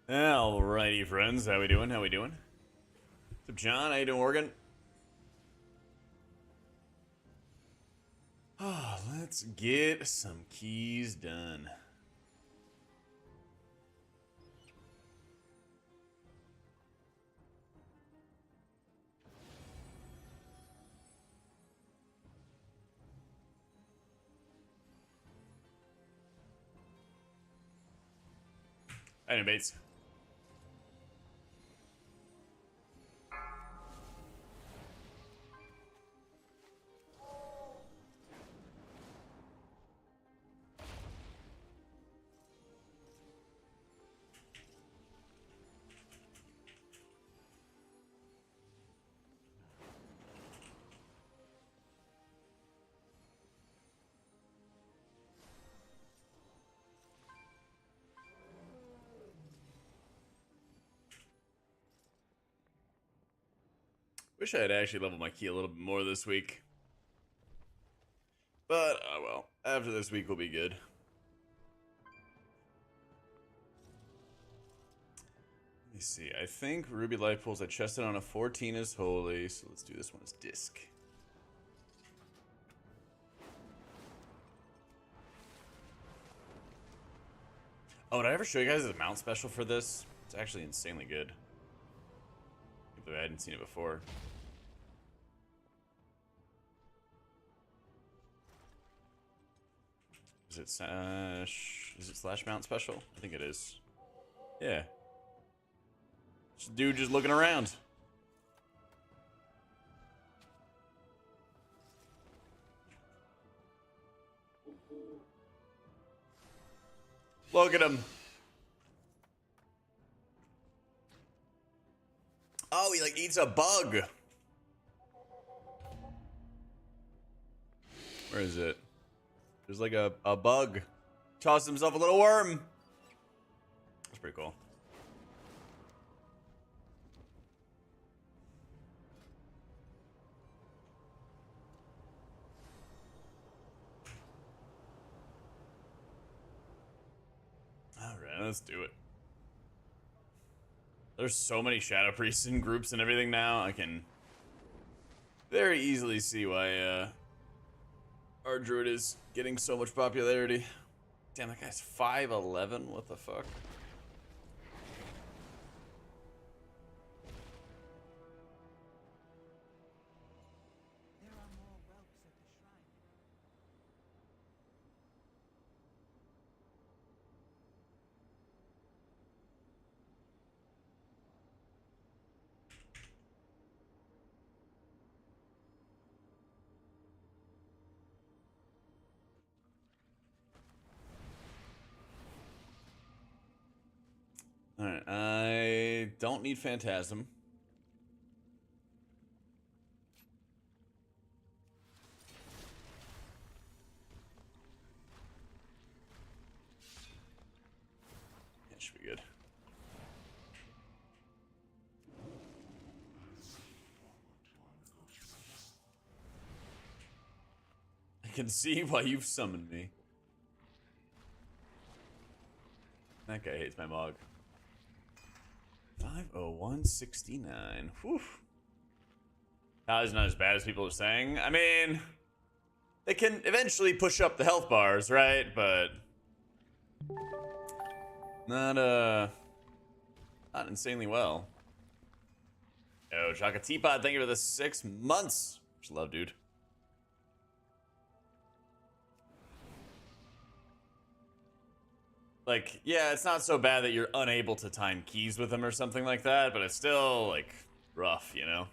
Alrighty, friends. How we doing? How we doing? What's up, John? How you doing, Morgan? Oh, let's get some keys done. Hi, Bates. Wish I had actually leveled my key a little bit more this week. But, oh well. After this week, we'll be good. Let me see. I think Ruby Life Pools I chested on a 14 is holy, so let's do this one as disc. Oh, did I ever show you guys the mount special for this? It's actually insanely good. I hadn't seen it before. Is it slash mount special? I think it is. Yeah. This dude just looking around. Look at him. Oh, he like eats a bug. Where is it? There's like a bug. Tossed himself a little worm. That's pretty cool. Alright, let's do it. There's so many Shadow Priests in groups and everything now. I can very easily see why our druid is getting so much popularity. Damn, that guy's 5'11". What the fuck? Alright, I don't need Phantasm. That should be good. I can see why you've summoned me. That guy hates my mog. 50169. Whew. That is not as bad as people are saying. I mean, they can eventually push up the health bars, right? But not insanely well. Yo, Chaka Teapot, thank you for the 6 months. Much love, dude. Like, yeah, it's not so bad that you're unable to time keys with them or something like that, but it's still, like, rough, you know?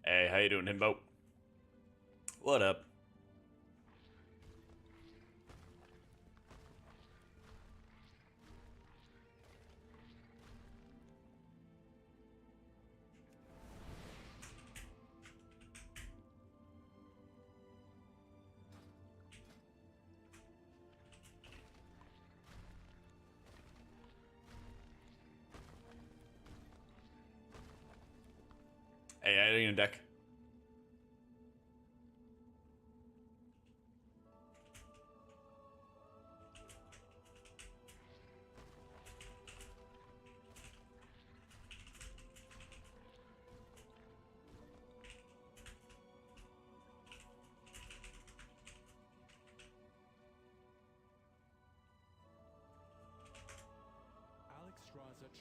Hey, how you doing, Himbo? What up? Hey, I didn't deck.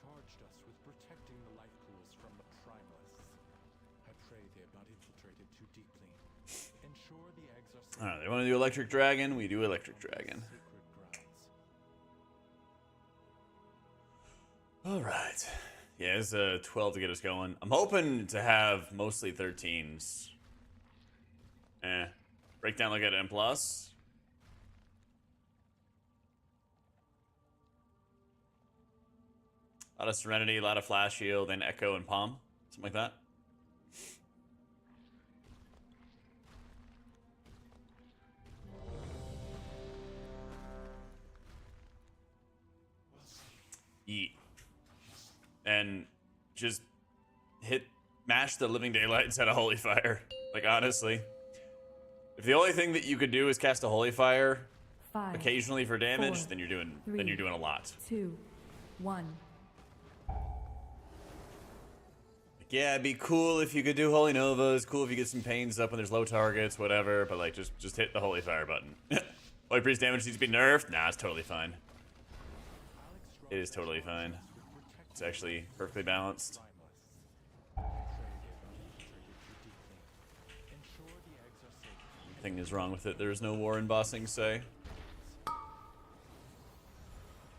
Charged us with protecting the life pools from the primalists. I pray they have not infiltrated too deeply. Ensure the eggs are safe. Alright, they want to do Electric Dragon, we do Electric Dragon. Alright. Yeah, it's 12 to get us going. I'm hoping to have mostly 13s. Breakdown like at M+. A lot of Serenity, a lot of Flash Shield, and Echo and Palm. Something like that. Yeet. And just mash the Living Daylights at a Holy Fire. Like, honestly. If the only thing that you could do is cast a Holy Fire 5, occasionally for damage, 4, then you're doing 3, a lot. 2, 1. Yeah, it'd be cool if you could do Holy Novas. Cool if you get some pains up when there's low targets, whatever. But like, just hit the Holy Fire button. Holy Priest damage needs to be nerfed. Nah, it's totally fine. It is totally fine. It's actually perfectly balanced. Nothing is wrong with it. There is no war in bossing, say.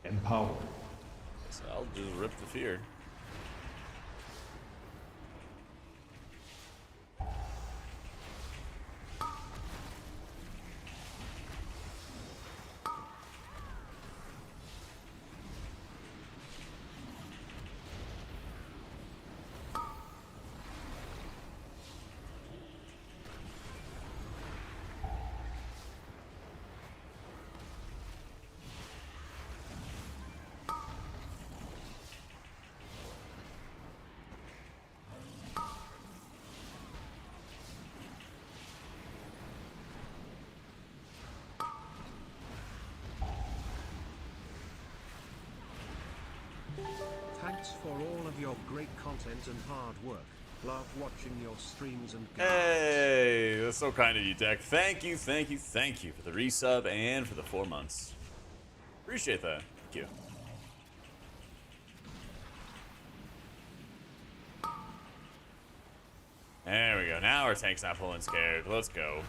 Empower. So I'll just rip the fear. Thanks for all of your great content and hard work. Love watching your streams and guides. Hey, that's so kind of you, Deck. Thank you for the resub and for the 4 months. Appreciate that. Thank you. There we go. Now our tank's not pulling scared. Let's go.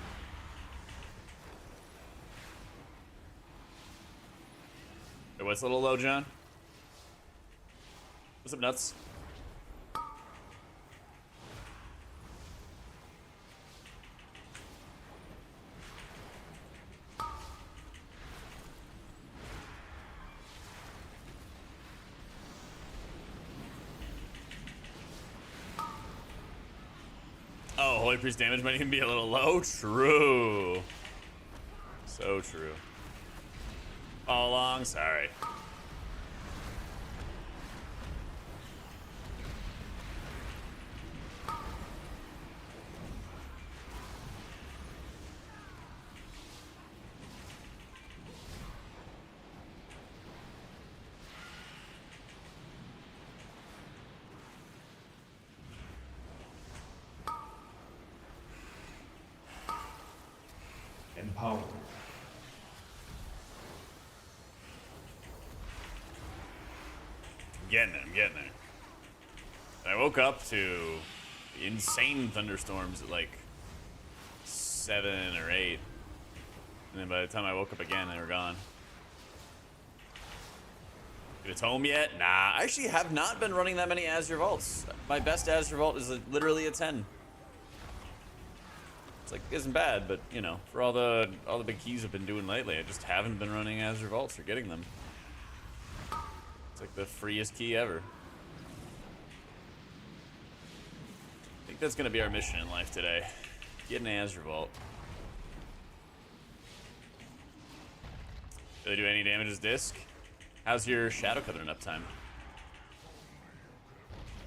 Hey, what's a little low, John? What's up, nuts? Oh, Holy Priest damage might even be a little low? True. So true. All along, sorry. Empower. I'm getting there. I woke up to insane thunderstorms at like 7 or 8. And then by the time I woke up again, they were gone. If it's home yet? Nah, I actually have not been running that many Azure Vaults. My best Azure Vault is literally a 10. It's like, isn't bad, but you know, for all the big keys I've been doing lately, I just haven't been running Azure Vaults or getting them. It's like the freest key ever. I think that's gonna be our mission in life today. Get an Azure Vault. Do they do any damage as disc? How's your Shadow Covenant uptime?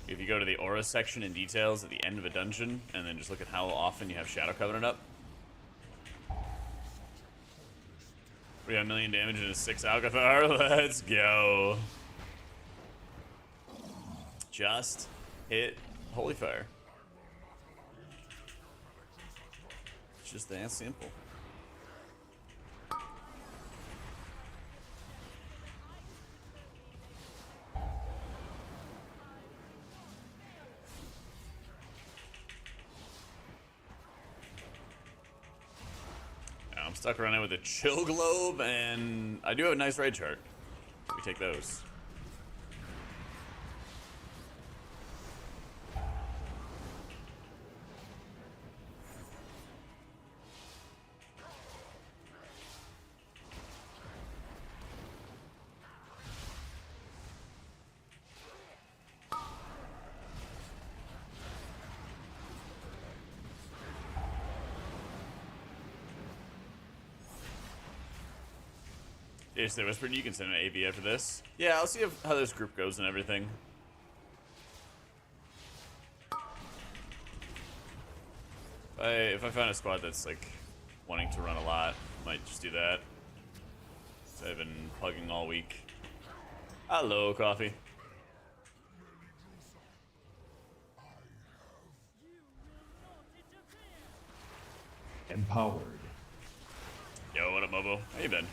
If you go to the aura section and details at the end of a dungeon, and then just look at how often you have Shadow Covenant up. We got 1,000,000 damage and a 6 Alcathar. Let's go. Just hit Holy Fire. It's just that simple. I'm stuck running with a Chill Globe, and I do have a nice raid chart. We take those. Yes, they whispered you can send an AV after this. Yeah, I'll see how this group goes and everything. If I find a squad that's like wanting to run a lot, I might just do that. So I've been plugging all week. Hello, coffee. Empowered. Yo, what up, Mobo? How you been?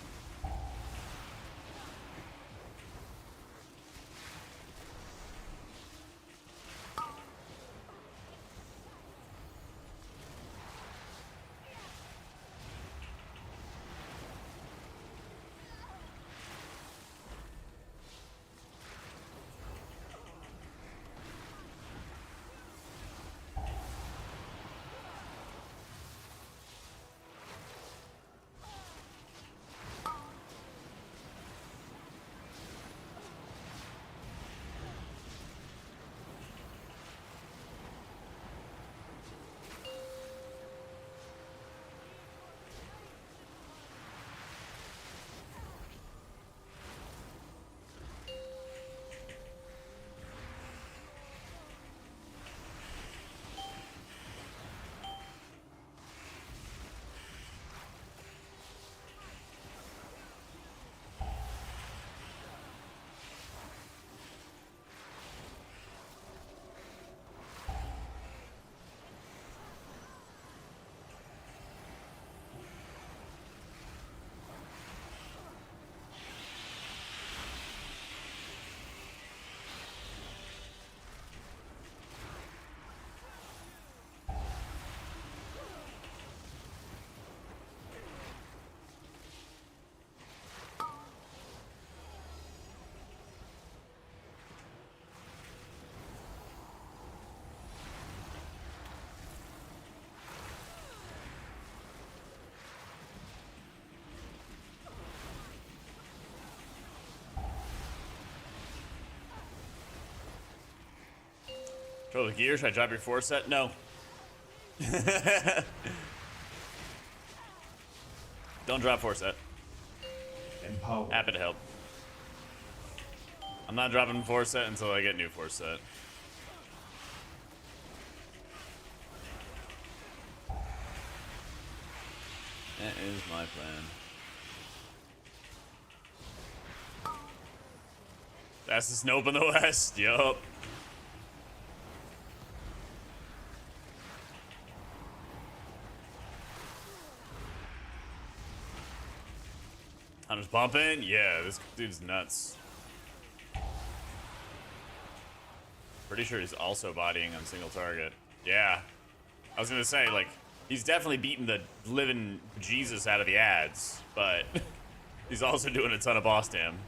Throw the gear. Should I drop your 4 set? No. Don't drop 4 set. Empowered. Happy to help. I'm not dropping 4 set until I get new 4 set. That is my plan. Fastest Nope in the West. Yup. Hunter's bumping? Yeah, this dude's nuts. Pretty sure he's also bodying on single target. Yeah. I was gonna say, like, he's definitely beating the living Jesus out of the ads, but he's also doing a ton of boss dam.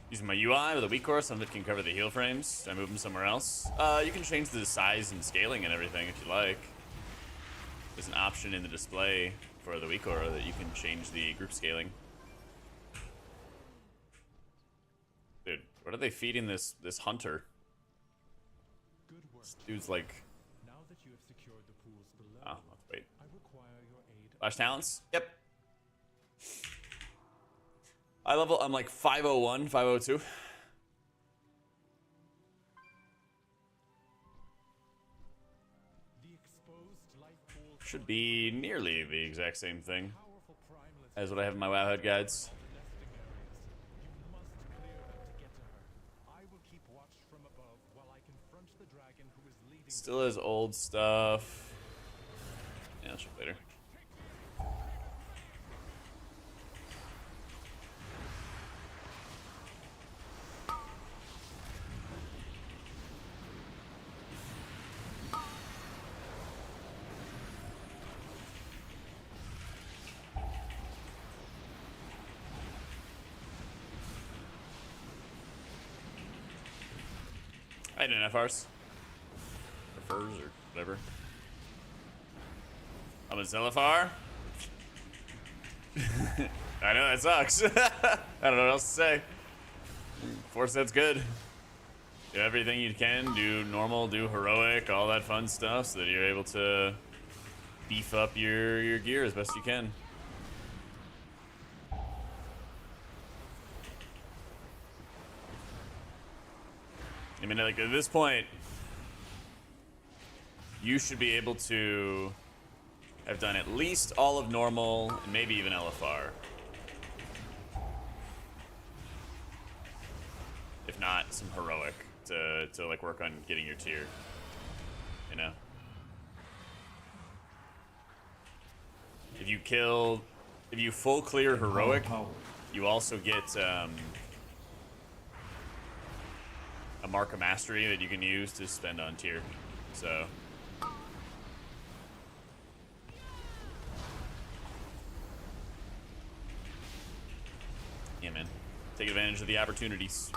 Using my UI with a weak core, some of it can cover the heal frames. Did I move them somewhere else? You can change the size and scaling and everything if you like. There's an option in the display for the weak aura that you can change the group scaling. Dude, what are they feeding this hunter? Good work. This dude's like, Now that you have secured the pools below, oh, let's wait. I require your aid. Flash talents? Yep. I'm like 501, 502. The exposed life pool Should be nearly the exact same thing powerful primeless as what I have in my Wowhead guides. nesting areas. You must clear them to get to her. I will keep watch from above while I confront the dragon who is leading. Still has old stuff. Yeah, I'll check later. I didn't have FRs. Or furs or whatever. I'm a Zelifar. I know that sucks. I don't know what else to say. 4 sets good. Do everything you can. Do normal, do heroic, all that fun stuff so that you're able to beef up your gear as best you can. I mean, like, at this point, you should be able to have done at least all of normal and maybe even LFR. If not, some heroic to like work on getting your tier, you know? If you full clear heroic, you also get a mark of mastery that you can use to spend on tier. So yeah, man, take advantage of the opportunities.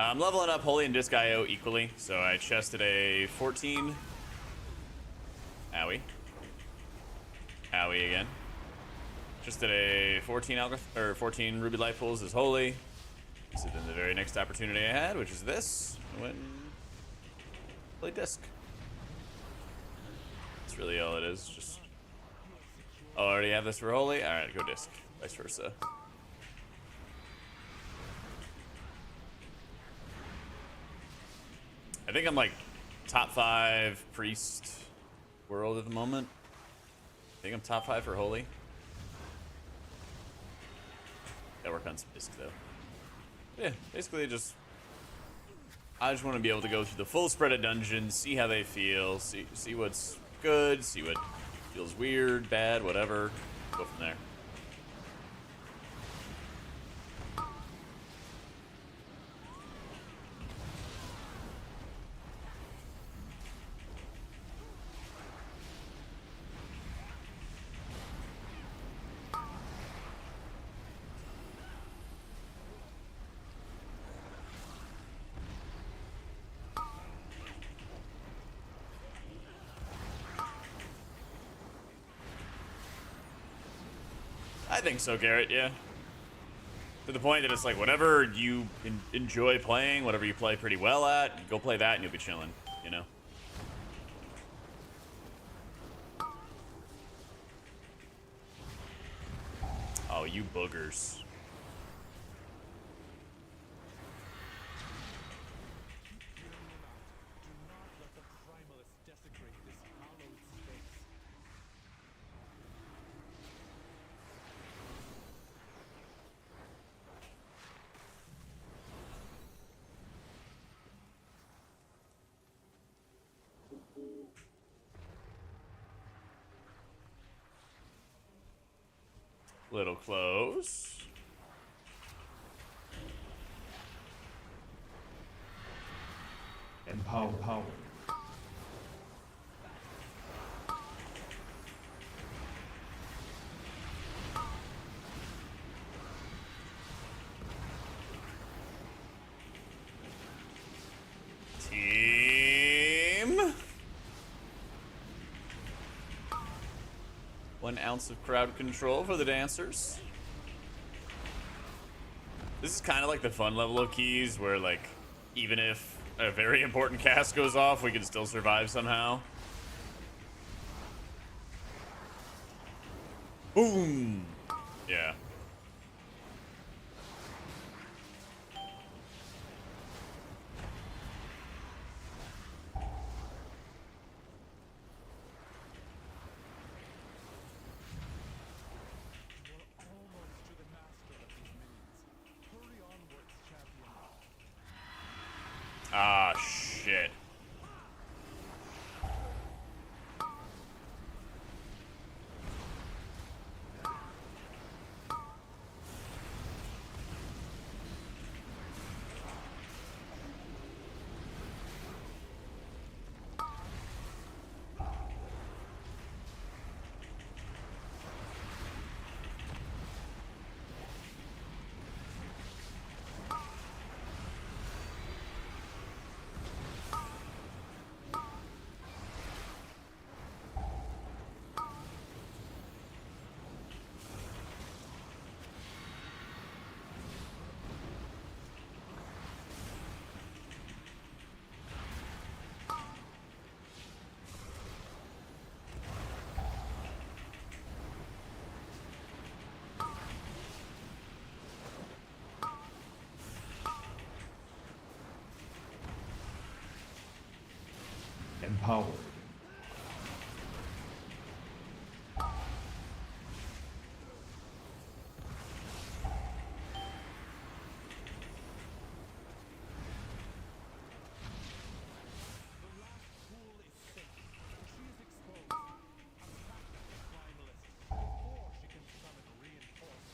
I'm leveling up Holy and Disc IO equally, so I chested a 14. Owie. Owie again. Just did a 14 Ruby Life Pools as Holy. So then the very next opportunity I had, which is this, I went and played Disc. That's really all it is. Just, oh, I already have this for Holy? Alright, go Disc. Vice versa. I think I'm like top 5 Priest world at the moment. I think I'm top 5 for Holy. Gotta work on some Disc though. Yeah, basically I just want to be able to go through the full spread of dungeons, see how they feel, see what's good, see what feels weird, bad, whatever. Go from there. I think so, Garrett, yeah. To the point that it's like whatever you enjoy playing, whatever you play pretty well at, go play that and you'll be chilling, you know? Oh, you boogers. Do not let the primalists desecrate this hallowed space. Little close. Empower. Power. Team. 1 ounce of crowd control for the dancers. This is kind of like the fun level of keys where, like, even if a very important cast goes off, we can still survive somehow. Boom! Yeah. You're almost to the master of these minions. Hurry onwards, champion. Ah, shit. Empowered. The last pool is safe. She is exposed. Attack the primalist before she can summon reinforcements.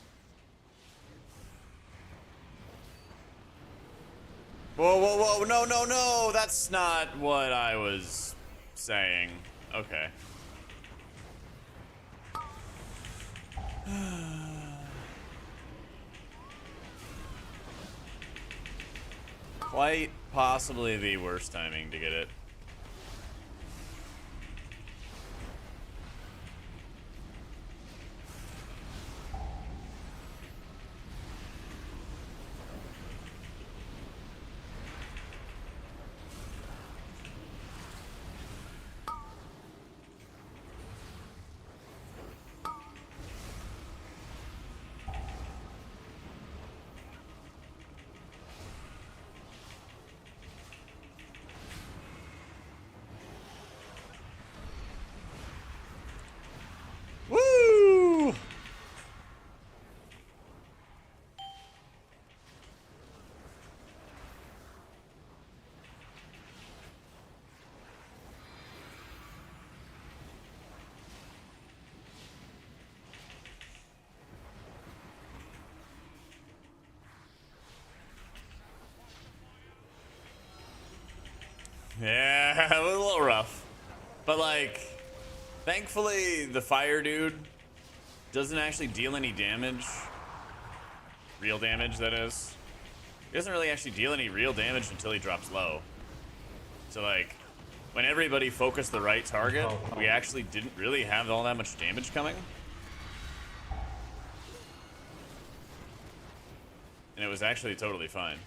Whoa, whoa, whoa, no, no, no! That's not what I was saying. Okay. Quite possibly the worst timing to get it. Woo! Yeah, it was a little rough. But, like, thankfully, the fire dude doesn't actually deal any damage. Real damage, that is. He doesn't really actually deal any real damage until he drops low. So, like, when everybody focused the right target, we actually didn't really have all that much damage coming. And it was actually totally fine.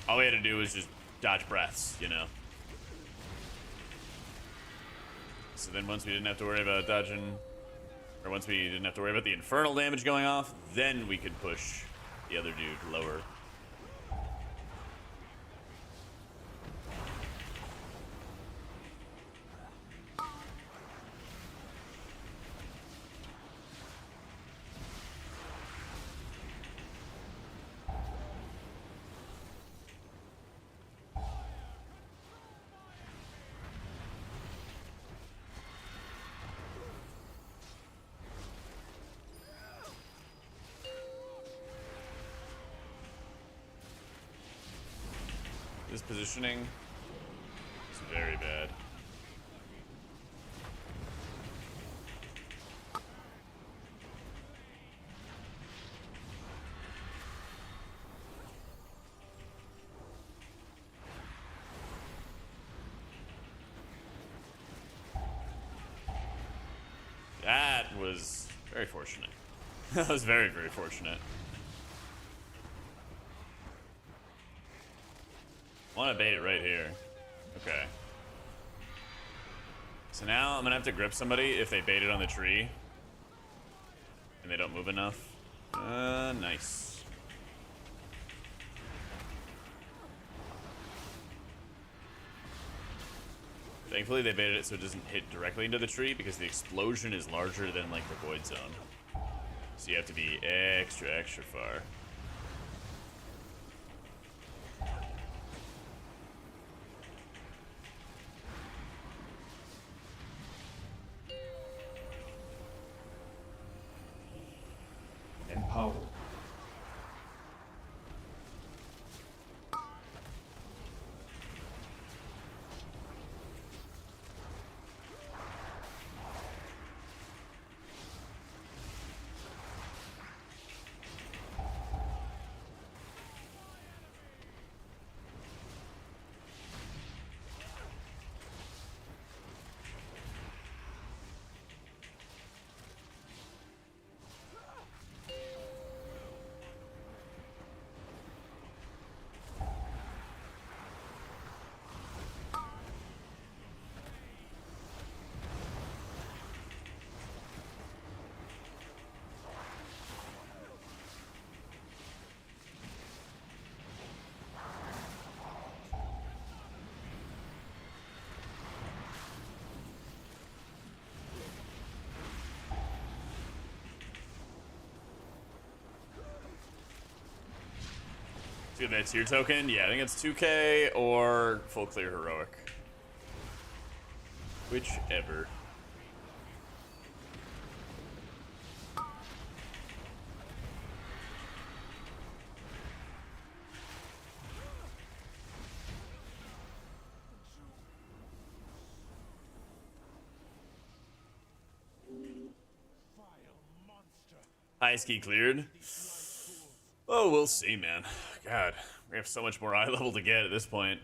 All we had to do was just dodge breaths, you know? So then once we didn't have to worry about dodging, or once we didn't have to worry about the infernal damage going off, then we could push the other dude lower. This positioning is very bad. That was very fortunate. That was very, very fortunate. I want to bait it right here. Okay. So now I'm gonna have to grip somebody if they bait it on the tree and they don't move enough. Nice. Thankfully they baited it so it doesn't hit directly into the tree because the explosion is larger than like the void zone. So you have to be extra, extra far. Empower. See that tier token? Yeah, I think it's 2K or full clear heroic. Whichever. Highest key cleared. Oh, we'll see, man. God, we have so much more eye level to get at this point.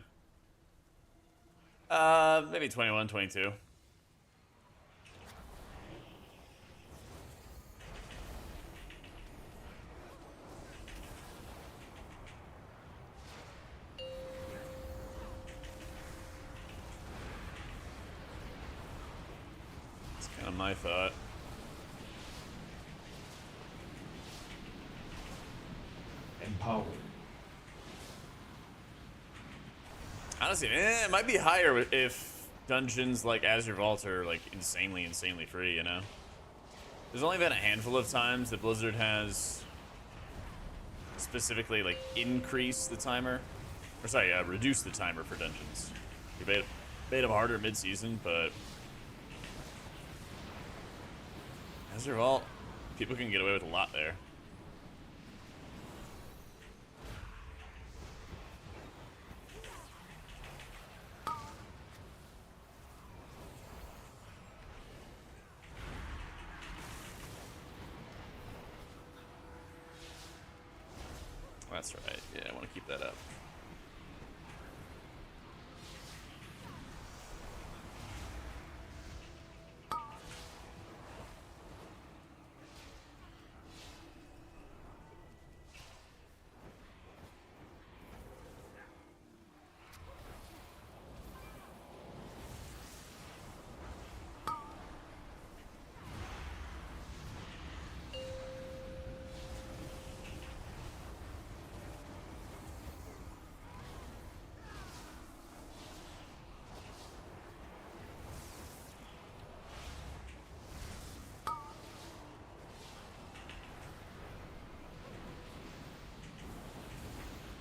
Maybe 21, 22. That's kind of my thought. Empower. Honestly, it might be higher if dungeons like Azure Vault are like insanely free, you know? There's only been a handful of times that Blizzard has specifically like increased the timer. Or sorry, reduce the timer for dungeons. You bait them harder mid-season, but Azure Vault, people can get away with a lot there. That's right. Yeah, I want to keep that up.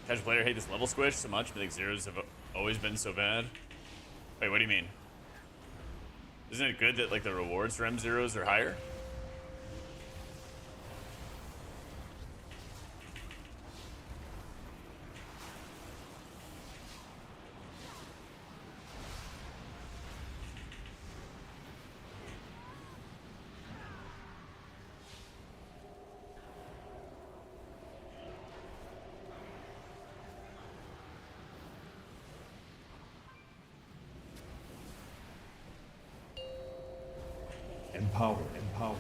Casual player hate this level squish so much, but like zeros have always been so bad. Wait, what do you mean? Isn't it good that like the rewards for M0s are higher? Empower. Empower.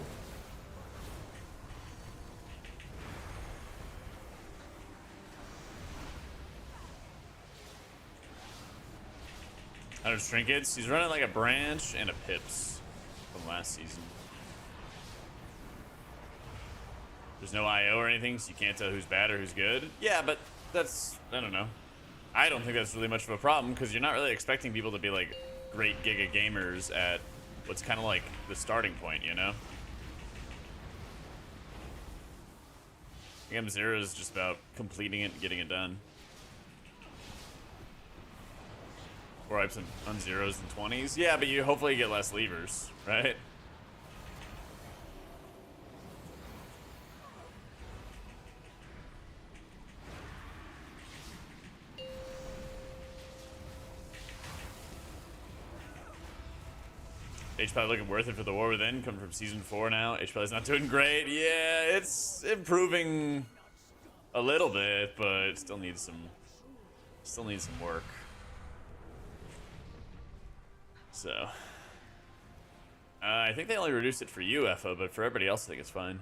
Out of trinkets, he's running like a branch and a pips from last season. There's no IO or anything, so you can't tell who's bad or who's good. Yeah, but that's, I don't know. I don't think that's really much of a problem because you're not really expecting people to be like great Giga gamers at what's kind of like the starting point, you know? M0 is just about completing it and getting it done. Or I've some on zeros and 20s. Yeah, but you hopefully get less levers, right? HPAD looking worth it for the War Within. Coming from season 4 now. HPAD's not doing great. Yeah, it's improving a little bit, but it still needs some work. So I think they only reduced it for you, FO, but for everybody else I think it's fine.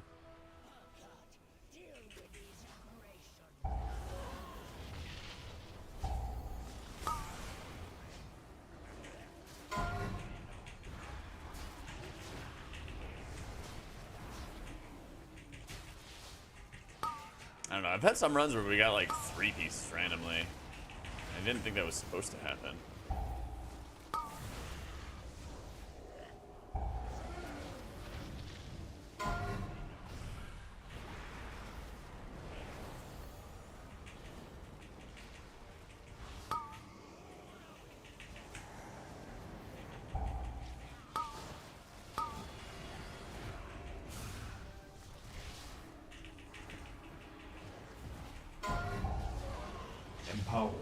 I don't know, I've had some runs where we got like 3 pieces randomly. I didn't think that was supposed to happen. Empowered.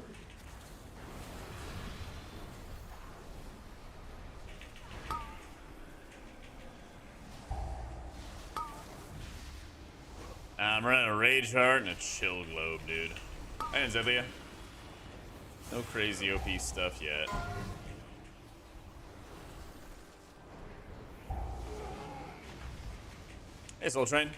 I'm running a Rage Heart and a Chill Globe, dude. Hey, Zebia. No crazy OP stuff yet. Hey, Soul Train.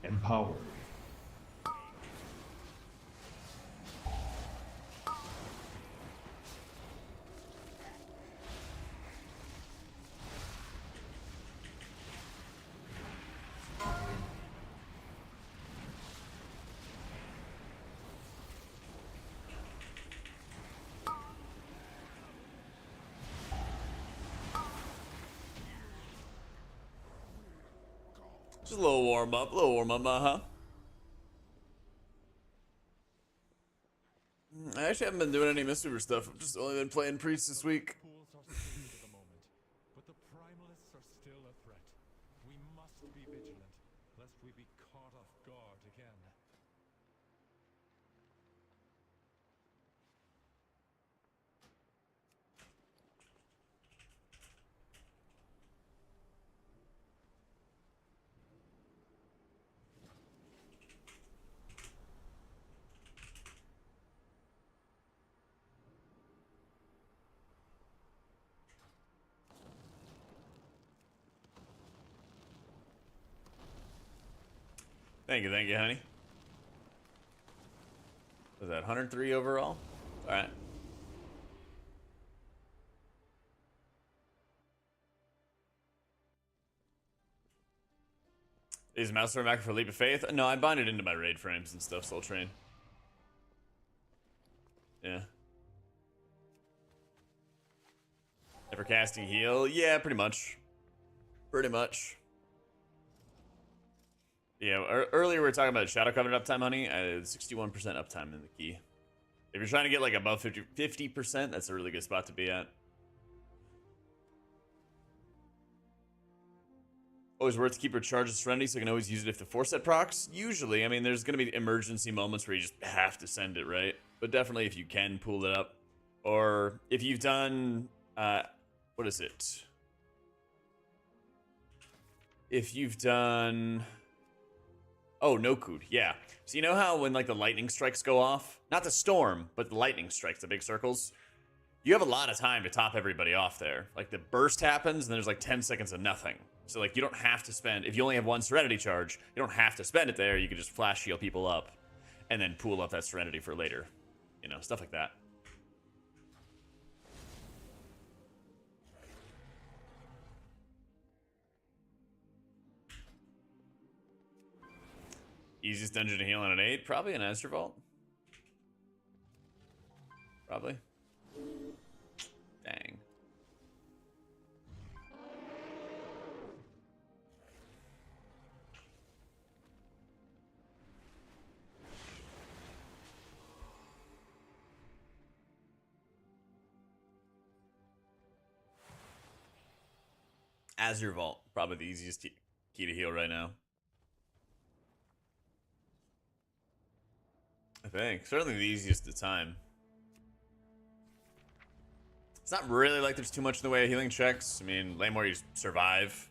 Empowered. Just a little warm up, uh-huh. I actually haven't been doing any Mystiver stuff. I've just only been playing Priest this week. Pools are subdued at the moment, but the primalists are still a threat. We must be vigilant, lest we be caught off guard again. Thank you, honey. Was that 103 overall? All right. Is mouse or Mac for Leap of Faith? No, I bind it into my raid frames and stuff, Soul Train. Yeah. Ever casting heal? Yeah, pretty much. Pretty much. Yeah, earlier we were talking about Shadow Covenant uptime, honey. 61% uptime in the key. If you're trying to get like above 50%, that's a really good spot to be at. Always worth to keep your charge of Serenity so you can always use it if the 4-set procs. Usually, I mean, there's going to be emergency moments where you just have to send it, right? But definitely if you can, pull it up. Or if you've done, what is it? If you've done, oh, no Nokud, yeah. So you know how when like the lightning strikes go off? Not the storm, but the lightning strikes, the big circles. You have a lot of time to top everybody off there. Like the burst happens and there's like 10 seconds of nothing. So like you don't have to spend, if you only have one Serenity charge, you don't have to spend it there. You can just flash heal people up and then pool up that Serenity for later. You know, stuff like that. Easiest dungeon to heal on an 8? Probably an Azure Vault. Probably. Dang. Azure Vault, probably the easiest key to heal right now. I think. Certainly the easiest at the time. It's not really like there's too much in the way of healing checks. I mean, Laymore, you just survive.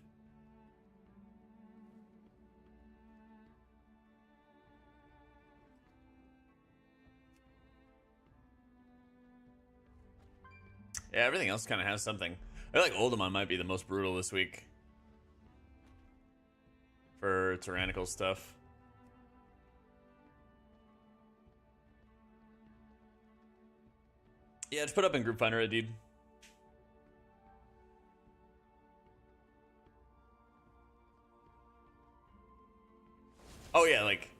Yeah, everything else kind of has something. I feel like Oldemon might be the most brutal this week. For tyrannical stuff. Yeah, just put up in Group Finder, dude. Oh yeah, like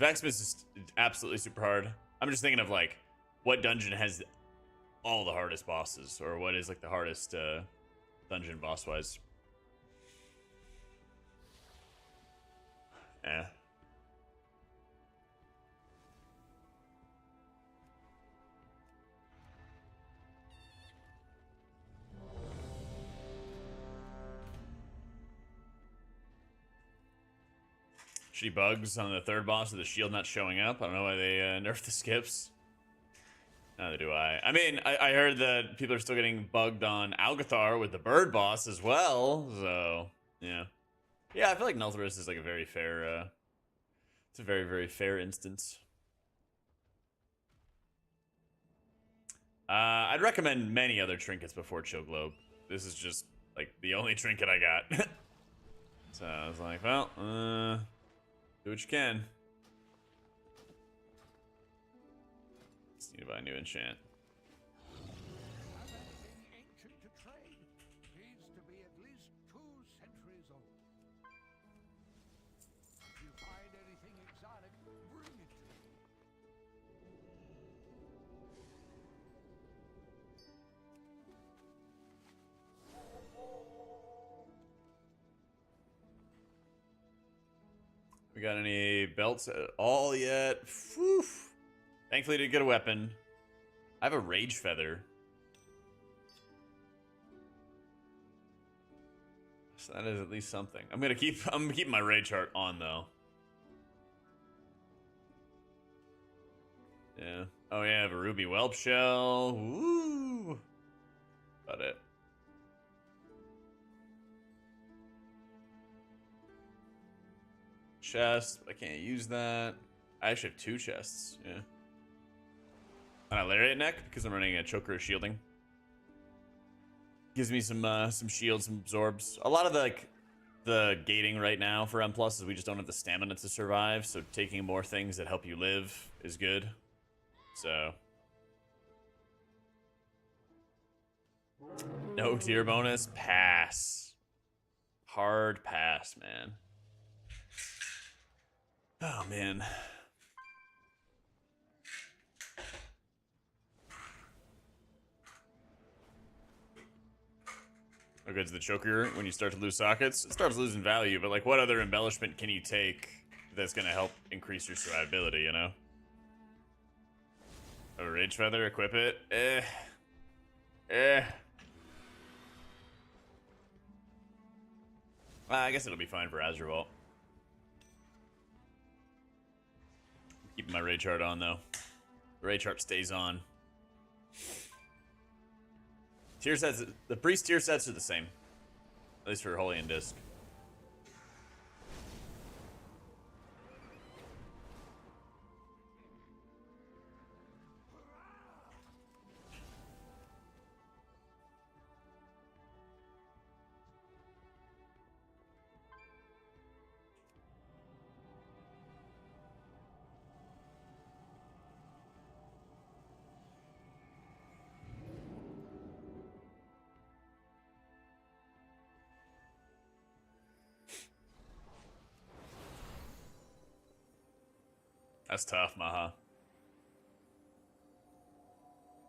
Vexmas is absolutely super hard. I'm just thinking of like what dungeon has all the hardest bosses, or what is like the hardest dungeon boss wise. Yeah. Shitty bugs on the third boss with the shield not showing up. I don't know why they nerfed the skips. Neither do I. I mean, I heard that people are still getting bugged on Algathar with the bird boss as well. So, yeah. Yeah, I feel like Neltharis is like a very fair, it's a very, very fair instance. I'd recommend many other trinkets before Chill Globe. This is just like the only trinket I got. So I was like, well, do what you can. Just need to buy a new enchant. Have anything ancient to trade? Needs to be at least 2 centuries old. If you find anything exotic, bring it to me. We got any belts at all yet? Whew. Thankfully, did get a weapon. I have a Rage Feather. So that is at least something. I'm gonna keep my Rage Heart on though. Yeah. Oh yeah, I have a Ruby Whelp Shell. Woo! About it. Chest, but I can't use that. I actually have 2 chests, yeah. And I Lariat Neck because I'm running a Choker Shielding. Gives me some shields, some absorbs. A lot of the like the gating right now for M plus is we just don't have the stamina to survive. So taking more things that help you live is good. So no tier bonus, pass. Hard pass, man. Oh man. How good's the choker when you start to lose sockets? It starts losing value, but like what other embellishment can you take that's gonna help increase your survivability, you know? A rage feather, equip it. Well, I guess it'll be fine for Azure Vault. Keeping my rage heart on though. The rage heart stays on. Tier sets, the priest tier sets are the same. At least for Holy and Disc. That's tough, Maha.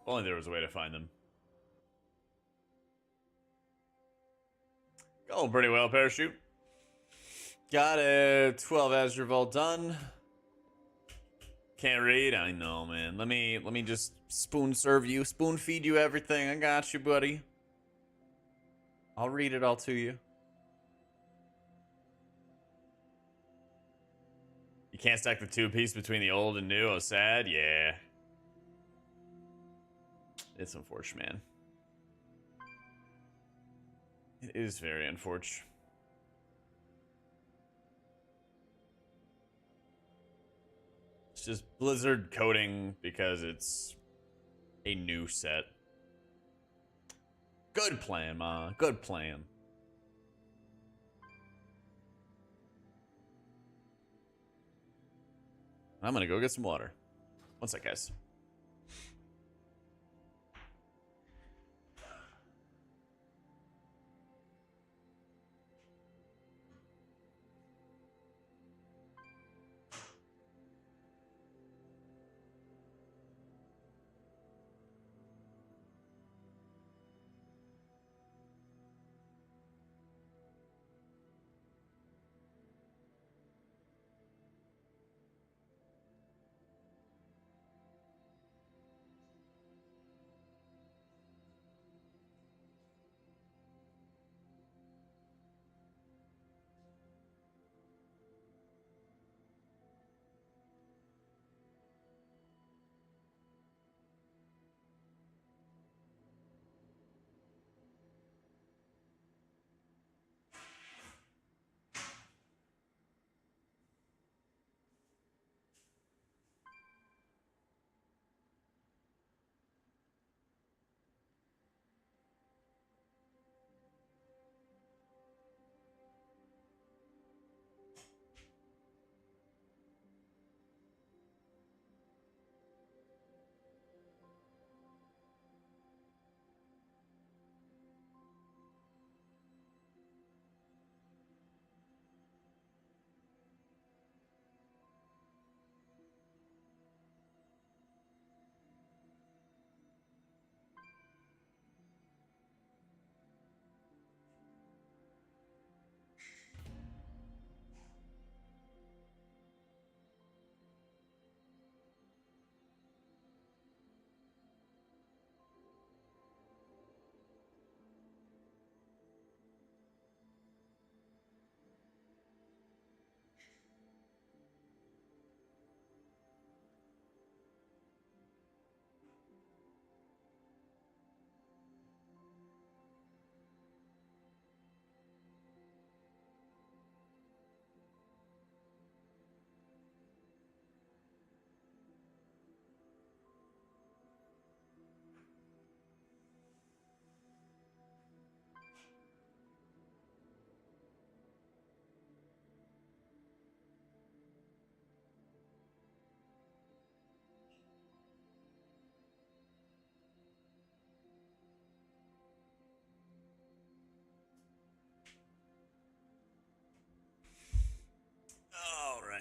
If only there was a way to find them. Going pretty well, Parachute. Got a 12 Azure Vault done. Can't read? I know, man. Let me just spoon serve you, spoon feed you everything. I got you, buddy. I'll read it all to you. You can't stack the two-piece between the old and new. Oh, sad? Yeah. It's unfortunate, man. It is very unfortunate. It's just Blizzard coding because it's a new set. Good plan, Ma. Good plan. I'm gonna go get some water. One sec, guys.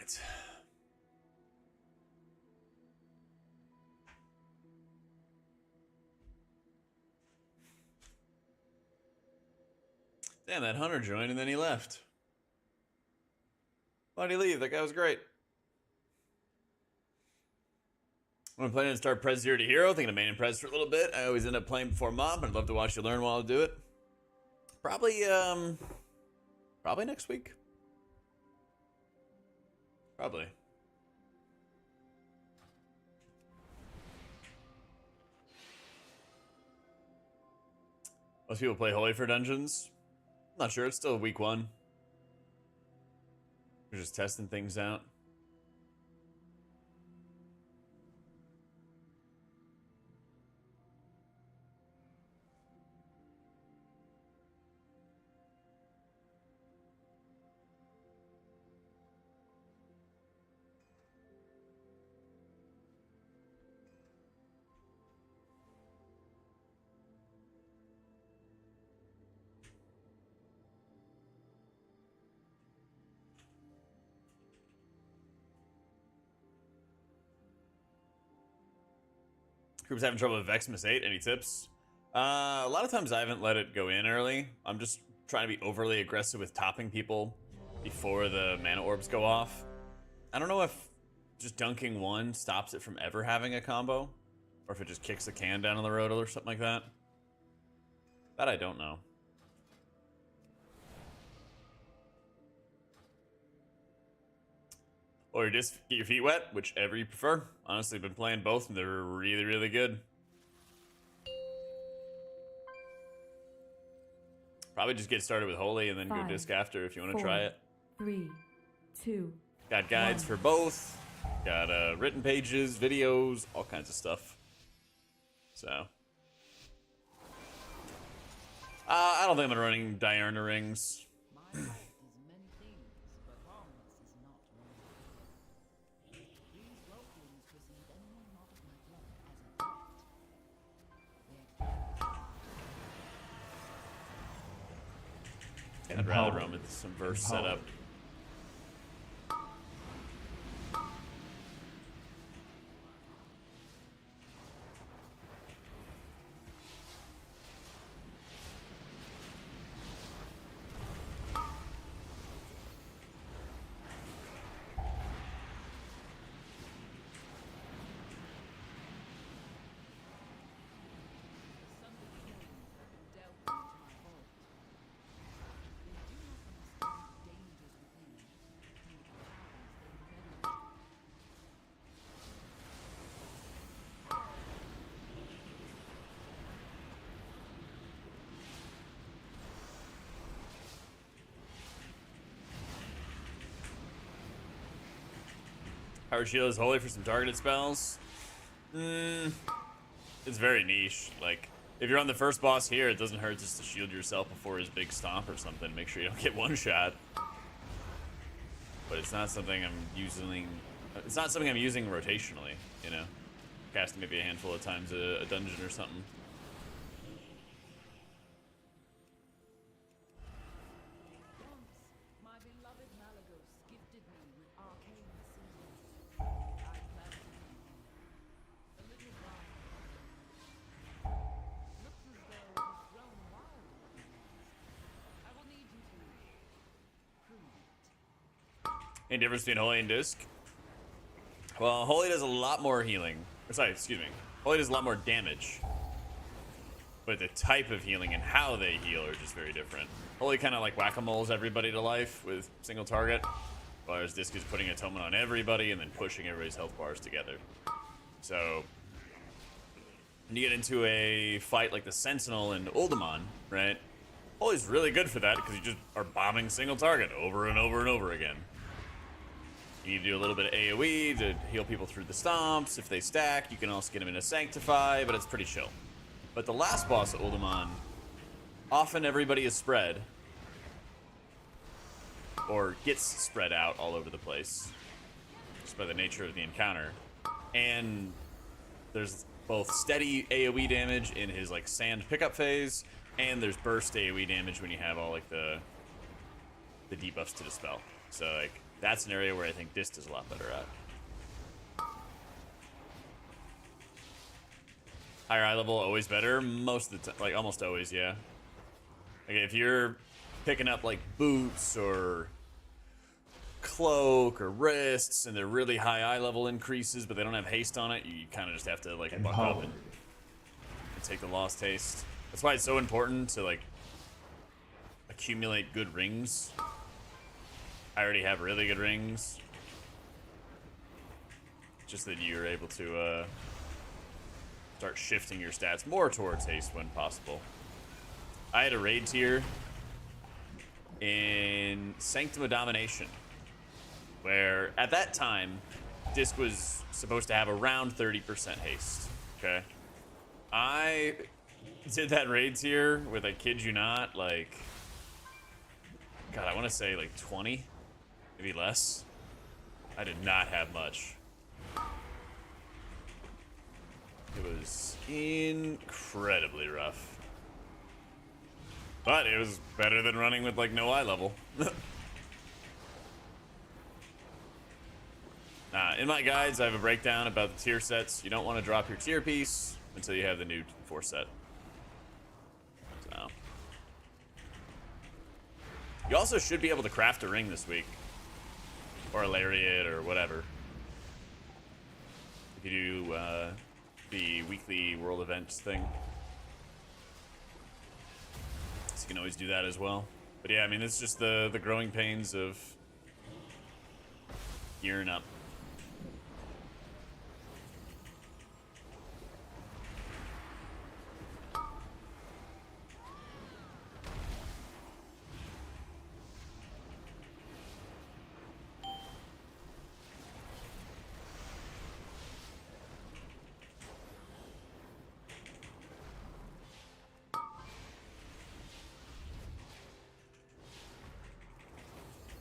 right. Damn, that hunter joined and then he left. Why'd he leave? That guy was great. I'm planning to start Prez 0 to Hero, thinking of main and Prez for a little bit. I always end up playing before Mob, and I'd love to watch you learn while I do it. Probably next week. Probably. Most people play Holy for dungeons. Not sure. It's still week 1. We're just testing things out. Group's having trouble with Vexmas 8. Any tips? A lot of times I haven't let it go in early. I'm just trying to be overly aggressive with topping people before the mana orbs go off. I don't know if just dunking one stops it from ever having a combo, or if it just kicks the can down the road or something like that. That I don't know. Or just get your feet wet, whichever you prefer. Honestly, I've been playing both and they're really, really good. Probably just get started with Holy and then go disc after if you want to try it. 3, 2. Got guides for both. Got written pages, videos, all kinds of stuff. So. I don't think I'm gonna running Diurna rings. My life is many things, but harmless is not one of them. These Weltlings perceive anyone not of my blood as a threat. I'd rather run with some verse setup. Power Shield is Holy for some targeted spells. It's very niche. Like, if you're on the first boss here, it doesn't hurt just to shield yourself before his big stomp or something. Make sure you don't get one shot. But it's not something I'm using. It's not something I'm using rotationally. You know, casting maybe a handful of times a dungeon or something. My beloved Malagos gifted me with arcane seeds. I planted them. A little vine. Looks as though it has grown wild. I will need you to prove it. Any difference between Holy and Disc? Well, Holy does a lot more healing. Or sorry, excuse me. Holy does a lot more damage. But the type of healing and how they heal are just very different. Holy kind of like whack-a-moles everybody to life with single target, whereas Disc is putting atonement on everybody and then pushing everybody's health bars together. So when you get into a fight like the Sentinel and Uldamon, right? Holy's really good for that because you just are bombing single target over and over and over again. You need to do a little bit of AoE to heal people through the stomps. If they stack, you can also get them in a Sanctify, but it's pretty chill. But the last boss of Uldamon, often everybody is spread. Or gets spread out all over the place. Just by the nature of the encounter. And there's both steady AoE damage in his like sand pickup phase, and there's burst AoE damage when you have all like the debuffs to dispel. So like That's an area where I think Dist is a lot better at. Higher eye level, always better. Most of the time, like almost always, yeah. Like if you're picking up like boots or cloak or wrists and they're really high eye level increases, but they don't have haste on it, you kind of just have to like buck up and take the lost haste. That's why it's so important to like accumulate good rings. I already have really good rings. Just that you're able to start shifting your stats more towards haste when possible. I had a raid tier in Sanctum of Domination, where at that time, Disc was supposed to have around 30% haste, okay? I did that raid tier with, I kid you not, like, God, I want to say like 20, maybe less. I did not have much. It was incredibly rough. But it was better than running with like no eye level. In my guides, I have a breakdown about the tier sets. You don't want to drop your tier piece until you have the new 4 set. So. You also should be able to craft a ring this week. Or a lariat or whatever. If you do the weekly world events thing. So you can always do that as well. But yeah, I mean, it's just the growing pains of gearing up.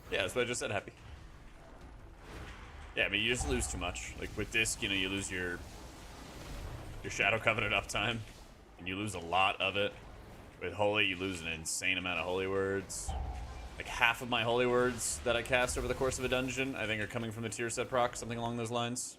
Yeah, that's what I just said, happy. Yeah, I mean, you just lose too much. Like, with Disc, you know, you lose your Shadow Covenant uptime, and you lose a lot of it. With Holy, you lose an insane amount of Holy Words. Like, half of my Holy Words that I cast over the course of a dungeon, I think are coming from the tier set proc, something along those lines.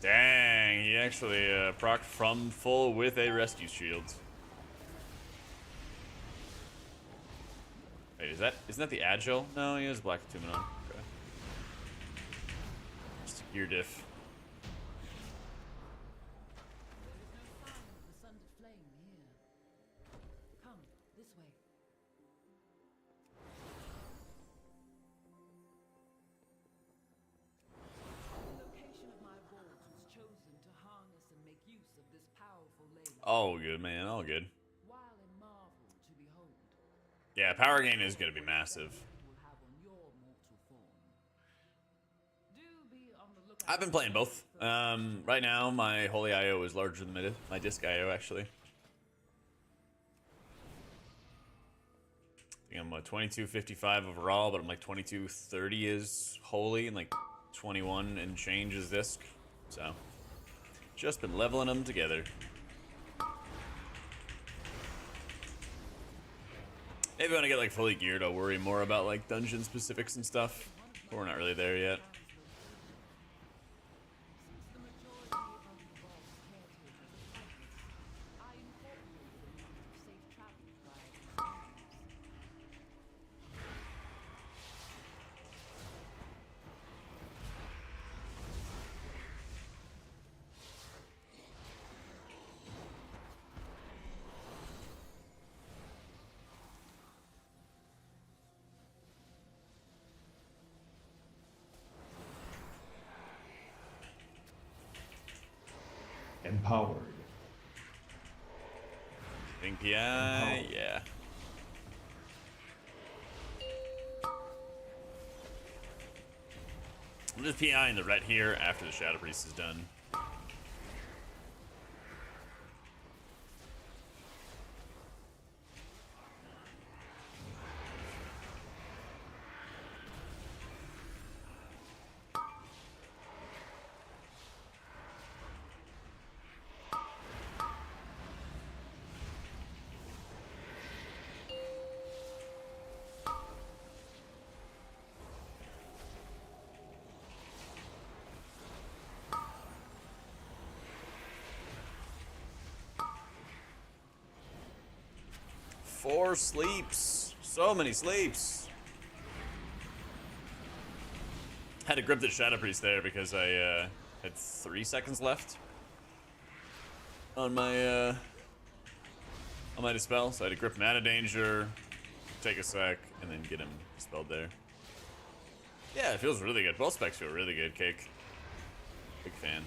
Dang, he actually proc from full with a rescue shield. Wait, isn't that the agile? No, he has black attunement on. Okay. Just a gear diff. There is no sign of the sundered flame here. Come, this way. The location of my vault was chosen to harness and make use of this powerful lane. All good, man. All good. While a marvel to behold, Yeah, power gain is going to be massive. you will have on your mortal form. Do be on the lookout. I've been playing both. Right now, my Holy IO is larger than my Disc IO, actually. I think I'm 2255 overall, but I'm like 2230 is Holy, and like 21 and change is Disc. So, just been leveling them together. Maybe when I get like fully geared, I'll worry more about like dungeon specifics and stuff. But we're not really there yet. Since the majority of the vault's caretakers are cyclists, I incorporated a means of safe travel via these mountains. Empowered. Ping PI, yeah. I'm just PI in the red here after the Shadow Priest is done. Four sleeps. So many sleeps. Had to grip the Shadow Priest there because I had 3 seconds left on my dispel, so I had to grip him out of danger, take a sec, and then get him dispelled there. Yeah, it feels really good. Both specs feel really good, Cake. Big fan.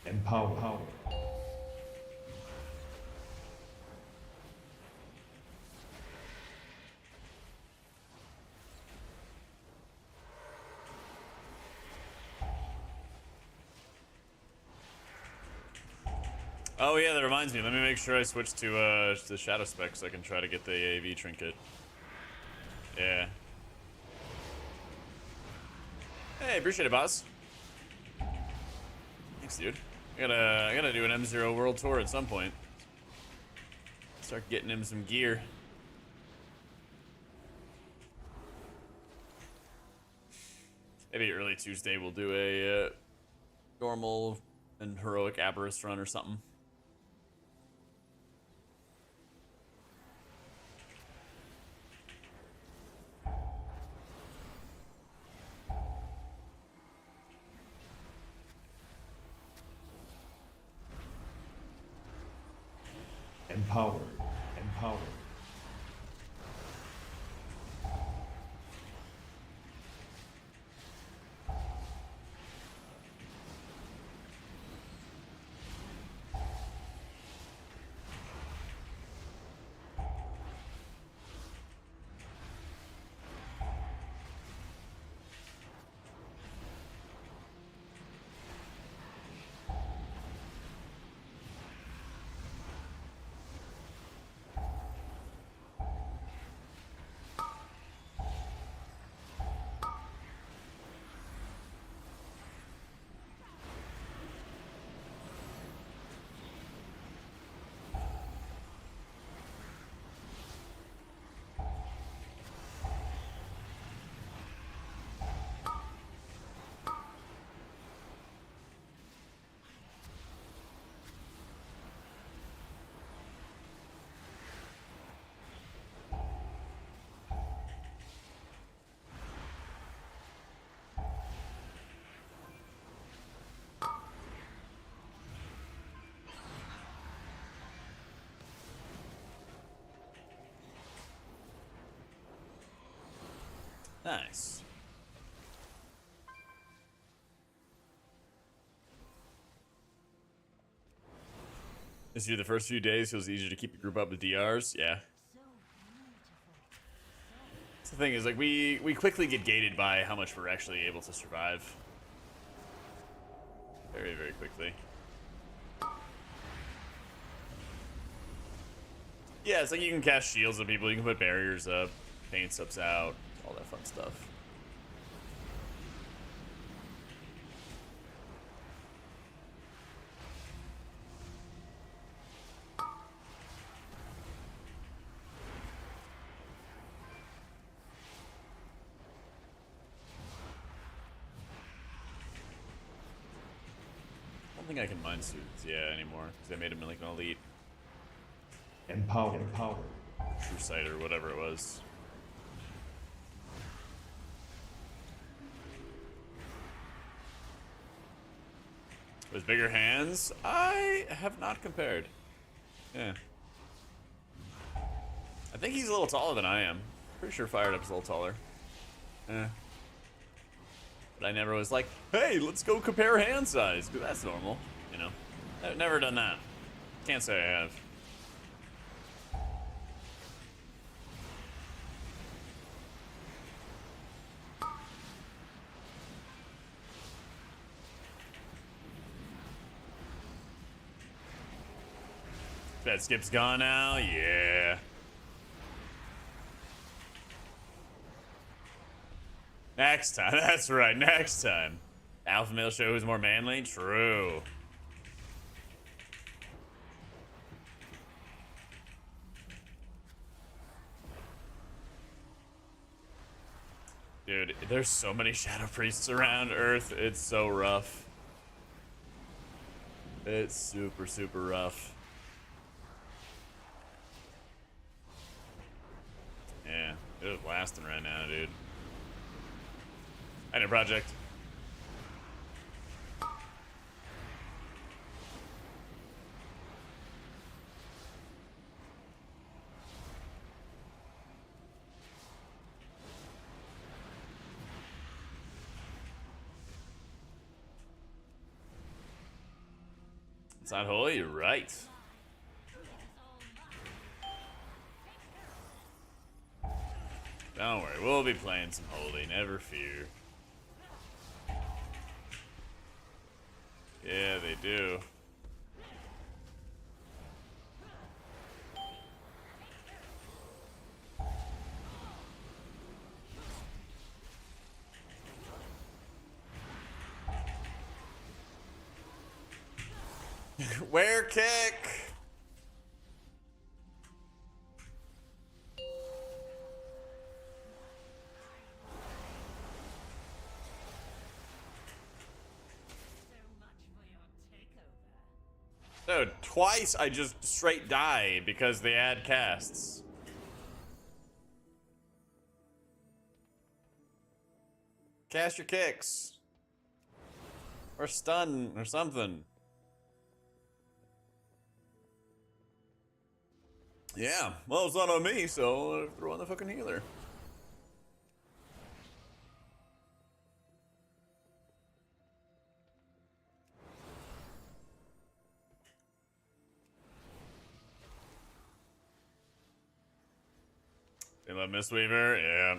Empowered. Oh yeah, that reminds me. Let me make sure I switch to the Shadow Spec so I can try to get the AAV trinket. Yeah. Hey, appreciate it, boss. Thanks, dude. I gotta do an M0 World Tour at some point. Start getting him some gear. Maybe early Tuesday we'll do a normal and heroic Aberrus run or something. Empowered. Empowered. Nice. This year, the first few days feels easier to keep a group up with DRs. Yeah. The thing is, like, we quickly get gated by how much we're actually able to survive. Very, very quickly. Yeah, it's like you can cast shields on people, you can put barriers up, paint subs out, all that fun stuff. I don't think I can mine suits, anymore, because they made him like an elite Empower. Empower. true sight or whatever it was. With bigger hands, I have not compared. Yeah. I think he's a little taller than I am. Pretty sure Fired Up's a little taller. Yeah. But I never was like, hey, let's go compare hand size, because that's normal, you know. I've never done that. Can't say I have. That skip's gone now? Yeah. Next time, that's right, next time. Alpha male show who's more manly? True. Dude, there's so many Shadow Priests around Earth, it's so rough. It's super, super rough. Yeah, it was blasting right now, dude. I need a project. It's not holy, you're right. Don't worry, we'll be playing some holy, never fear. Yeah, they do. Where kick? Dude, twice I just straight die because they add casts. Cast your kicks. Or stun or something. Yeah, well, it's not on me, so throw on the fucking healer. They love Mistweaver, yeah.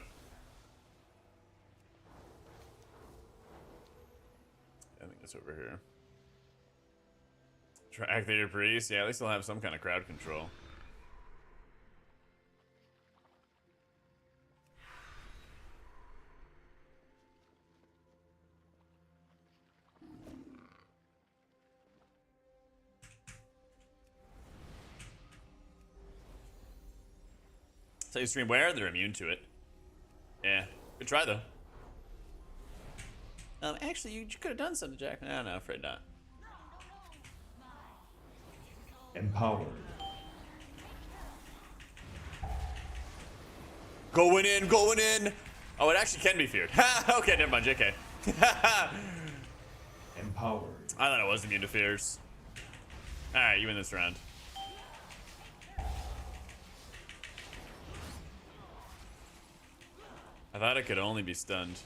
I think it's over here. Track Theater Priest, yeah, at least they'll have some kind of crowd control. So you stream where? They're immune to it. Yeah. Good try, though. Actually, you could have done something, Jack. No, afraid not. Empowered. Going in, going in! Oh, it actually can be feared. Okay, never mind, JK. Empowered. I thought it was immune to fears. Alright, you win this round. I thought it could only be stunned.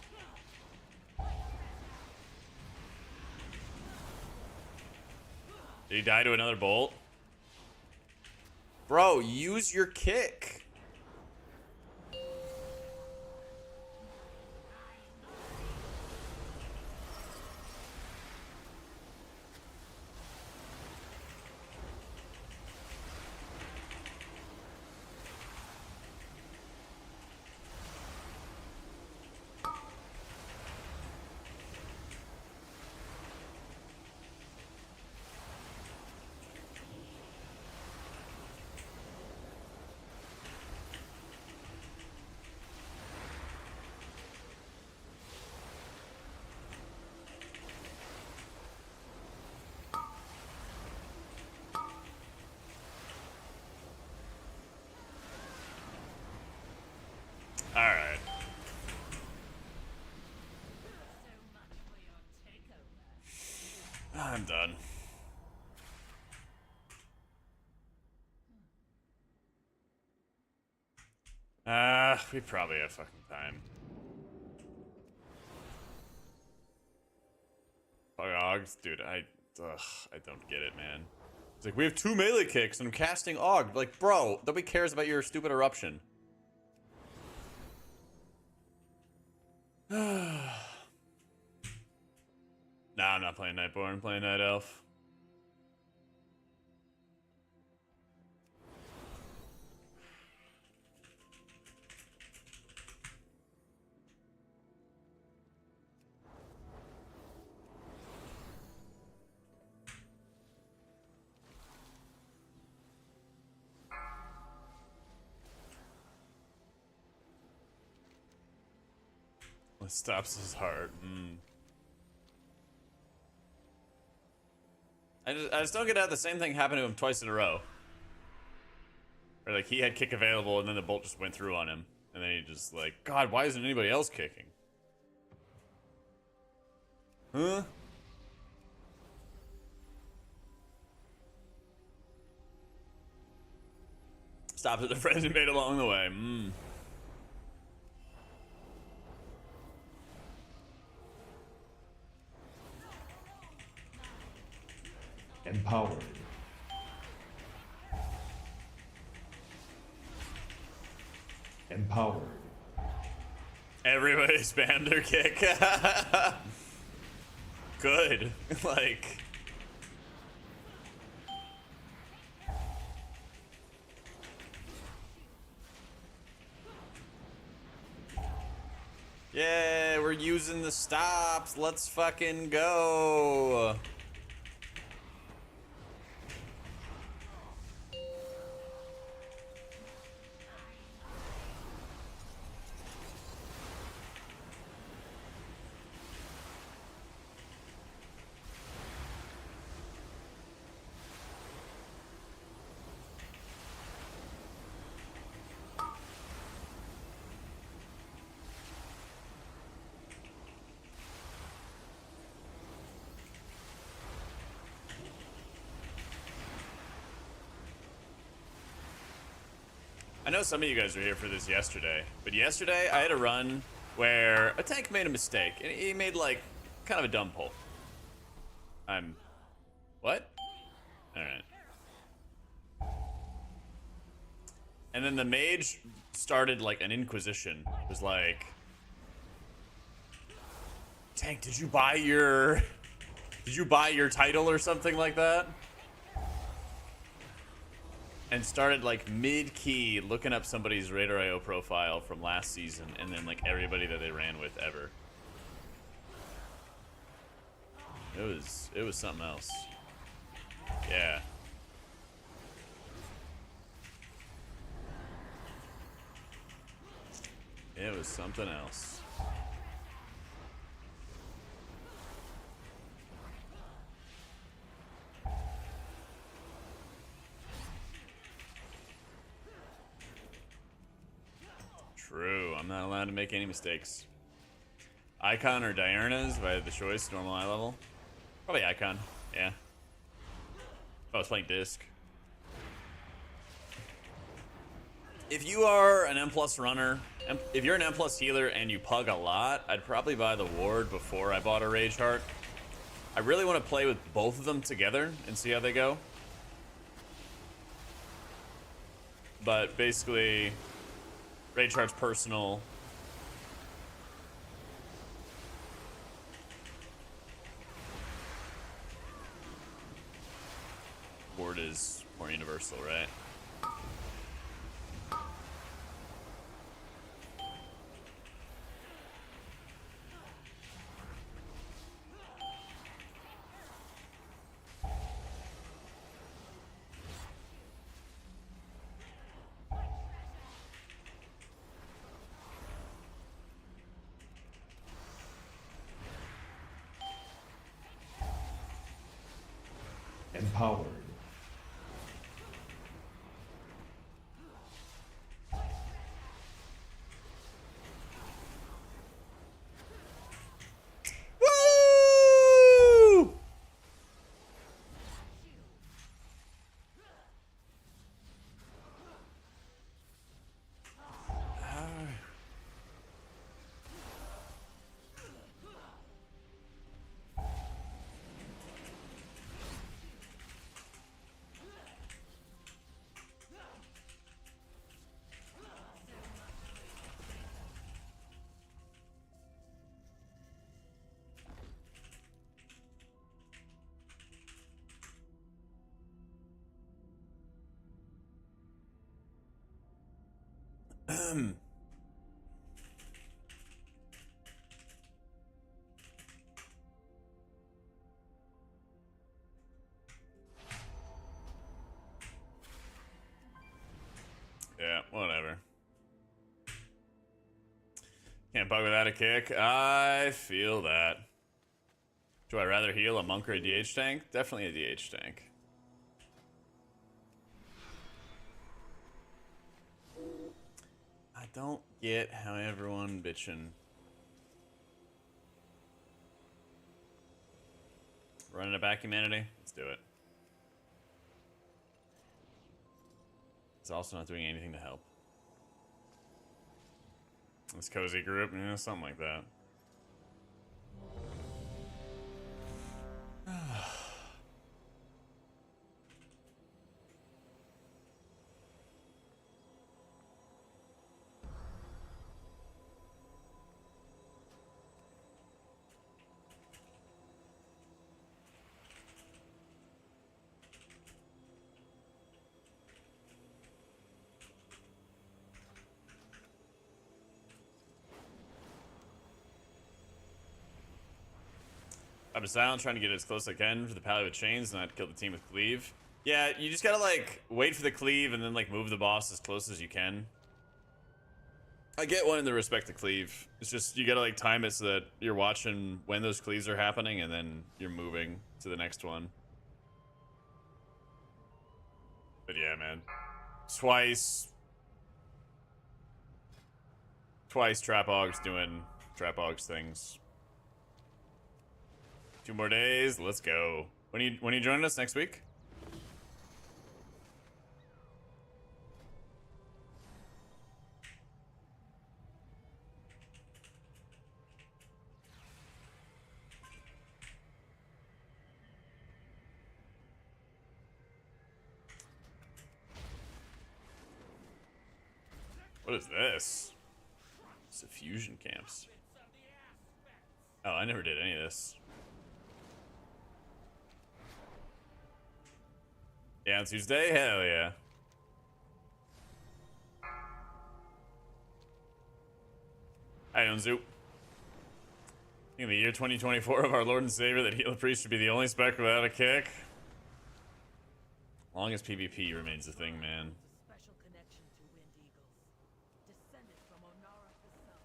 Did he die to another bolt? Bro, use your kick. Alright. I'm done. We probably have fucking time. Ogs, dude, I don't get it, man. It's like, we have 2 melee kicks and I'm casting Og. Like, bro, nobody cares about your stupid eruption. Nah, I'm not playing Nightborn, I'm playing Night Elf. What stops his heart? I just don't get how the same thing happened to him twice in a row. Or like he had kick available and then the bolt just went through on him. And then he just like, God, why isn't anybody else kicking? Huh? Stops at the friends he made along the way. Empowered. Empowered. Everybody spammed their kick. Good. Like. Yeah, we're using the stops. Let's fucking go. I know some of you guys were here for this yesterday, but yesterday I had a run where a tank made a mistake, and he made like kind of a dumb pull. What? Alright. And then the mage started like an inquisition. It was like, tank, did you buy your title or something like that? And started like mid-key looking up somebody's Radar IO profile from last season and then like everybody that they ran with ever. It was something else. Yeah. It was something else. True, I'm not allowed to make any mistakes. Icon or Diurnas if I had the choice, normal eye level. Probably Icon, yeah. If I was playing Disc. If you are an M+ runner, if you're an M+ healer and you pug a lot, I'd probably buy the Ward before I bought a Rage Heart. I really want to play with both of them together and see how they go. But basically, Rage Heart's personal. Ward is more universal, right? Empowered. Yeah, whatever. Can't bug without a kick. I feel that. Do I rather heal a monk or a DH tank? Definitely a DH tank. I don't get how everyone bitching. Running it back, humanity? Let's do it. It's also not doing anything to help. This cozy group, you know, something like that. I've been silent, trying to get as close as I can for the pally with chains and not kill the team with cleave. Yeah, you just gotta like wait for the cleave and then like move the boss as close as you can. I get wanting to respect the cleave. It's just you gotta like time it so that you're watching when those cleaves are happening and then you're moving to the next one. But yeah, man. Twice Trapog's doing Trapog's things. 2 more days, let's go. When you joining us next week? What is this? It's a fusion camps. Oh, I never did any of this. Yeah, on Tuesday? Hell yeah. Hi, Unzu. In the year 2024 of our Lord and Savior, that Healer Priest should be the only spec without a kick. As long as PvP remains a thing, man. Special connection to Wind Eagles, descended from Onara herself.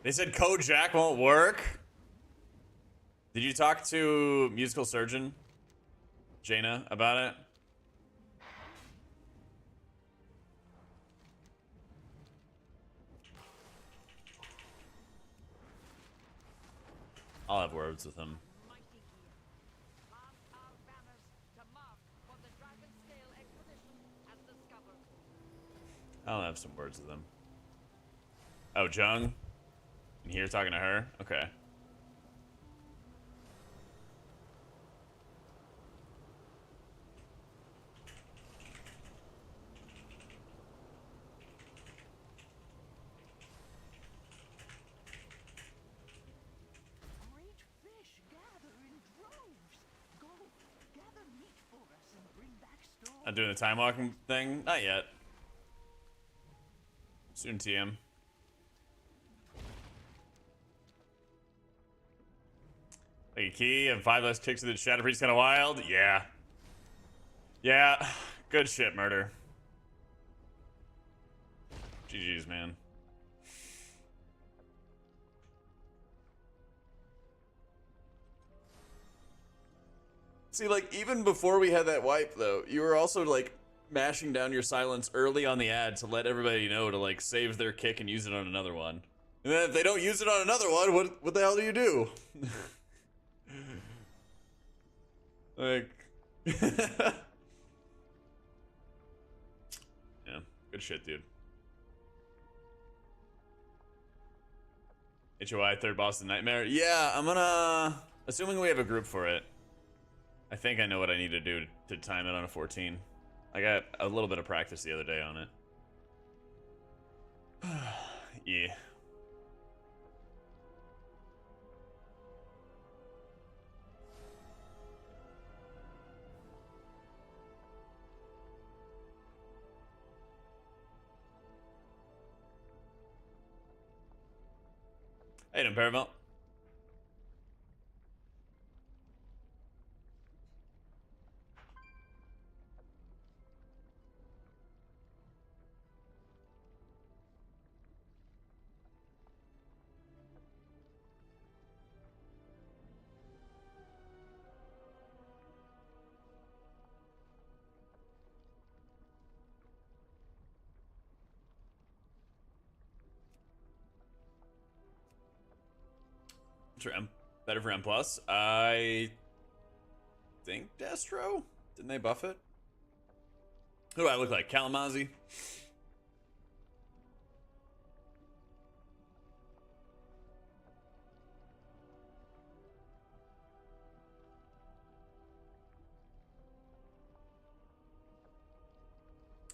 They said code Jack won't work. Did you talk to musical surgeon Jaina about it? I'll have words with him. Mighty gear. Plant our banners to mark what the Dragon Scale expedition has discovered. I'll have some words with him. Oh, Jung? In here talking to her? Okay. Great fish gather in droves. Go, gather meat for us and bring back stores. I'm doing the time walking thing? Not yet. Soon TM. Like a key and 5 less kicks to the Shadow Priest kind of wild? Yeah. Yeah. Good shit, Murder. GG's, man. See, like, even before we had that wipe, though, you were also, like, mashing down your silence early on the ad to let everybody know to, like, save their kick and use it on another one. And then if they don't use it on another one, what the hell do you do? Like... yeah, good shit, dude. HOI, third boss of the nightmare? Yeah, I'm gonna... Assuming we have a group for it, I think I know what I need to do to time it on a 14. I got a little bit of practice the other day on it. Yeah. How you doing, Paramount? For M, better for M plus. I think Destro. Didn't they buff it? Who do I look like? Kalamazoo?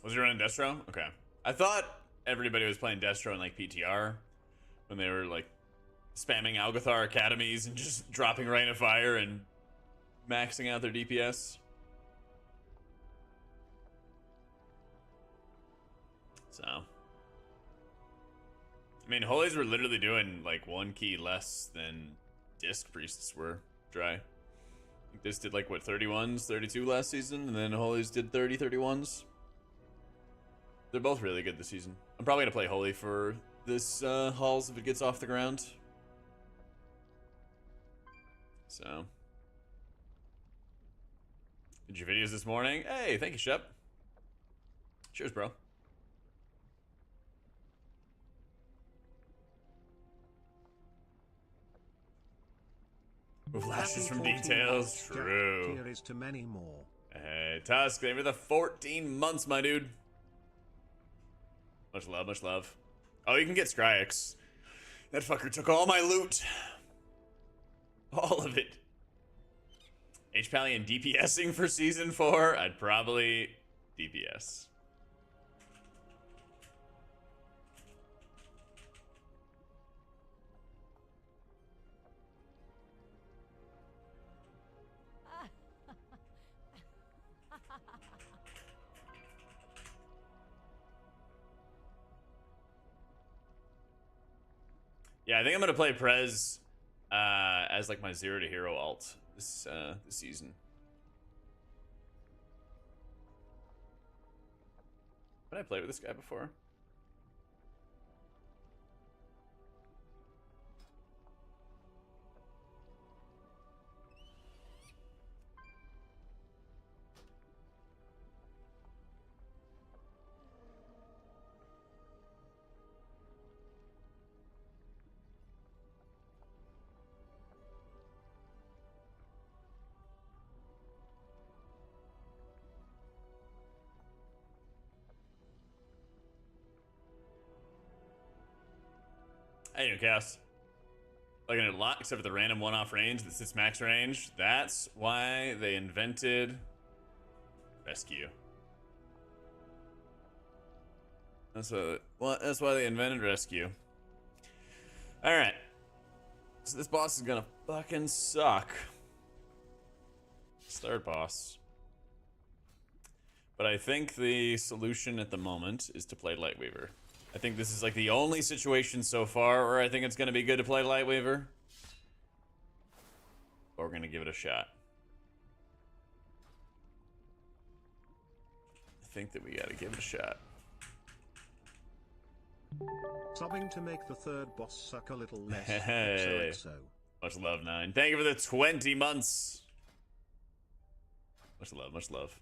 Was he running Destro? Okay. I thought everybody was playing Destro in like PTR when they were like spamming Algathar academies and just dropping Rain of Fire and maxing out their DPS. So, I mean, holies were literally doing like 1 key less than disc priests were dry. I think this did like what, 31s, 32 last season, and then holies did 30, 31s. They're both really good this season. I'm probably gonna play holy for this halls if it gets off the ground. So, did your videos this morning? Hey, thank you, Shep. Cheers, bro. Flashes from details. True. Here is to many more. Hey, Tusk, thank you for the 14 months, my dude. Much love, much love. Oh, you can get Scryax. That fucker took all my loot. All of it. H-Pallion DPSing for season 4? I'd probably DPS. Yeah, I think I'm gonna play Prez as like my 0 to hero alt this season. Did I play with this guy before? Hey, you Chaos. Like a lot, except for the random one-off range that sits max range. That's why they invented rescue. That's why they invented rescue. All right. So this boss is gonna fucking suck. It's third boss. But I think the solution at the moment is to play Lightweaver. I think this is like the only situation so far where I think it's going to be good to play Lightweaver. But we're going to give it a shot. I think that we got to give it a shot. Subbing to make the third boss suck a little less. Hey. XOXO. Much love, 9. Thank you for the 20 months. Much love, much love.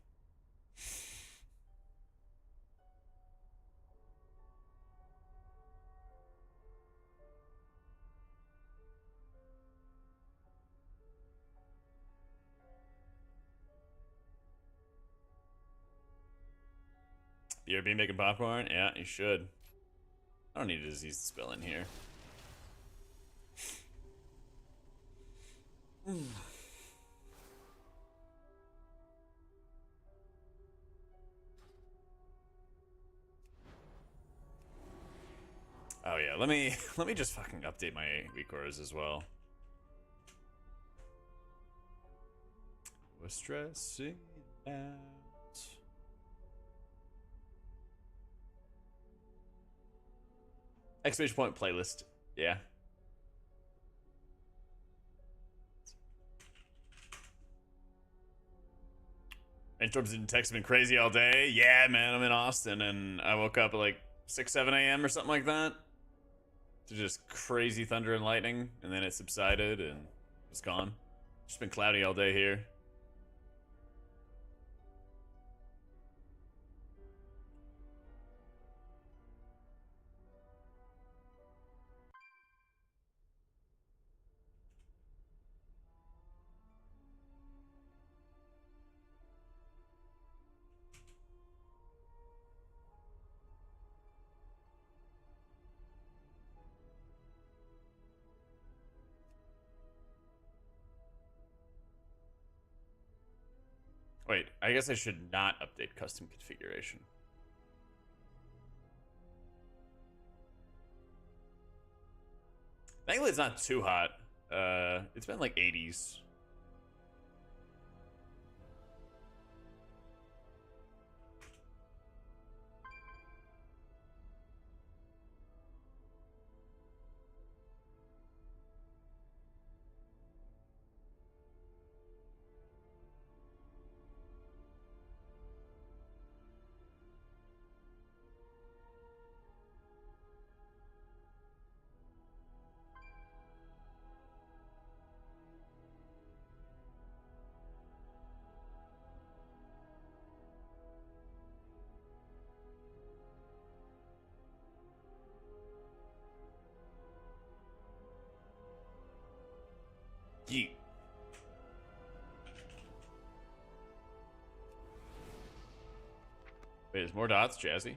You ever been making popcorn? Yeah, you should. I don't need a disease to spill in here. Oh yeah, let me just fucking update my recorders as well. We're stressing out. Exclamation point playlist. Yeah. Rainstorms and text have been crazy all day. Yeah, man, I'm in Austin, and I woke up at like 6, 7 a.m. or something like that. To just crazy thunder and lightning, and then it subsided and it's gone. It's been cloudy all day here. Wait, I guess I should not update custom configuration. Thankfully, it's not too hot. It's been like 80s. Yeet. Wait, there's more dots, Jazzy?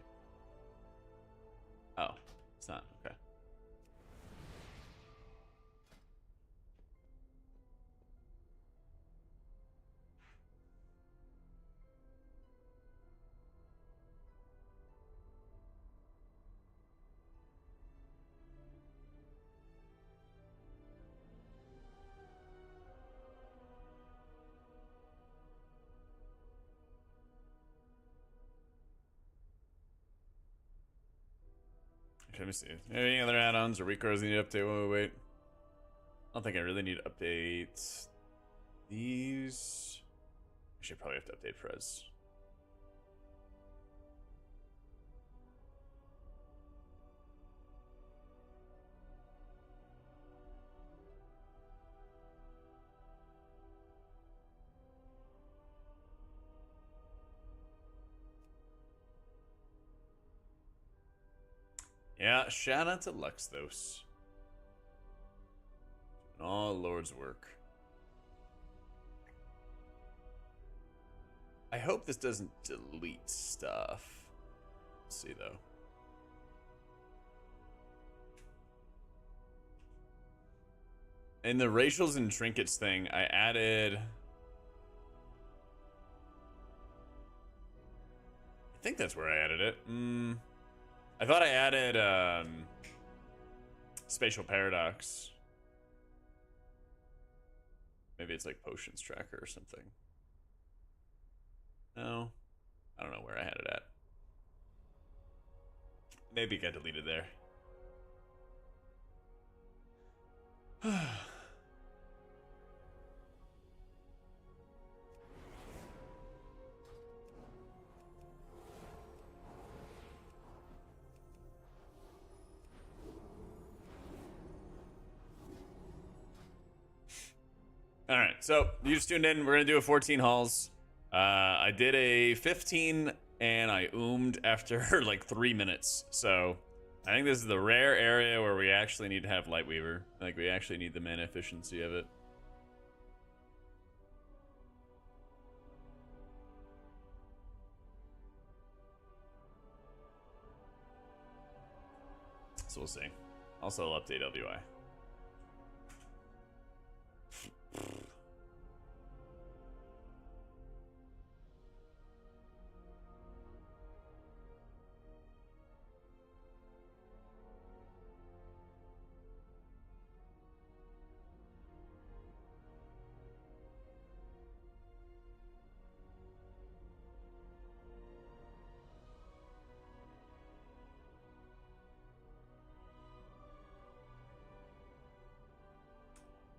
Oh, it's not. Okay. Let me see. Any other add-ons or recars need to update? Wait. I don't think I really need to update these. I should probably have to update Prez. Yeah, shout out to Luxthos. Doing all Lord's work. I hope this doesn't delete stuff. Let's see though. In the racials and trinkets thing, I added... I think that's where I added it. I thought I added spatial paradox. Maybe it's like potions tracker or something. No, I don't know where I had it at. Maybe it got deleted there. All right, so you just tuned in. We're gonna do a 14 hauls. I did a 15 and I after like 3 minutes. So I think this is the rare area where we actually need to have Lightweaver. Like we actually need the mana efficiency of it. So we'll see. Also, I'll update LBY.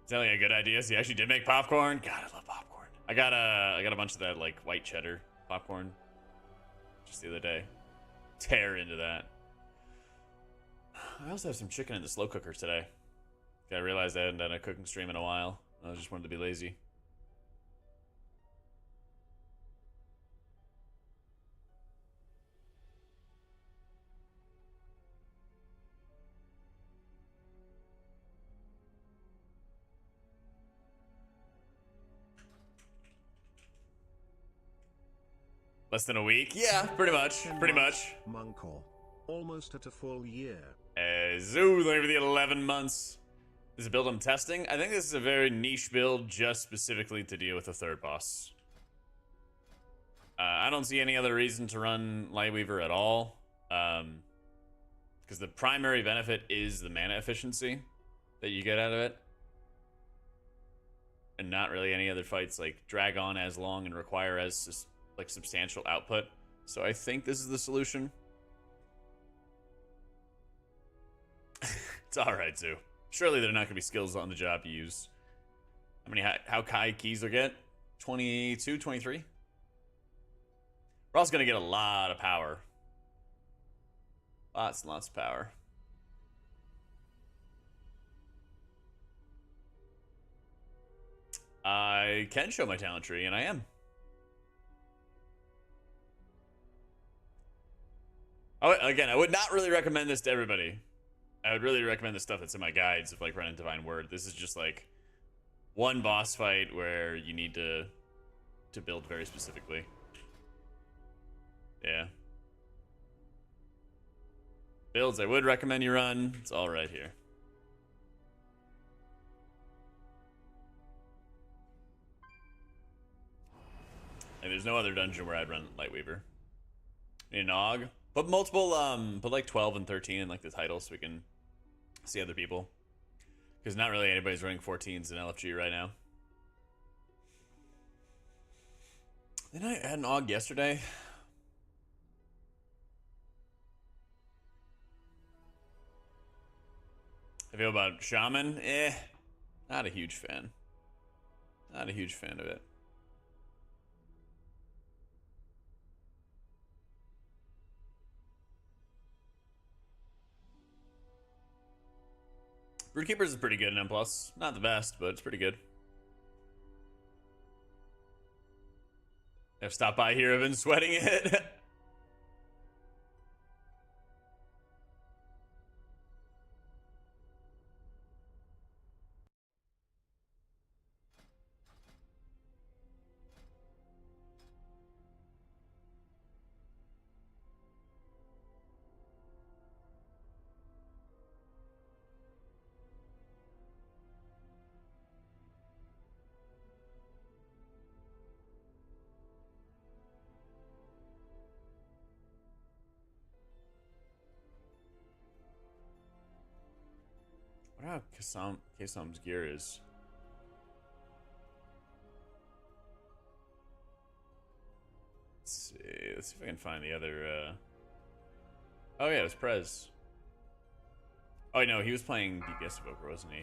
Telling you good ideas. He actually did make popcorn. God, I love popcorn. I got a bunch of that like white cheddar popcorn just the other day. Tear into that. I also have some chicken in the slow cooker today. I realized I hadn't done a cooking stream in a while. I just wanted to be lazy. Less than a week? Yeah, pretty much. Pretty much. Munkle. Almost at a full year. Zoo, thank you for the 11 months. This is a build I'm testing. I think this is a very niche build just specifically to deal with the third boss. I don't see any other reason to run Lightweaver at all. Because the primary benefit is the mana efficiency that you get out of it. And not really any other fights like drag on as long and require as like substantial output. So I think this is the solution. It's alright, Zoo. Surely there are not going to be skills on the job you use. How high keys will get? 22, 23? We're also going to get a lot of power. Lots and lots of power. I can show my talent tree, and I am. Oh, again, I would not really recommend this to everybody. I would really recommend the stuff that's in my guides of like running Divine Word. This is just like one boss fight where you need to build very specifically. Yeah. Builds I would recommend you run. It's all right here. And there's no other dungeon where I'd run Lightweaver. Need an AUG. Put multiple, put like 12 and 13 in like the title so we can see other people. Because not really anybody's running 14s in LFG right now. Didn't I add an AUG yesterday? I feel about Shaman? Not a huge fan. Not a huge fan of it. Broodkeepers is pretty good in M+. Not the best, but it's pretty good. I've stopped by here, I've been sweating it. I wonder how Kasam's gear is. Let's see. Let's see if I can find the other. Oh yeah, it was Prez. Oh no, he was playing DPS Evoker, wasn't he?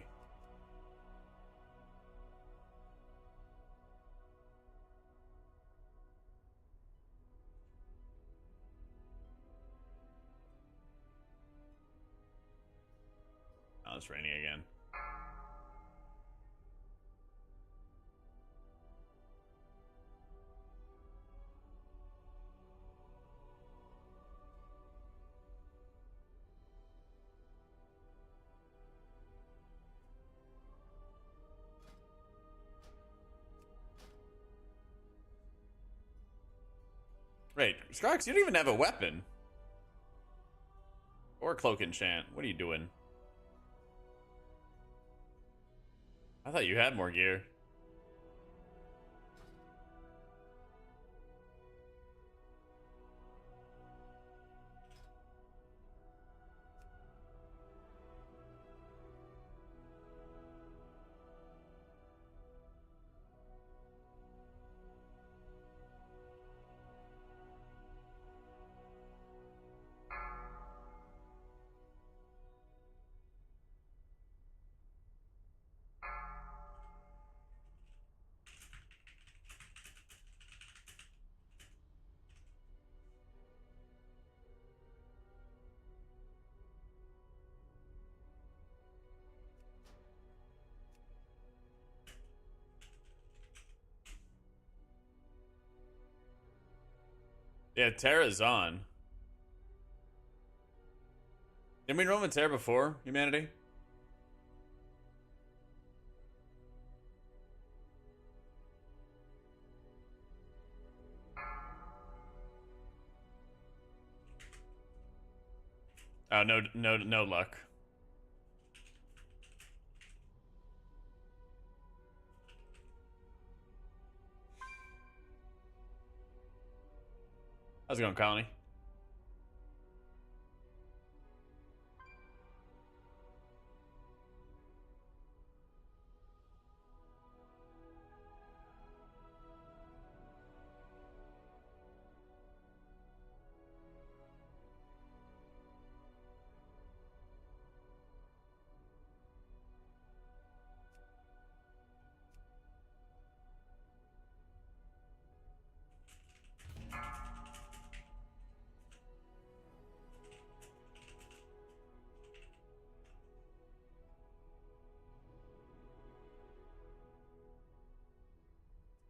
Oh, it's raining again. Wait, Skarx, you don't even have a weapon. Or cloak enchant. What are you doing? I thought you had more gear. Yeah, Terra's on. Didn't we roam with Terra before, humanity? Oh, no luck. How's it going, Colony?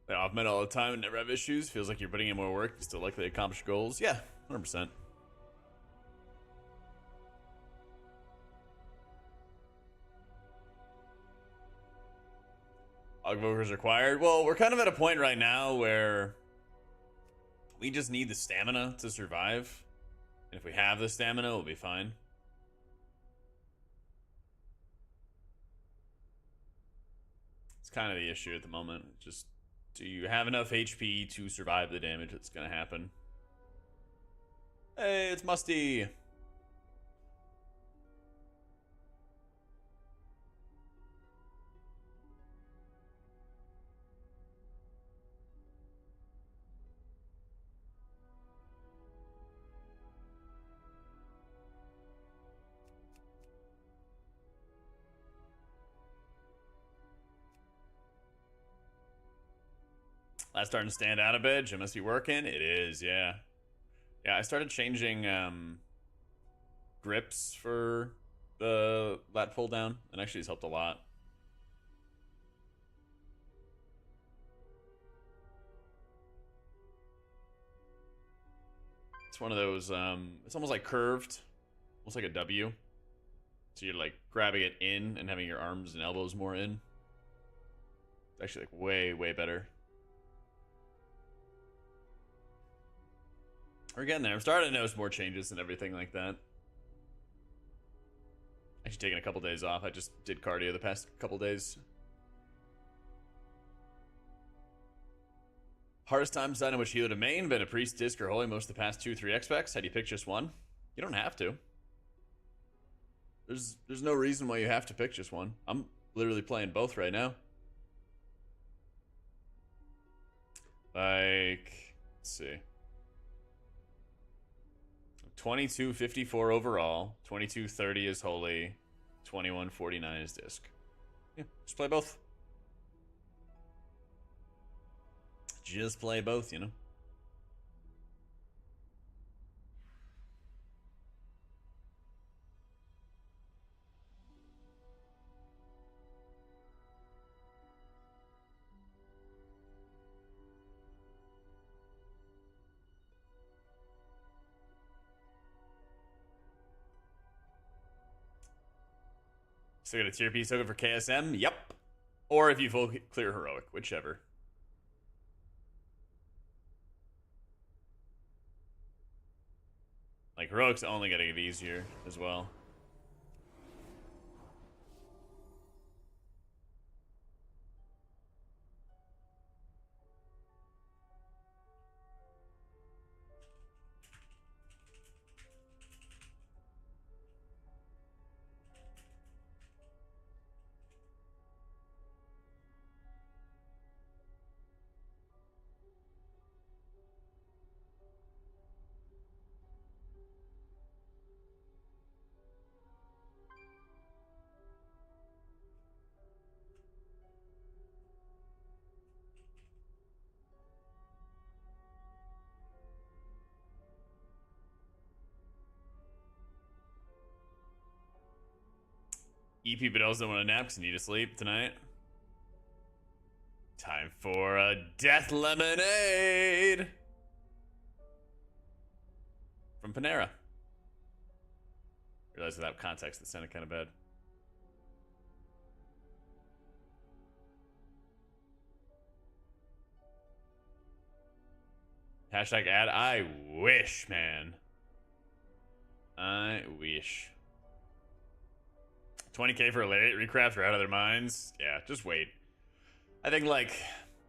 They off-med all the time and never have issues. Feels like you're putting in more work. You still likely to accomplish goals. Yeah, 100%. Ogvokers required. Well, we're kind of at a point right now where we just need the stamina to survive. And if we have the stamina, we'll be fine. It's kind of the issue at the moment. Just, do you have enough HP to survive the damage that's going to happen? Hey, it's Musty. That's starting to stand out a bit. It must be working. It is, yeah. Yeah, I started changing grips for the lat pull down, and actually it's helped a lot. It's one of those, it's almost like curved, almost like a W. So you're like grabbing it in and having your arms and elbows more in. It's actually like way better. We're getting there. I'm starting to notice more changes and everything like that. Actually taking a couple days off. I just did cardio the past couple days. Hardest time deciding which healer to main. Been a priest, disc, or holy most of the past 2-3 X-Specs. How do you pick just one? You don't have to. There's no reason why you have to pick just one. I'm literally playing both right now. Like, let's see. 2254 overall, 2230 is holy, 2149 is disc. Yeah, just play both. Just play both, you know. Still got a tier piece token for KSM? Yep. Or if you full clear heroic, whichever. Like, heroic's only gonna get easier as well. EP Bedells don't want to nap because need to sleep tonight. Time for a death lemonade. from Panera. Realized without context that sounded kind of bad. Hashtag ad. I wish, man. I wish. 20k for a late recraft are out of their minds. Yeah, just wait. I think like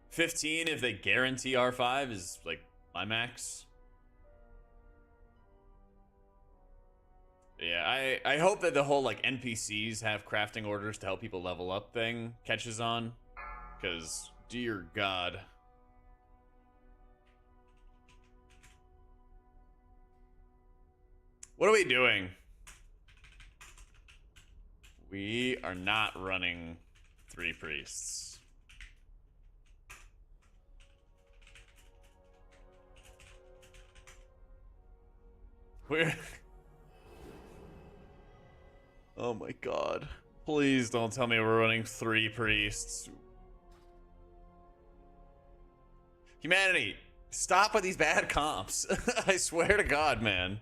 15 if they guarantee R5 is like my max. Yeah, I hope that the whole like NPCs have crafting orders to help people level up thing catches on. Because, dear God. What are we doing? We are not running 3 priests. We're... Oh my God. Please don't tell me we're running 3 priests. Humanity, stop with these bad comps. I swear to God, man.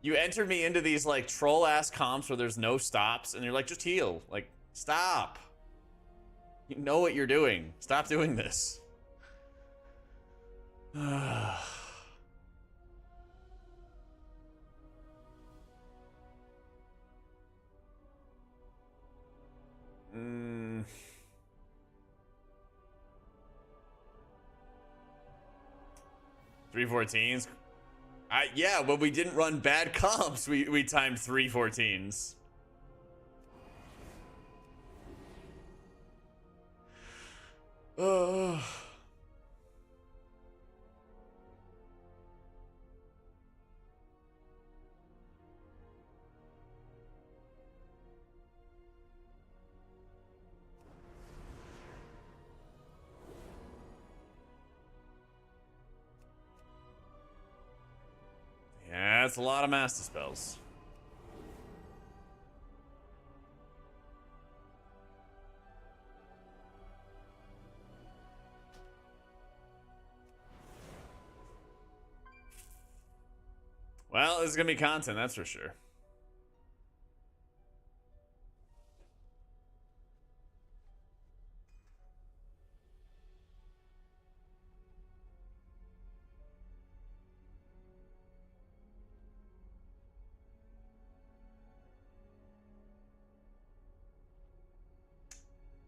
You entered me into these like troll ass comps where there's no stops and you're like, just heal. Like, stop. You know what you're doing. Stop doing this. Mm. Three 14s. Yeah, but we didn't run bad comps. We timed 3 14s. Yeah, that's a lot of master spells. Well, this is gonna be content, that's for sure.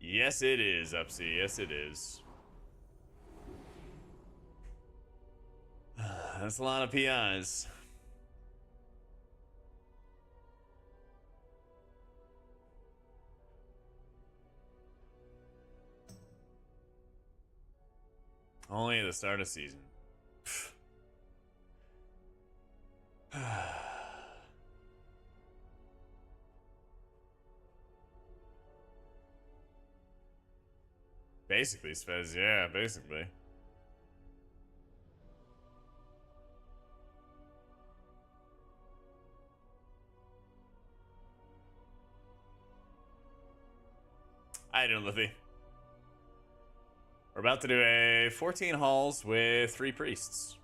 Yes, it is, Upsy. Yes, it is. That's a lot of PIs. Only at the start of season. Basically, Svez, yeah, basically. How you doing, Liffy? We're about to do a 14 halls with 3 priests.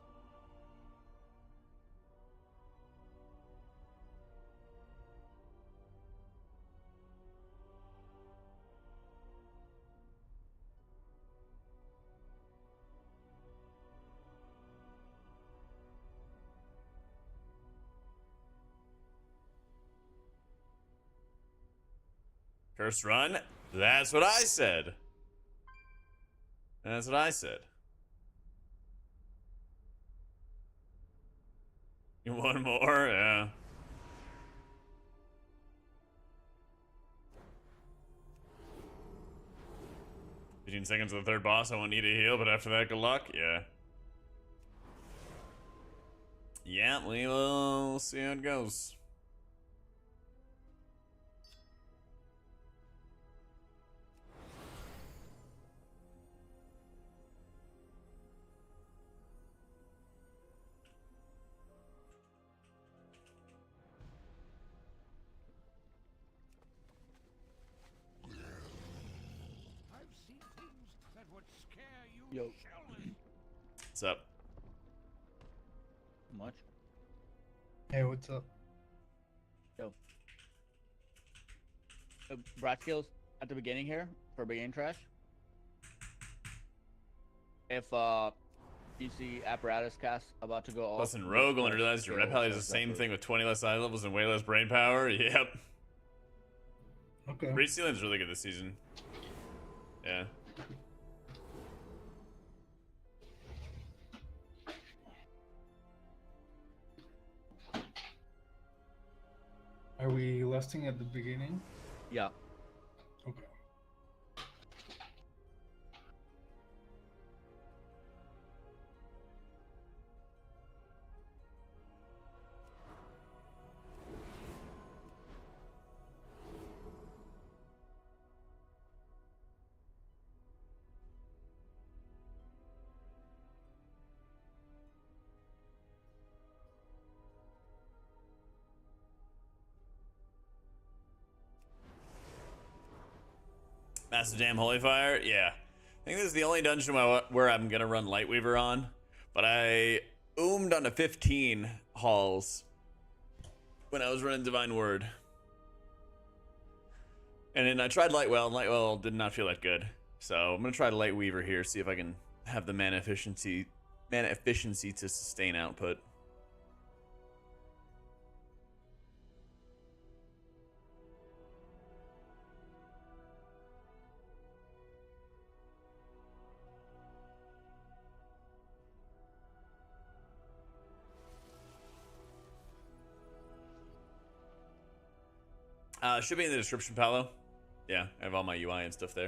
First run? That's what I said. That's what I said. You want more? Yeah. 15 seconds to the 3rd boss. I won't need a heal, but after that, good luck. Yeah. Yeah, we will see how it goes. I've seen things that would scare you. Yo. What's up? Much. Hey, what's up? Yo. Brat skills at the beginning here for beginning trash. If you see apparatus cast about to go off. Listen, Rogue only realized your rep power is the same thing with 20 less eye levels and way less brain power. Yep. Okay. Breach ceiling's really good this season. Yeah. Are we lusting at the beginning? Yeah. Okay. Master Dam Holy Fire? Yeah. I think this is the only dungeon where I'm gonna run Lightweaver on. But I oomed on a 15 halls when I was running Divine Word. And then I tried Lightwell, and Lightwell did not feel that good. So I'm gonna try Lightweaver here, see if I can have the mana efficiency to sustain output. Should be in the description, Paolo. Yeah, I have all my UI and stuff there.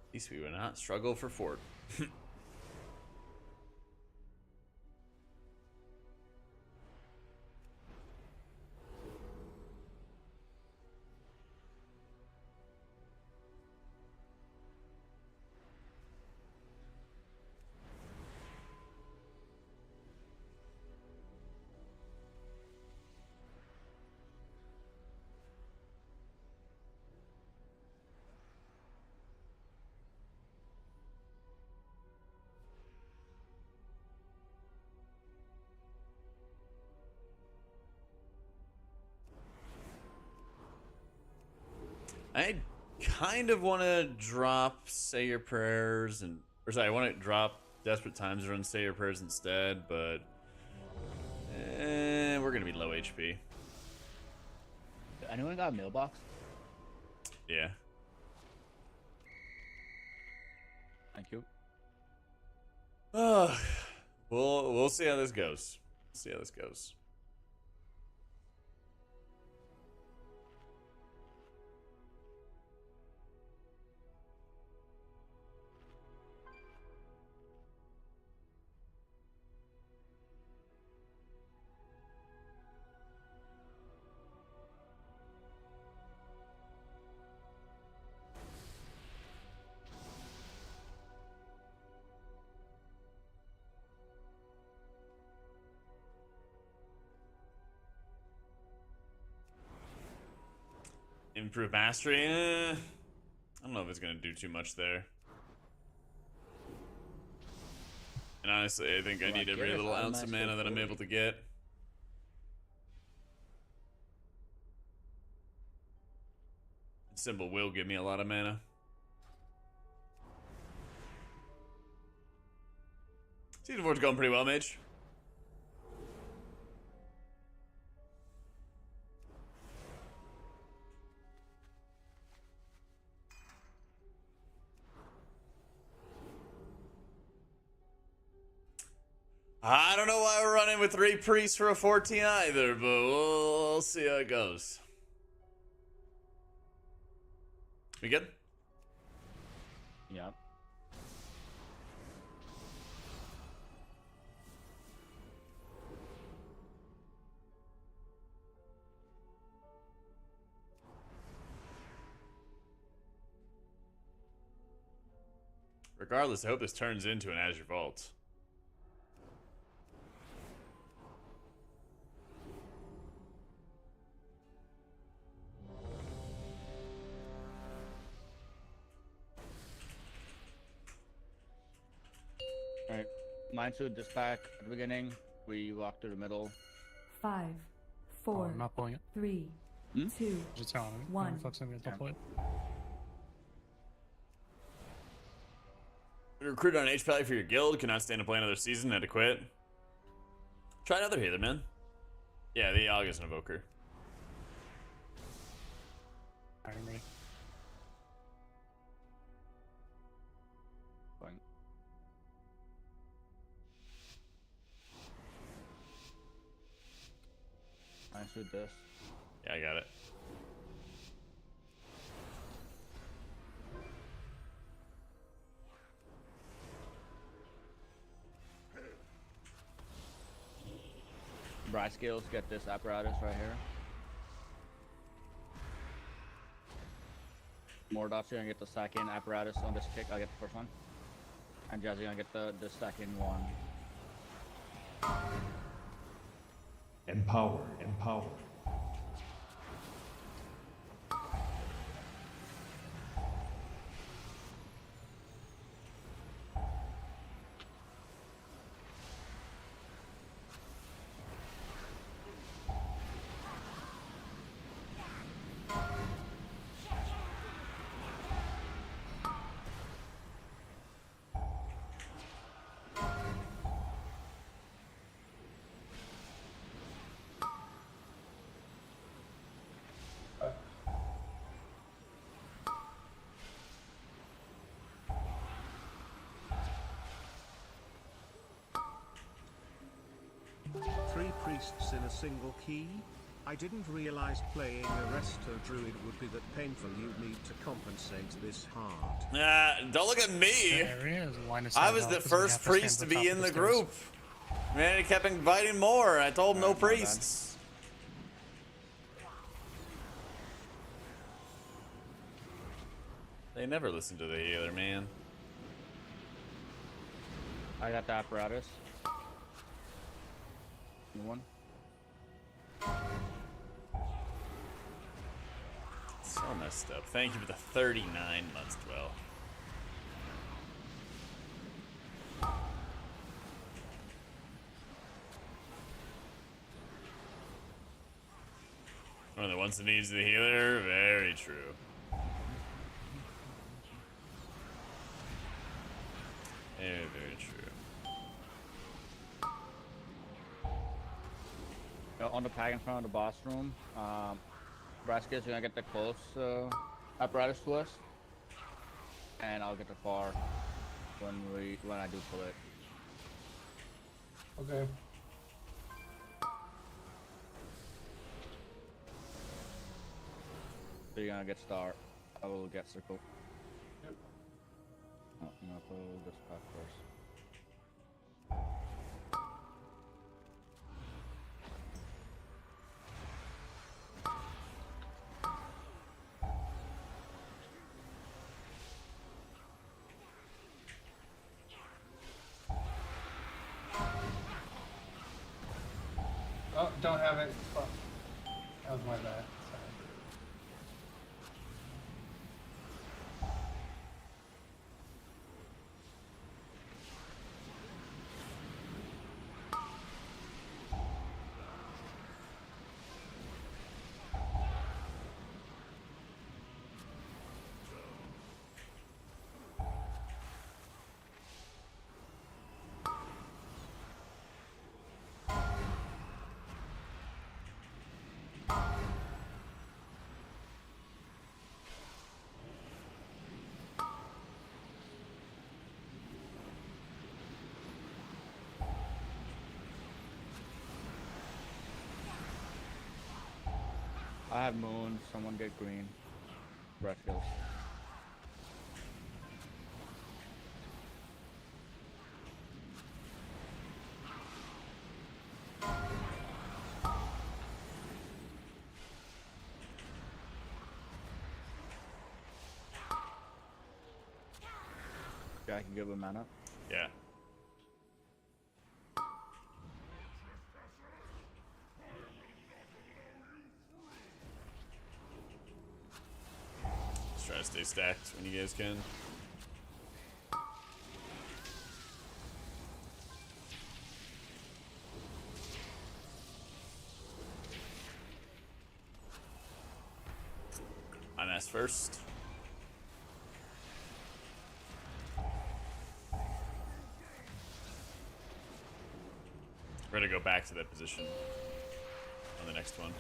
At least we would not struggle for Fort. I kind of want to drop Say Your Prayers I want to drop Desperate Times and run Say Your Prayers instead, but we're gonna be low HP. Anyone got a mailbox? Yeah. Thank you. We'll see how this goes. See how this goes. Improve mastery? I don't know if it's gonna do too much there. And honestly, I think I need every little ounce of mana that I'm able to get. Symbol will give me a lot of mana. Season 4's going pretty well, Mage. I don't know why we're running with 3 priests for a 14 either, but we'll see how it goes. We good? Yep. Regardless, I hope this turns into an Azure Vault. Alright. Mine should just back at the beginning. We walk through the middle. 5, Oh, 4, I'm not pulling it. 3, Hmm? 2, Just telling me. One. No, fuck's gonna be a tough play. Recruit on H Pally for your guild. Cannot stand to play another season. Had to quit. Try another healer, man. Yeah, the August Invoker. Alright, I'm ready. Fine. Mine should this. Yeah, I got it. Bright skills, get this apparatus right here. Mordot's gonna get the second apparatus on this kick. I'll get the first one. And Jazzy gonna get the second one. Empower. Empower. Three priests in a single key? I didn't realize playing a Resto Druid would be that painful. You'd need to compensate this hard. Don't look at me. There he is. Line of I sight was out, the 'cause we first have to stand priest to at the be top in of the stairs. group. Man, he kept inviting more. I told him no Alright, my bad. priests. They never listen to the healer, man. I got the apparatus. New one. So messed up. Thank you for the 39 months, Dwell. One of the ones that needs the healer. Very true. Very, very true. On the pack in front of the boss room, Braskets are gonna get the close apparatus to us, and I'll get the far when I do pull it. Okay. So you're gonna get star. I will get circle. Yep. Oh, I'm gonna pull this pack first. Oh, don't have it. Fuck. That was my bad. Sorry. I have moon. Someone get green. Braskets. Jack can give him mana. Yeah. Just try to stay stacked when you guys can. I'm asked first. We're gonna go back to that position on the next one.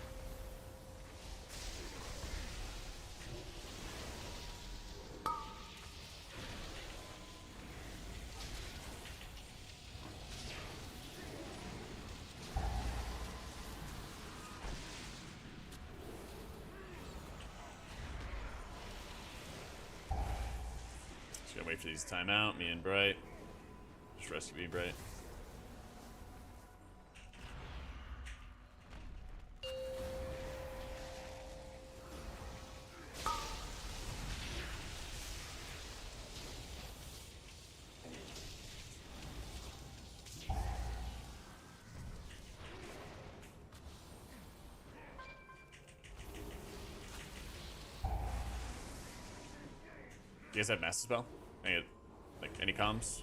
Just gotta wait for these to time out. Me and Bright. Just rescue me, Bright. You guys have Master Spell? Any comms?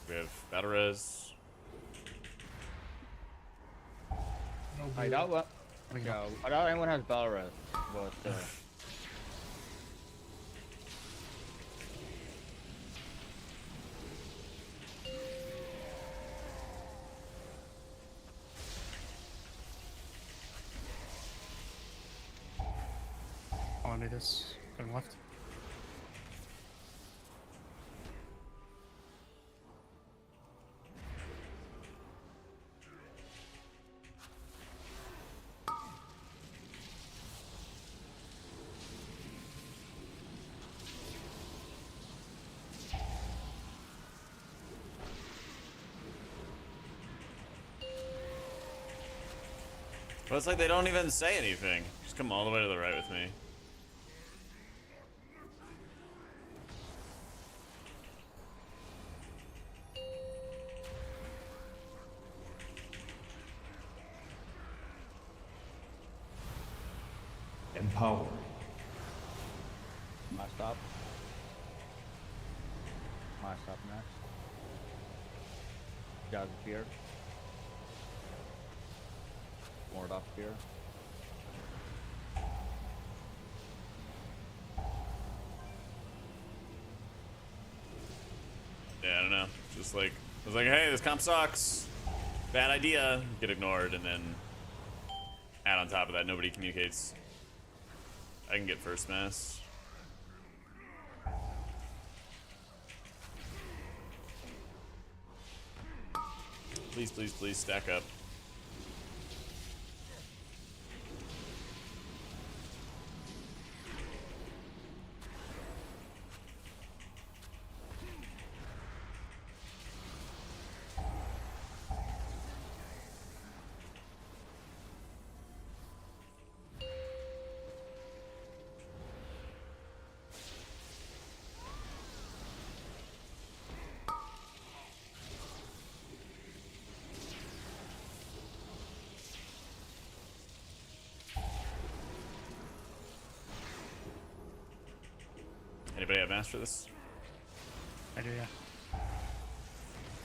We have Battle Res. I doubt what. Yeah, I doubt anyone has Battle Res, but I want to do this. Going left. But it's like they don't even say anything. Just come all the way to the right with me. Empower. my stop. My stop next. Guys here. Moored up here. Yeah, I don't know. Just like, I was like, hey, this comp sucks. Bad idea. Get ignored, and then add on top of that, nobody communicates. I can get first mass. Please, please, please stack up. Anybody have mass for this? I do, yeah.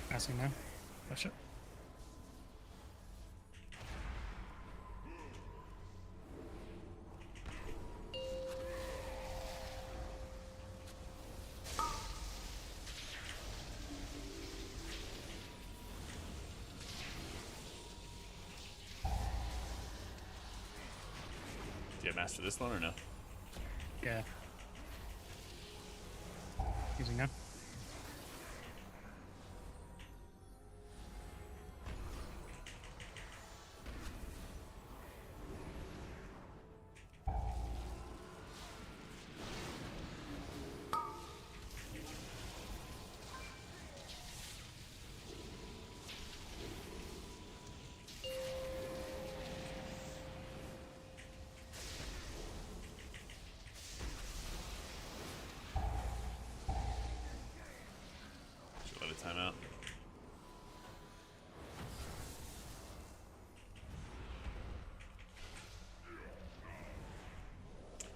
Passing now. Push it. Do you have mass for this one or no? Yeah. Using now.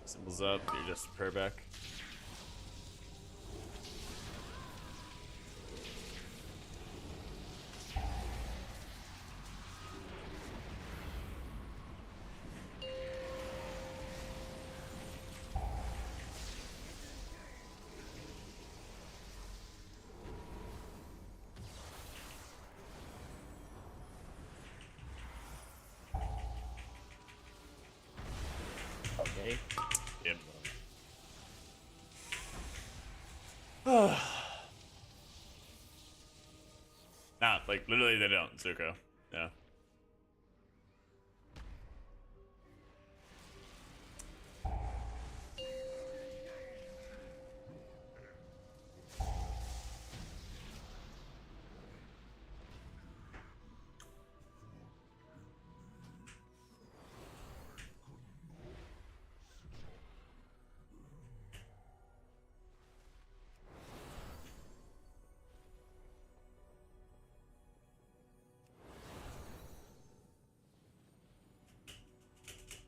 Symbols up, you're just prayer back. Okay. Yep. Nah, like literally they don't, Zuko. Yeah.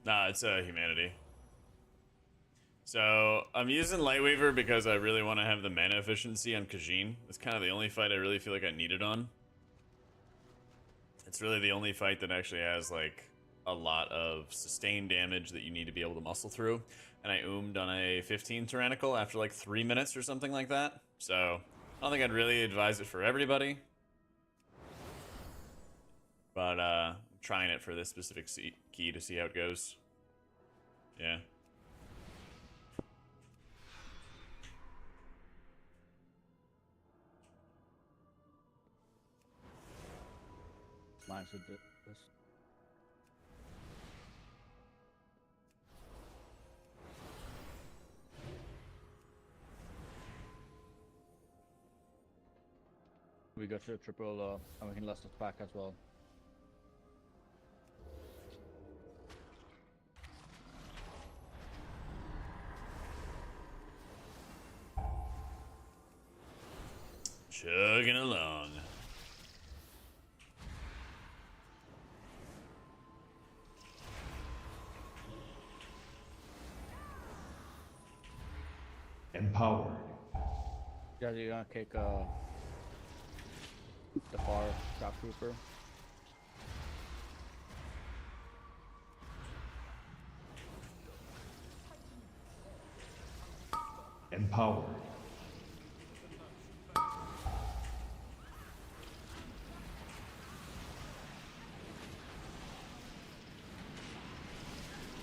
Nah, it's humanity. So I'm using Lightweaver because I really want to have the mana efficiency on Khajiit. It's kind of the only fight I really feel like I need it on. It's really the only fight that actually has like a lot of sustained damage that you need to be able to muscle through. And I oomed on a 15 Tyrannical after like 3 minutes or something like that. So I don't think I'd really advise it for everybody. But I'm trying it for this specific key to see how it goes. Yeah. Mine should do this. We got your triple, and we can last us back as well. Chugging along. Empowered. Guys, you're gonna kick the far trap trooper. Empowered.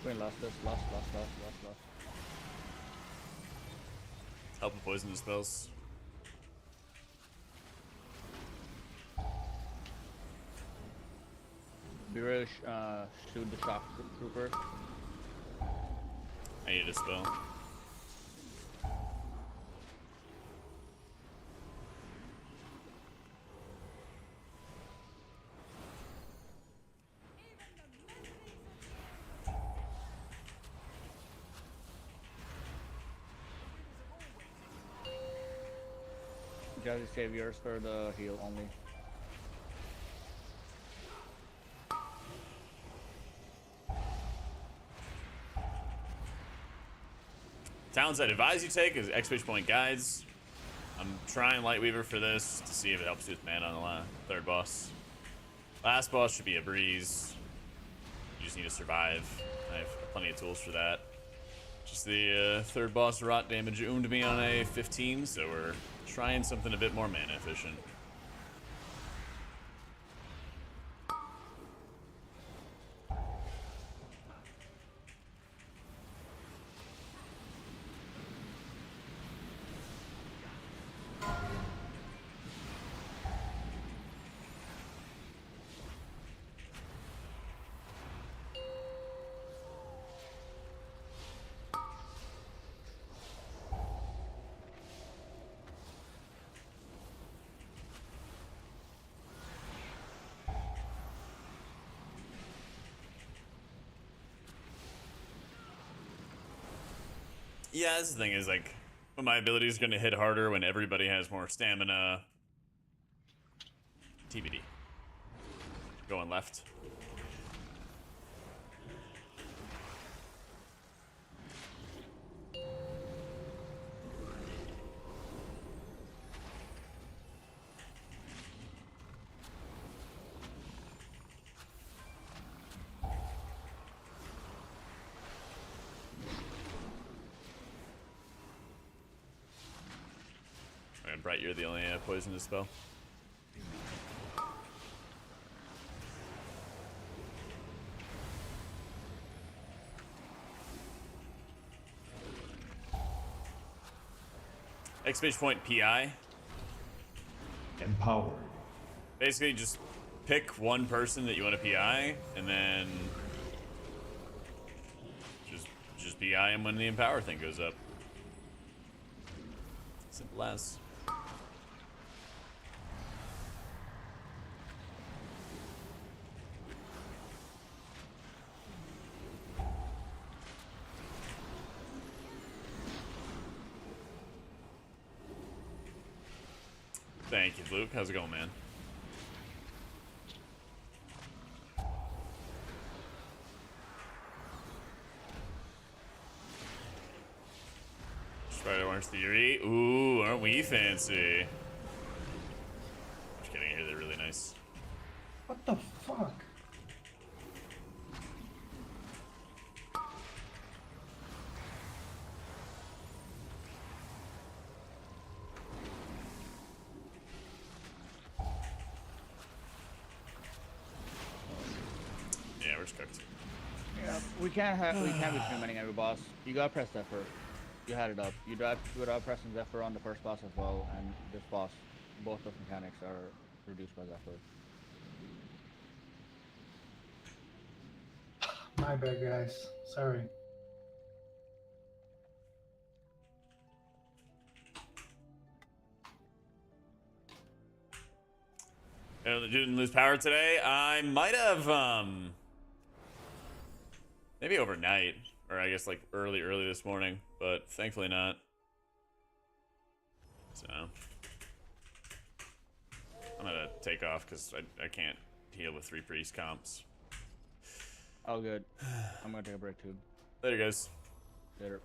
Wait, last. Help with poison spells. Be ready to shoot the shock trooper. I need a spell. Guys, save yours for the heal only. Talents I'd advise you take is exclamation point guides. I'm trying Lightweaver for this to see if it helps you with mana on the third boss. Last boss should be a breeze. You just need to survive. I have plenty of tools for that. Just the third boss rot damage oomed me on a 15, so we're trying something a bit more mana efficient. Yeah, this is the thing is like, when my ability is going to hit harder when everybody has more stamina. TBD. Going left. Alright, Bright, you're the only poisonous spell. Exclamation point PI. Empower. Basically, just pick one person that you want to PI, and then just PI him when the empower thing goes up. Simple as. Thank you, Luke. How's it going, man? Spider Orange Theory. Ooh, aren't we fancy? Just kidding. Here, they're really nice. What the fuck? Yeah, we're just cooked. Yeah, we can't be committing every boss. You gotta press Zephyr. You had it up. You died without pressing Zephyr on the first boss as well, and this boss, both of mechanics are reduced by Zephyr. My bad, guys. Sorry. Didn't lose power today. I might have, maybe overnight, or I guess like early this morning, but thankfully not. So I'm gonna take off because I can't heal with 3 priest comps. Oh, good. I'm gonna take a break too. Later, guys. Later.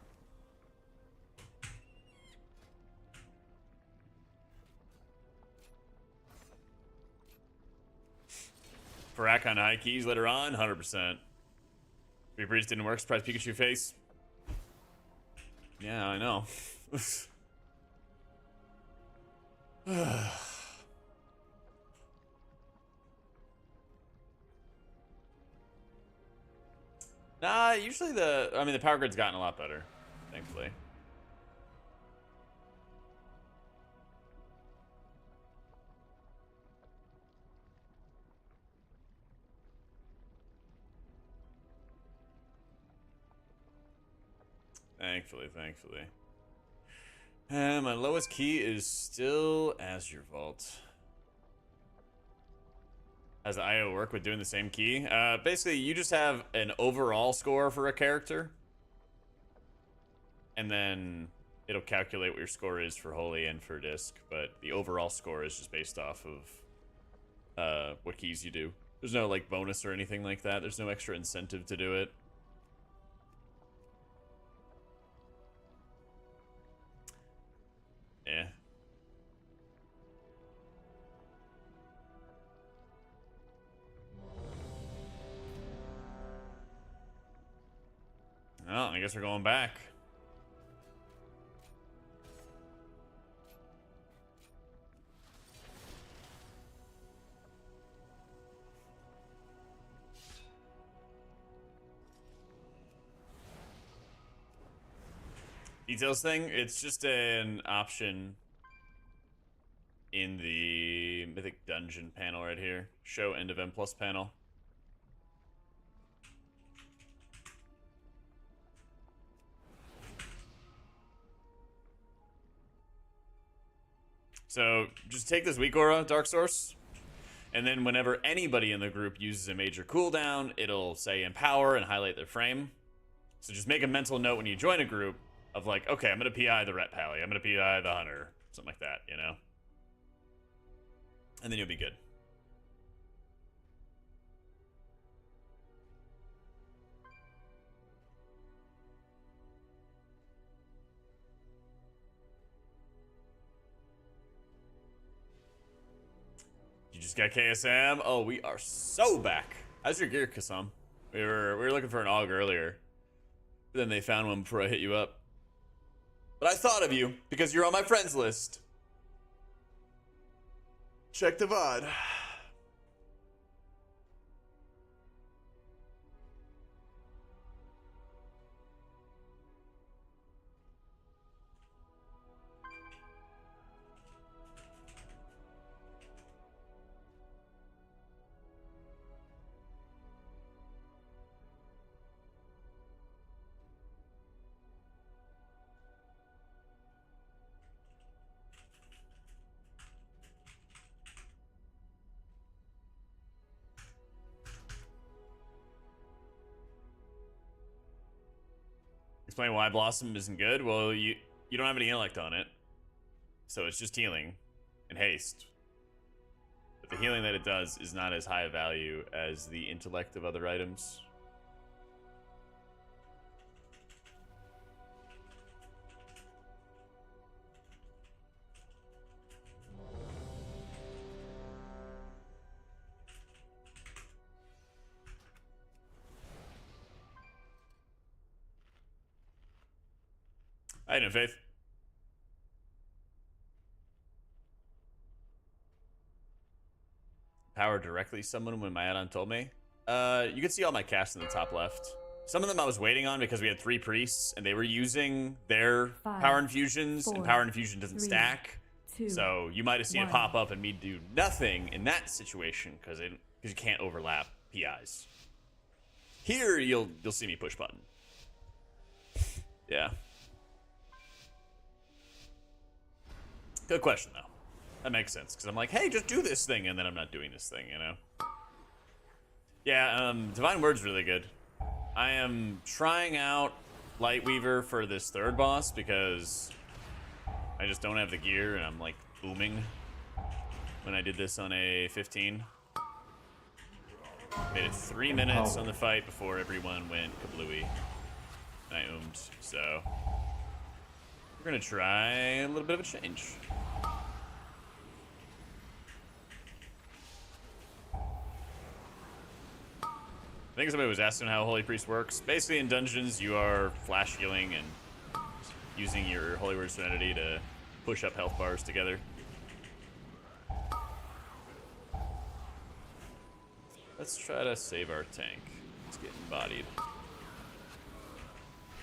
Parak on high keys later on, 100%. 3 priest didn't work. Surprise Pikachu face. Yeah, I know. Nah, usually the power grid's gotten a lot better, thankfully. Thankfully. And my lowest key is still Azure Vault. How's the IO work with doing the same key? Basically, you just have an overall score for a character. And then it'll calculate what your score is for Holy and for Disc. But the overall score is just based off of what keys you do. There's no like bonus or anything like that. There's no extra incentive to do it. Yeah. Well, I guess we're going back. Details thing, it's just an option in the Mythic Dungeon panel right here. Show end of M+ panel. So just take this weak aura, Dark Source, and then whenever anybody in the group uses a major cooldown, it'll say empower and highlight their frame. So just make a mental note when you join a group of like, okay, I'm gonna PI the Ret Pally, I'm gonna PI the Hunter, something like that, you know? And then you'll be good. You just got KSM? Oh, we are so back. How's your gear, Kasam? We were looking for an AUG earlier. But then they found one before I hit you up. But I thought of you because you're on my friends list. Check the VOD. Explain why Blossom isn't good. Well, you don't have any intellect on it, so it's just healing and haste. But the healing that it does is not as high a value as the intellect of other items. I had no faith. Power directly summon when my add-on told me. You can see all my casts in the top left. Some of them I was waiting on because we had 3 priests and they were using their 5, power infusions, 4, and power infusion doesn't 3, stack. 2, So you might have seen it 1. pop up and me do nothing in that situation because you can't overlap PIs. Here you'll see me push button. Yeah. Good question though. That makes sense because I'm like, hey, just do this thing, and then I'm not doing this thing, you know. Yeah, Divine Word's really good. I am trying out Lightweaver for this 3rd boss because I just don't have the gear and I'm like booming when I did this on a 15. Made it 3 minutes on the fight before everyone went kablooey. And I oomed, so we're gonna try a little bit of a change. I think somebody was asking how Holy Priest works. Basically, in dungeons, you are flash healing and using your Holy Word Serenity to push up health bars together. Let's try to save our tank. It's getting bodied.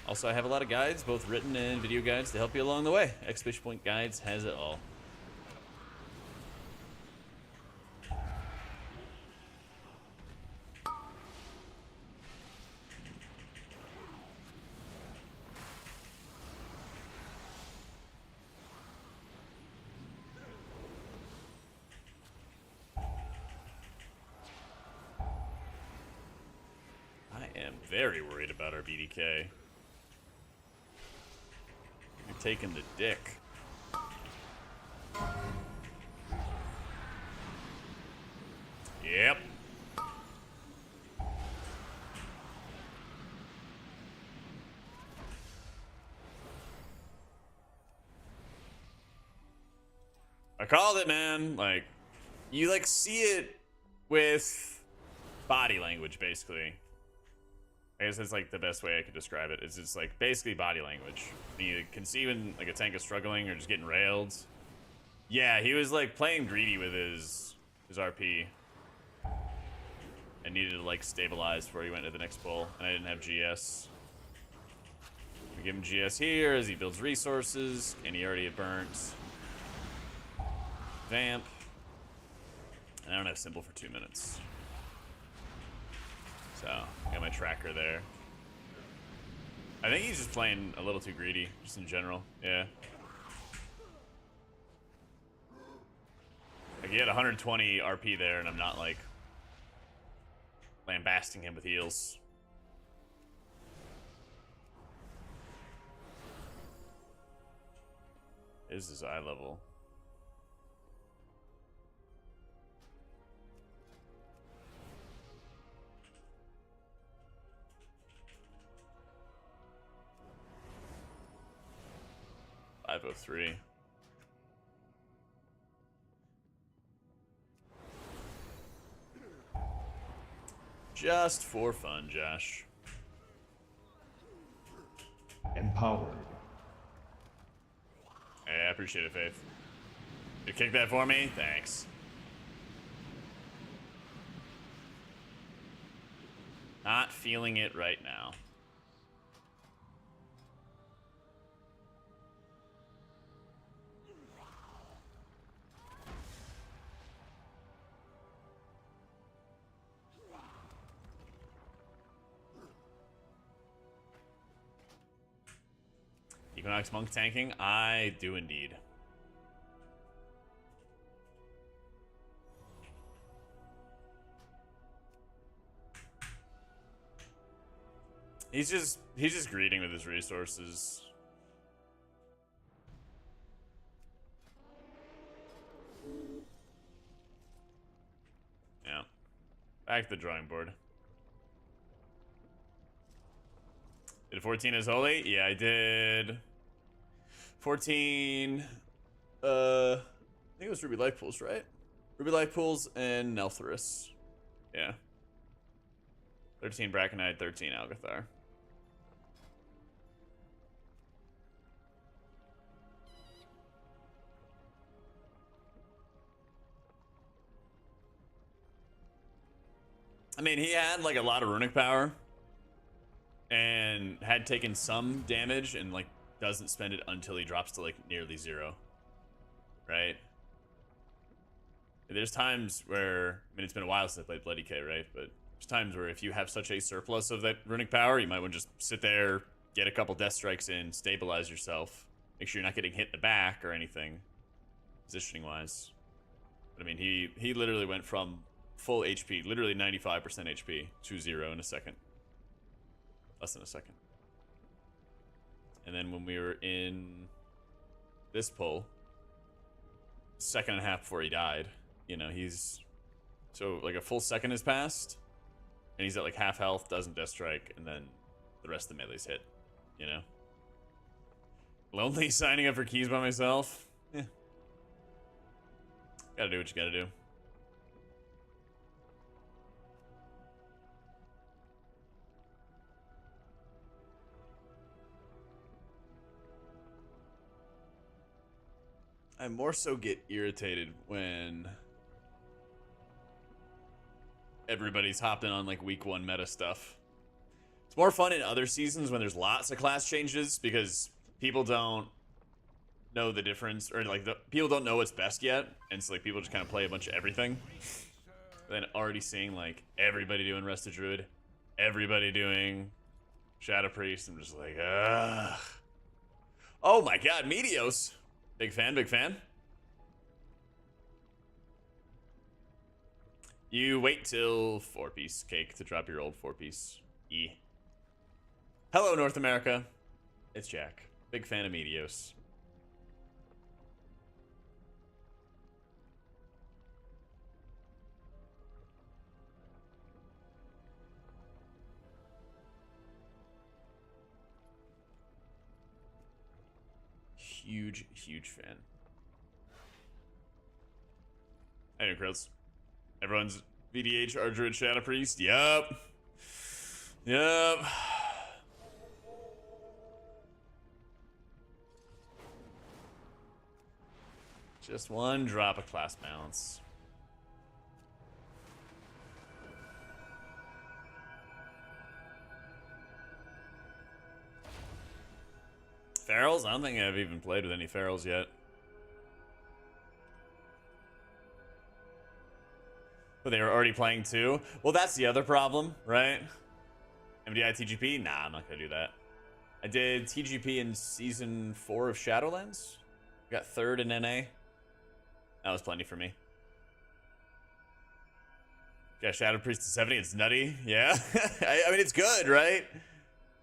Also, I have a lot of guides, both written and video guides, to help you along the way. Exclamation Point Guides has it all. I am very worried about our BDK. You're taking the dick. Yep. I called it, man. Like, you like see it with body language, basically. I guess that's like the best way I could describe it. It's just like basically body language. You can see when like a tank is struggling or just getting railed. Yeah, he was like playing greedy with his RP and needed to like stabilize before he went to the next pull. And I didn't have GS. We give him GS here as he builds resources, and he already had burnt Vamp. And I don't have Simple for 2 minutes. So, got my tracker there. I think he's just playing a little too greedy, just in general. Yeah. Like, he had 120 RP there, and I'm not, like, lambasting him with heals. Is his eye level? .503. Just for fun, Josh. Empowered. Hey, I appreciate it, Faith. You kick that for me? Thanks. Not feeling it right now. Equinox Monk tanking? I do indeed. He's just greeting with his resources. Yeah. Back to the drawing board. Did 14 as holy? Yeah, I did. 14. I think it was Ruby Life Pools, right? Ruby Life Pools and Nelthrus. Yeah. 13 Braconite, 13 Algathar. I mean, he had like a lot of runic power and had taken some damage and like doesn't spend it until he drops to like nearly 0. Right? There's times where, I mean, it's been a while since I played Bloody K, right? But there's times where if you have such a surplus of that runic power, you might want to just sit there, get a couple death strikes in, stabilize yourself, make sure you're not getting hit in the back or anything, positioning wise. But I mean, he literally went from full HP, literally 95% HP, to 0 in a second. Less than a second. And then when we were in this pull, second and a half before he died, you know, he's so like a full second has passed and he's at like half health, doesn't death strike, and then the rest of the melee's hit, you know. Lonely signing up for keys by myself. Yeah, gotta do what you gotta do. I more so get irritated when everybody's hopped in on like week 1 meta stuff. It's more fun in other seasons when there's lots of class changes because people don't know the difference, or like people don't know what's best yet, and so like people just kind of play a bunch of everything. Then already seeing like everybody doing Rested Druid, everybody doing Shadow Priest, I'm just like, ugh. Oh my god, Meteos. Big fan, big fan. You wait till 4-piece cake to drop your old 4-piece E. Hello, North America. It's Jack. Big fan of Meteos. Huge fan. Hey, Krills. Everyone's VDH, Ardruid, Shadow Priest. Yup. Just one drop of class balance. Ferals? I don't think I've even played with any Ferals yet. But they were already playing too? Well, that's the other problem, right? MDI TGP? Nah, I'm not gonna do that. I did TGP in season 4 of Shadowlands. Got 3rd in NA. That was plenty for me. Got Shadow Priest to 70. It's nutty. Yeah. I mean, it's good, right?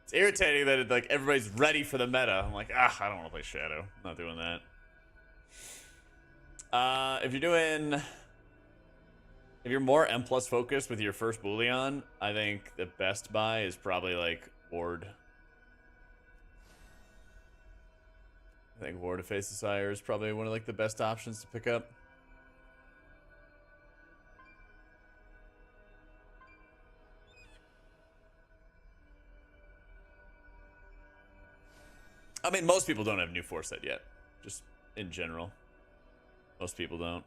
It's irritating that like everybody's ready for the meta. I'm like, I don't want to play Shadow. I'm not doing that. If you're more M+ focused with your first Booleon, I think the best buy is probably like Ward. I think Ward of Face Desire is probably one of like the best options to pick up. I mean, most people don't have new Foresight yet. Just in general. Most people don't.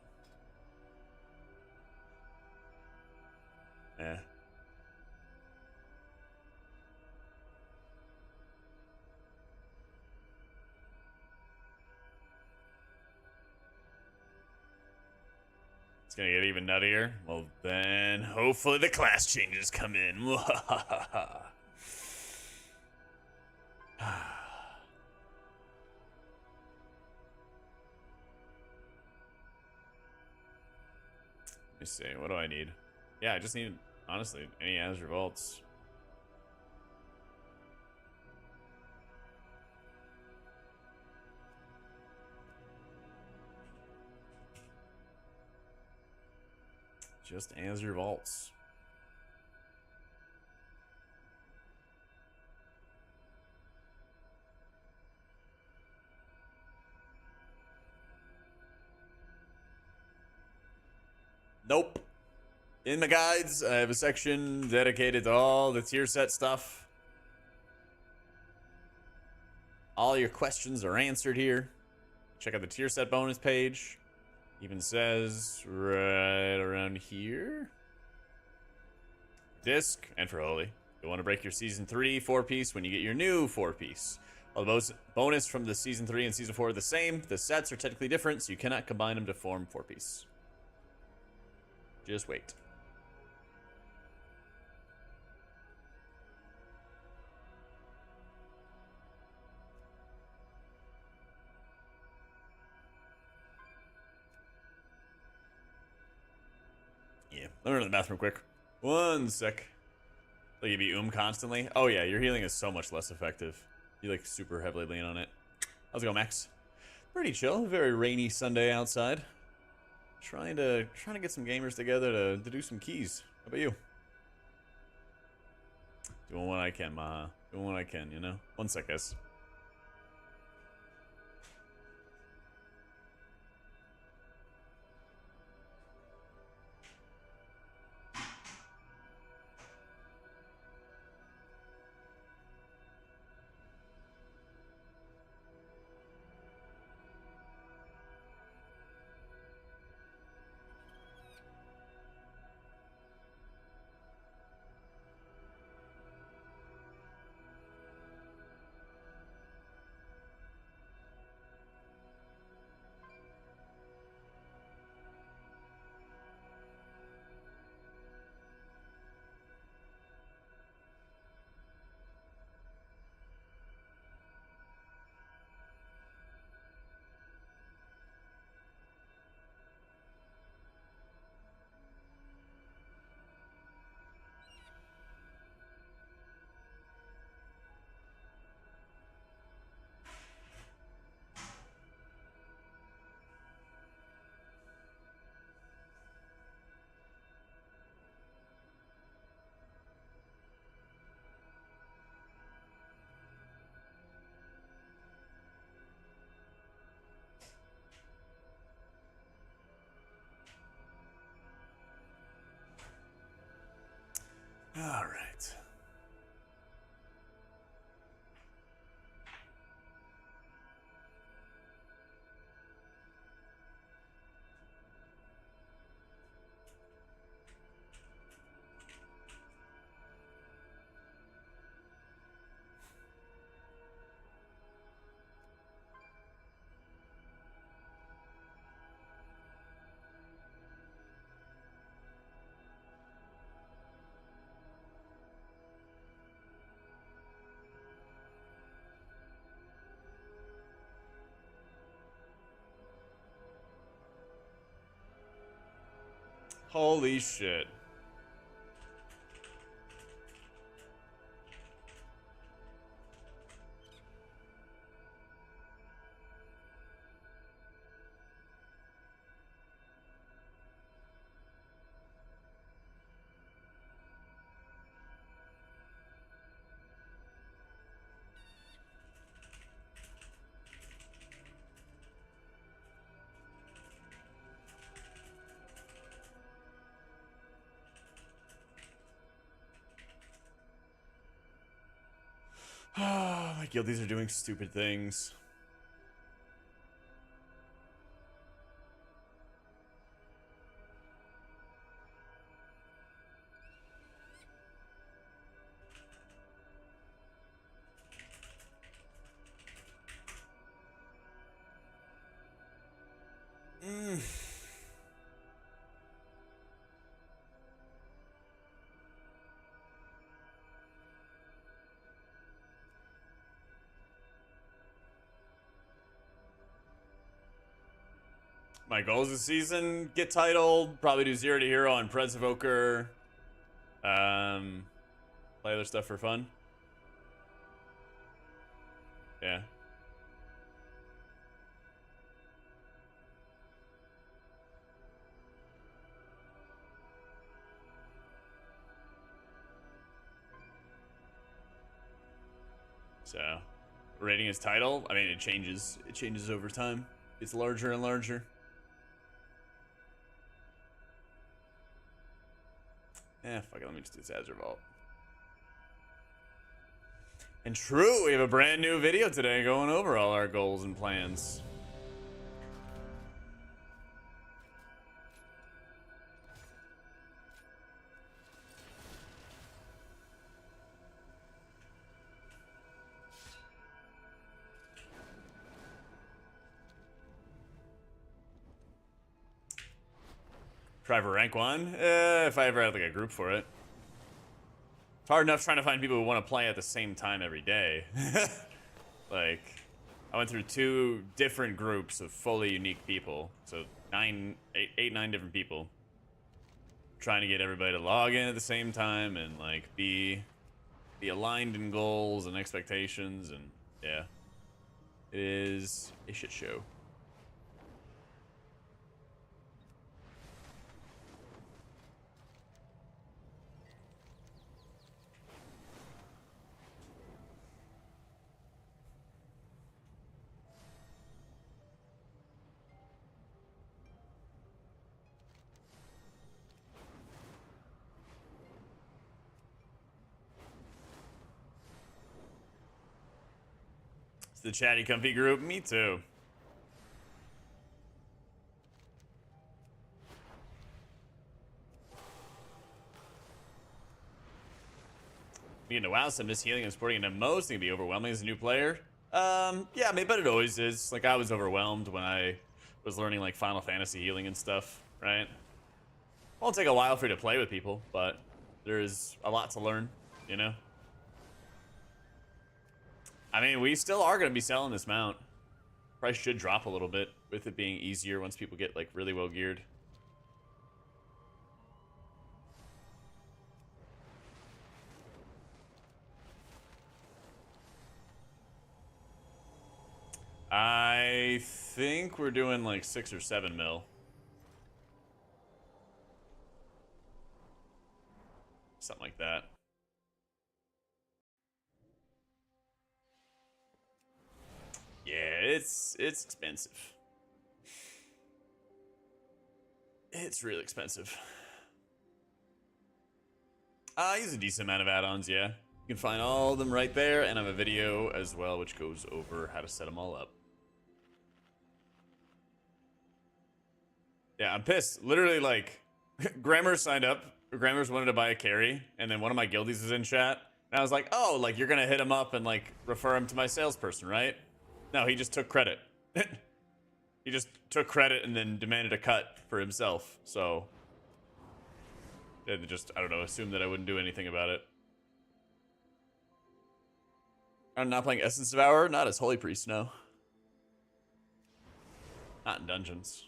Yeah. gonna get even nuttier. Well, then hopefully the class changes come in. Let me see. What do I need? Yeah, I just need, honestly, any Azure Vaults. Just Azure Vaults. Nope. In the guides, I have a section dedicated to all the tier set stuff. All your questions are answered here. Check out the tier set bonus page. Even says right around here. Disc and for Holy. You'll want to break your Season 3 4-piece when you get your new 4-piece. While the bonus from the Season 3 and Season 4 are the same, the sets are technically different, so you cannot combine them to form 4-piece. Just wait. Yeah, let me run to the bathroom quick. One sec. Like you be constantly. Oh yeah, your healing is so much less effective. You like super heavily lean on it. How's it going, Max? Pretty chill. Very rainy Sunday outside. Trying to get some gamers together to do some keys. How about you? Doing what I can, Maha. Doing what I can, you know? One sec, guys. All right. Holy shit. My guildies are doing stupid things. my goals this season: get titled, probably do 0 to hero on Prez Evoker, play other stuff for fun. Yeah. So, rating his title, I mean, it changes. It changes over time. It's larger and larger. Fuck it, let me just do this Azure Vault. And true, we have a brand new video today going over all our goals and plans. Try for rank 1? If I ever had like a group for it. It's hard enough trying to find people who want to play at the same time every day. Like, I went through 2 different groups of fully unique people. So 9 different people. Trying to get everybody to log in at the same time and like be aligned in goals and expectations, and yeah. It is a shit show. It's the chatty comfy group. Me too. Being a WoW, so miss healing and supporting it most. It can be overwhelming as a new player. Yeah, I mean, but it always is. Like, I was overwhelmed when I was learning like Final Fantasy healing and stuff, right? Won't take a while for you to play with people, but there's a lot to learn, you know? I mean, we still are going to be selling this mount. Price should drop a little bit with it being easier once people get like really well geared. I think we're doing like 6 or 7 mil. Something like that. Yeah, it's expensive. It's really expensive. I use a decent amount of add-ons, yeah. You can find all of them right there, and I have a video as well which goes over how to set them all up. Yeah, I'm pissed. Literally, like, Grammar signed up. Grammar's wanted to buy a carry, and then one of my guildies is in chat. And I was like, oh, like, you're gonna hit him up and, like, refer him to my salesperson, right? No, he just took credit. He just took credit and then demanded a cut for himself, so... They just, I don't know, assumed that I wouldn't do anything about it. I'm not playing Essence Devourer? Not as Holy Priest, no. Not in dungeons.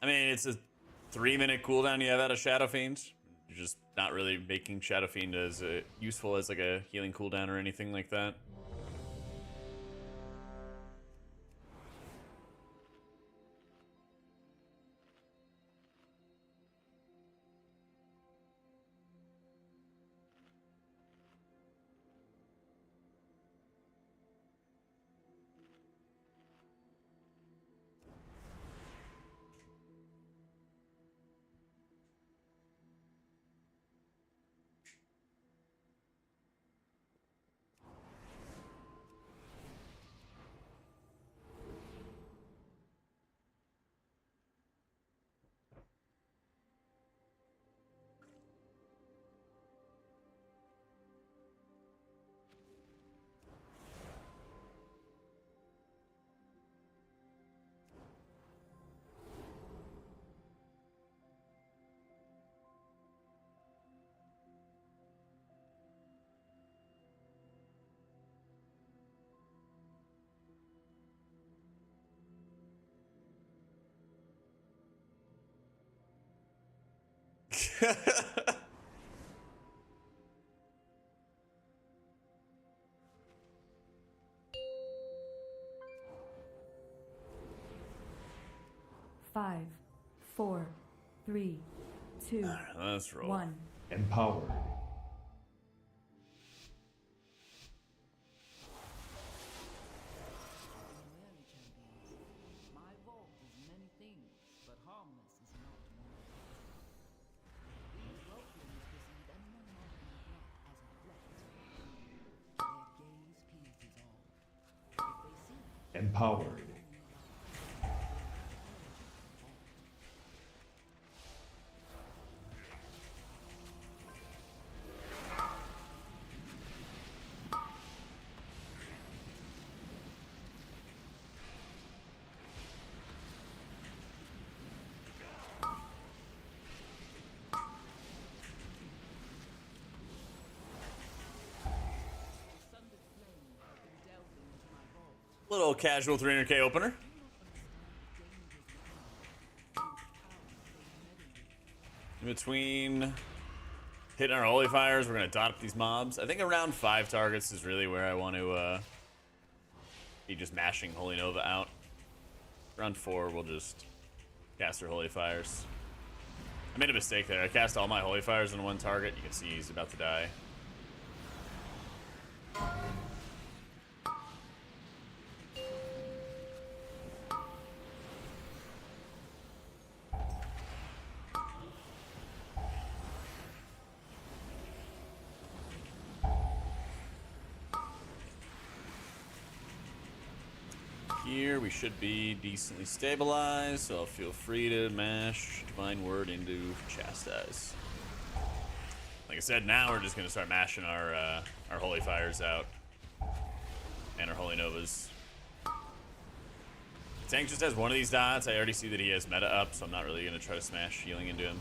I mean, it's a 3-minute cooldown you have out of Shadow Fiend. You're just not really making Shadow Fiend as useful as like a healing cooldown or anything like that. Five, four, three, two, Let's roll. 1. Empowered. Rarely, champions. My vault is many things, but harmless is not one of them. These Weltlings perceive anyone not in the blood as a threat. Their gaze pierces all. If they see Empowered. sundered flame have been delving into my vault. Little casual 300k opener. In between hitting our holy fires, we're gonna dot up these mobs. I think around 5 targets is really where I want to be just mashing Holy Nova out. Around 4, we'll just cast our holy fires. I made a mistake there. I cast all my holy fires on one target. You can see he's about to die. Here we should be decently stabilized, so I'll feel free to mash Divine Word into Chastise. Like I said, now we're just gonna start mashing our Holy Fires out and our Holy Novas. Tank just has one of these dots. I already see that he has meta up, so I'm not really gonna try to smash healing into him.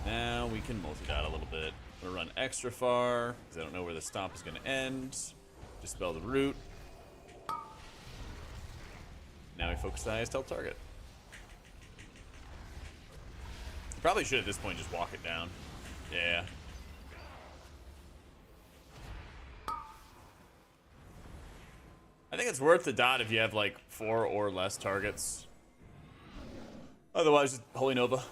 Now we can multi-dot a little bit. I'm gonna run extra far because I don't know where the stomp is gonna end. Dispel the root. Now we focus the highest health target. Probably should at this point just walk it down. Yeah. I think it's worth the dot if you have like 4 or less targets. Otherwise, just Holy Nova. Once,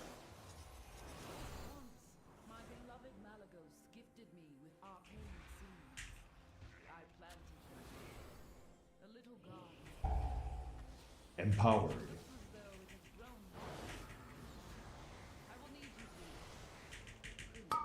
my beloved Malagos gifted me with arcane seeds. I planted them. A little garden. Empowered. As though it has grown. I will need you to prune it.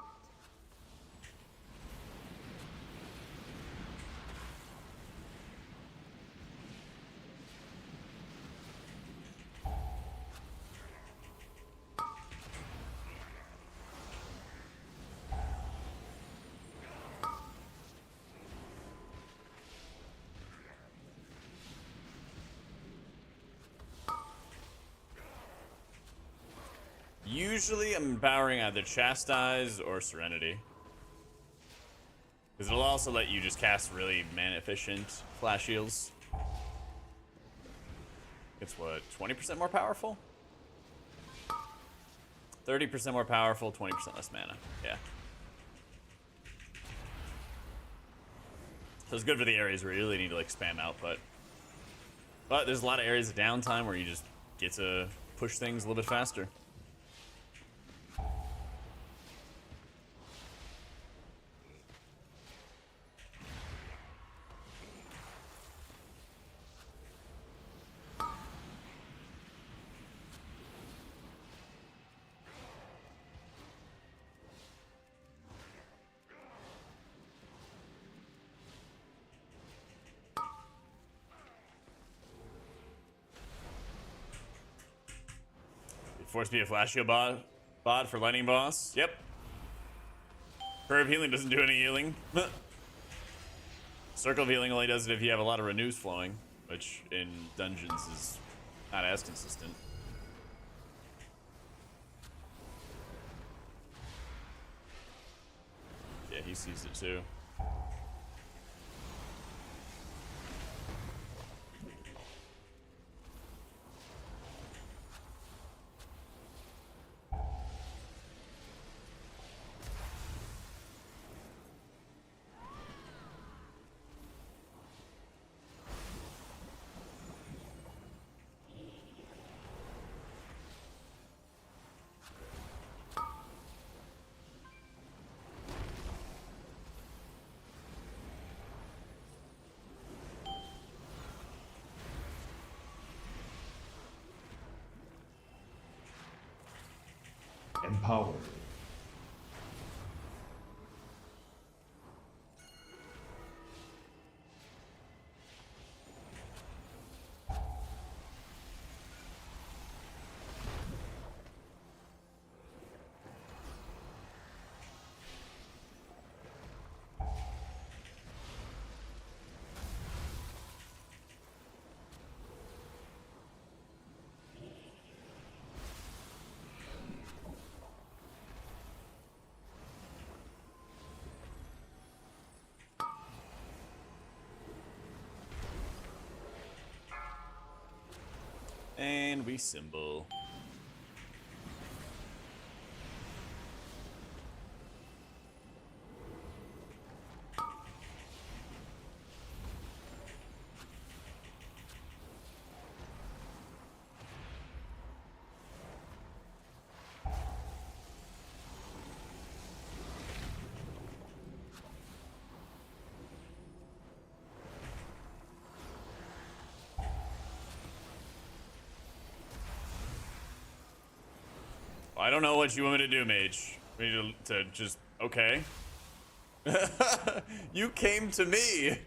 Usually I'm empowering either Chastise or Serenity. Because it'll also let you just cast really mana efficient flash heals. It's what, 20% more powerful? 30% more powerful, 20% less mana. Yeah. So it's good for the areas where you really need to like spam output. But there's a lot of areas of downtime where you just get to push things a little bit faster. Force me a flash heal bot for lightning boss. Yep. Curve healing doesn't do any healing. Circle of healing only does it if you have a lot of renews flowing, which in dungeons is not as consistent. Yeah, he sees it too. Empowered. And we symbol. I don't know what you want me to do, mage. We need to just... Okay. You came to me!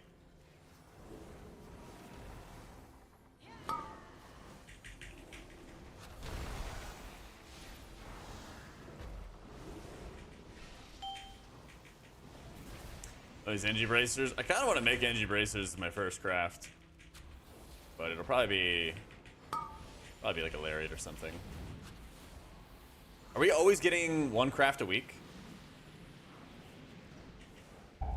Oh, these energy bracers? I kind of want to make energy bracers my first craft. But it'll probably be like a lariat or something. Are we always getting one craft a week? There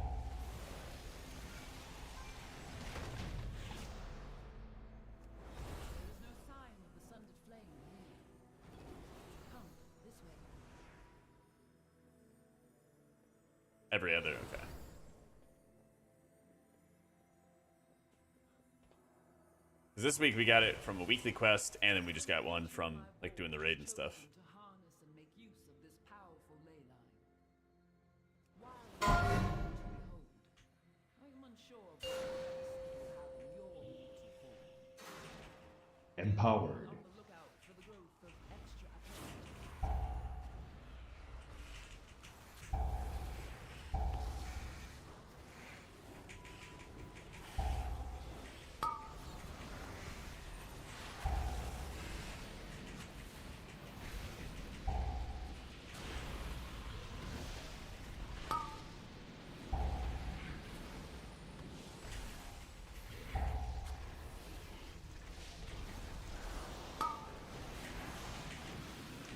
is no sign of the sundered flame here. Come, this way. Every other, okay. This week we got it from a weekly quest, and then we just got one from like doing the raid and stuff. To harness and make use of this powerful ley line. While you behold, I am unsure of what it will have in your mortal form. Empowered. On the lookout for the growth of extra appendage.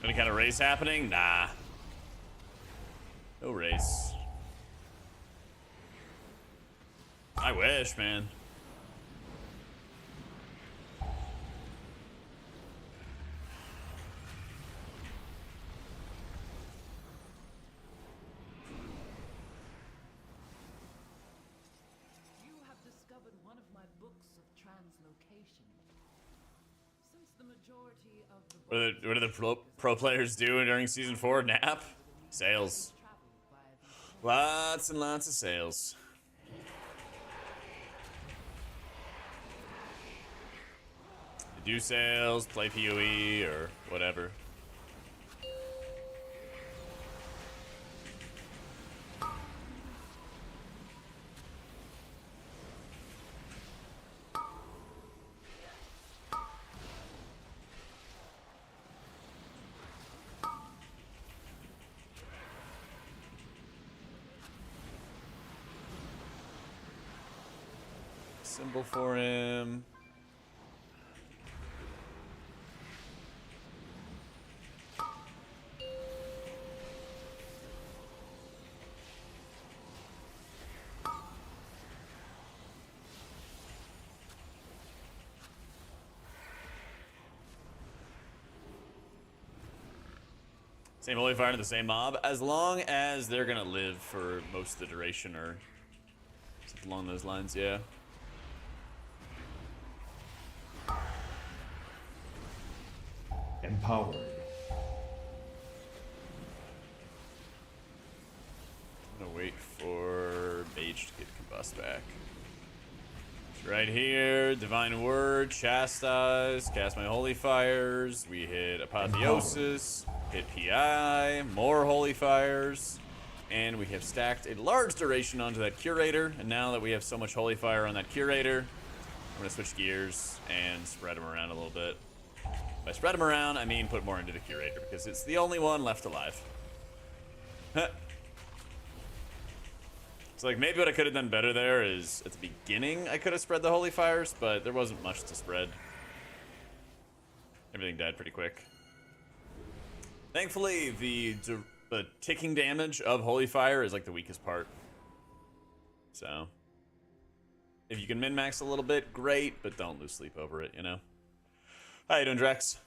Any kind of race happening? Nah. No race. I wish, man. You have discovered one of my books of translocation. Since the majority of the What do the pro players do during season 4? Nap? Sales. Lots and lots of sales. Do sales, play PoE, or whatever. Symbol for him. Same holy fire to the same mob, as long as they're gonna live for most of the duration or something along those lines, yeah. Empowered. I'm gonna wait for Mage to get Combust back. It's right here, Divine Word, Chastise, cast my Holy Fires, we hit Apotheosis. Hit PI, more Holy Fires, and we have stacked a large duration onto that Curator. And now that we have so much Holy Fire on that Curator, I'm going to switch gears and spread them around a little bit. By spread them around, I mean put more into the Curator, because it's the only one left alive. So, like, maybe what I could have done better there is, at the beginning, I could have spread the Holy Fires, but there wasn't much to spread. Everything died pretty quick. Thankfully, the ticking damage of Holy Fire is, like, the weakest part. So, if you can min-max a little bit, great, but don't lose sleep over it, you know? How you doing, Drex?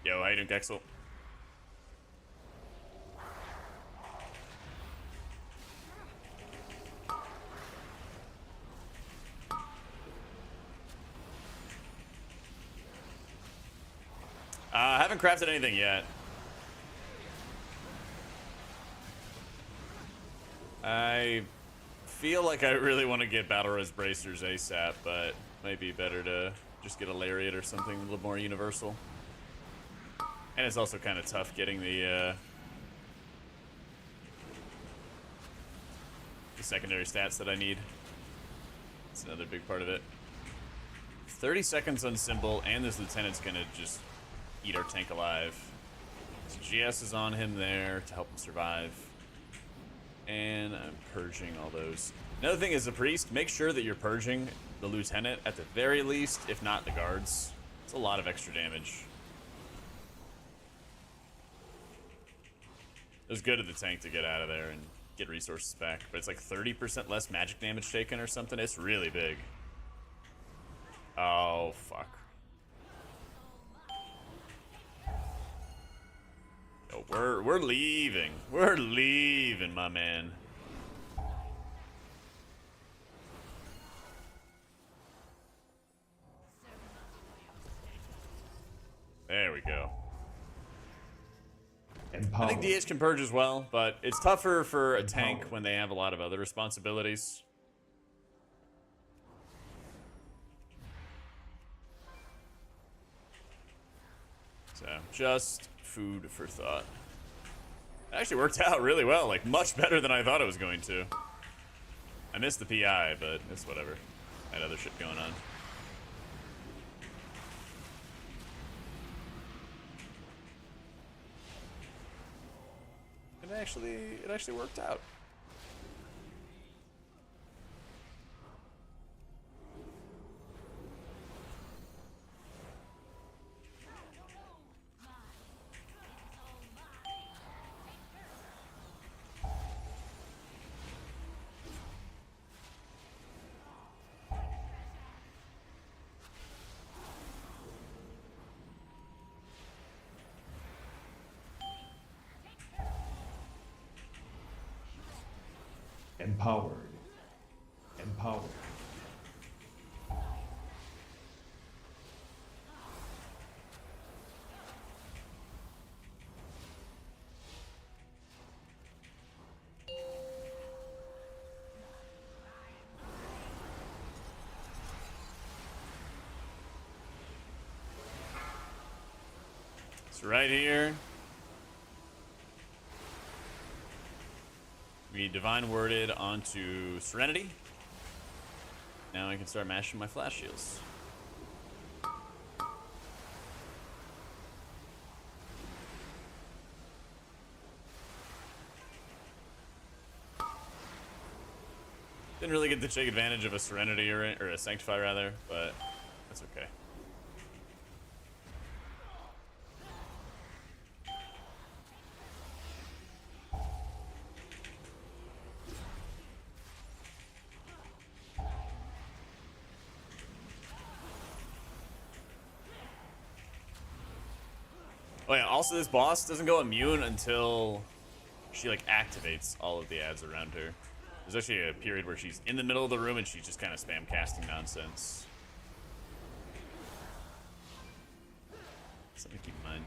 Yo, how you doing, Gexel? I haven't crafted anything yet. I feel like I really want to get Battle Res Bracers ASAP, but might be better to just get a Lariat or something a little more universal. And it's also kind of tough getting the secondary stats that I need. That's another big part of it. 30 seconds on Symbol, and this Lieutenant's gonna just eat our tank alive. So GS is on him there to help him survive. And I'm purging all those. Another thing is the Priest, make sure that you're purging the Lieutenant at the very least, if not the guards. It's a lot of extra damage. It was good of the tank to get out of there and get resources back, but it's like 30% less magic damage taken or something. It's really big. Oh, fuck. Yo, we're leaving. We're leaving, my man. There we go. Empower. I think DH can purge as well, but it's tougher for a tank when they have a lot of other responsibilities. So, just food for thought. It actually worked out really well, like much better than I thought it was going to. I missed the PI, but it's whatever. I had other shit going on. It actually worked out. Empowered. Empowered. So right here, we Divine Worded onto Serenity. Now I can start mashing my flash shields. Didn't really get to take advantage of a Serenity or a Sanctify rather, but that's okay. Oh yeah, also this boss doesn't go immune until she like activates all of the ads around her. There's actually a period where she's in the middle of the room and she's just kind of spam casting nonsense. Something to keep in mind.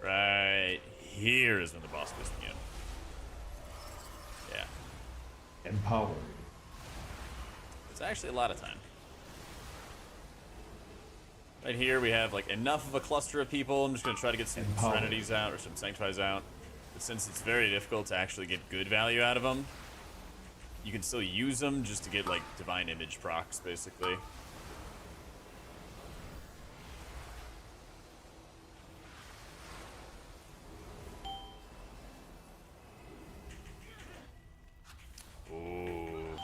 Right here is when the boss goes in. Yeah. Empowered. It's actually a lot of time. Right here we have like enough of a cluster of people. I'm just gonna try to get some Serenities out or some Sanctifies out. But since it's very difficult to actually get good value out of them, you can still use them just to get like Divine Image procs, basically. Ooh.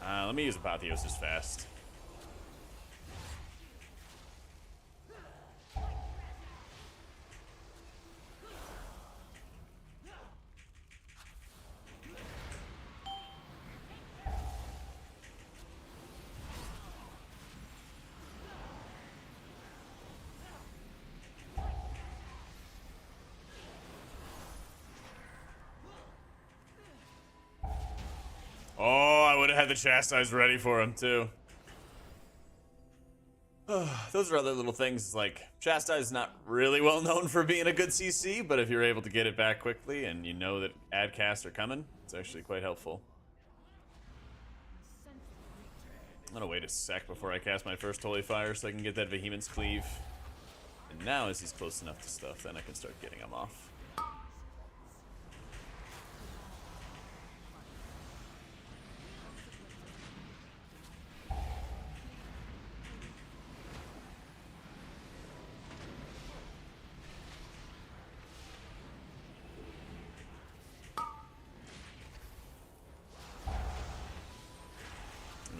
Let me use Apotheosis fast. Oh, I would have had the Chastise ready for him, too. Those are other little things, like, Chastise is not really well known for being a good CC, but if you're able to get it back quickly and you know that ad casts are coming, it's actually quite helpful. I'm gonna wait a sec before I cast my first Holy Fire so I can get that Vehemence Cleave. And now, as he's close enough to stuff, then I can start getting him off.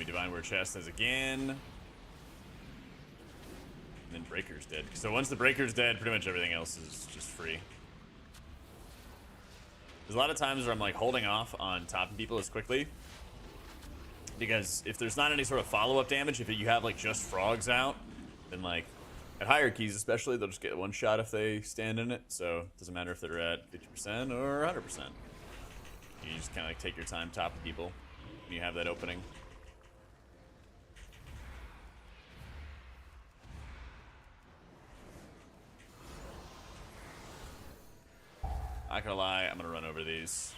Divine Word Chastise again. And then Breaker's dead. So once the Breaker's dead, pretty much everything else is just free. There's a lot of times where I'm like holding off on topping people as quickly. Because if there's not any sort of follow-up damage, if you have like just frogs out, then like at higher keys especially, they'll just get one shot if they stand in it. So it doesn't matter if they're at 50% or 100%. You just kind of like take your time topping people when you have that opening. Not gonna lie, I'm gonna run over these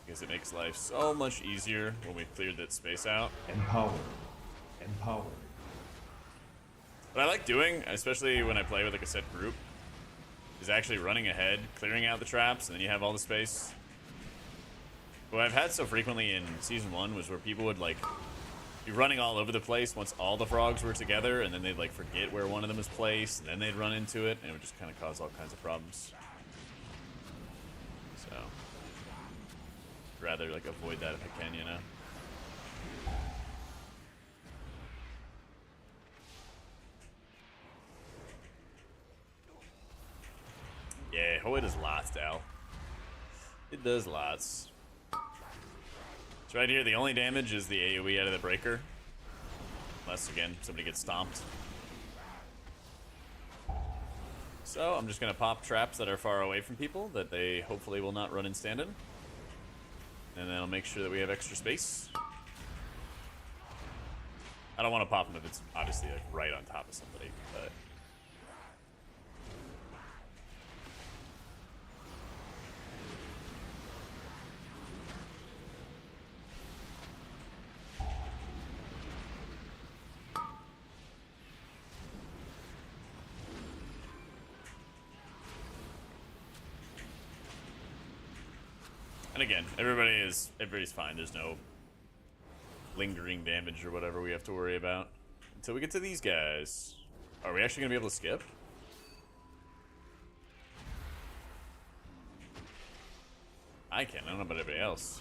because it makes life so much easier when we've cleared that space out. Empowered. Empowered. What I like doing, especially when I play with like a set group, is actually running ahead, clearing out the traps, and then you have all the space. What I've had so frequently in Season 1 was where people would like be running all over the place once all the frogs were together, and then they'd like forget where one of them was placed, and then they'd run into it, and it would just kind of cause all kinds of problems. So, I'd rather like avoid that if I can, you know. Yeah, Holy does lots, Dal. It does lots. So right here, the only damage is the AoE out of the breaker. Unless, again, somebody gets stomped. So I'm just going to pop traps that are far away from people that they hopefully will not run and stand in. And then I'll make sure that we have extra space. I don't want to pop them if it's obviously like right on top of somebody, but... And again, everybody's fine. There's no lingering damage or whatever we have to worry about until we get to these guys. Are we actually gonna be able to skip? I can. I don't know about everybody else.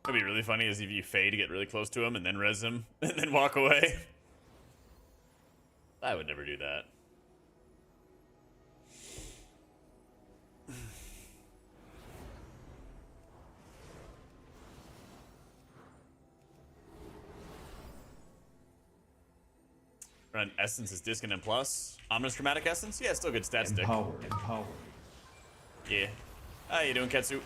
What'd be really funny is if you fade to get really close to him and then res him and then walk away. I would never do that. Run Essence is Disconnect Plus. Ominous Chromatic Essence? Yeah, still good stat stick. Empower. Empower. Yeah. How you doing, Ketsu?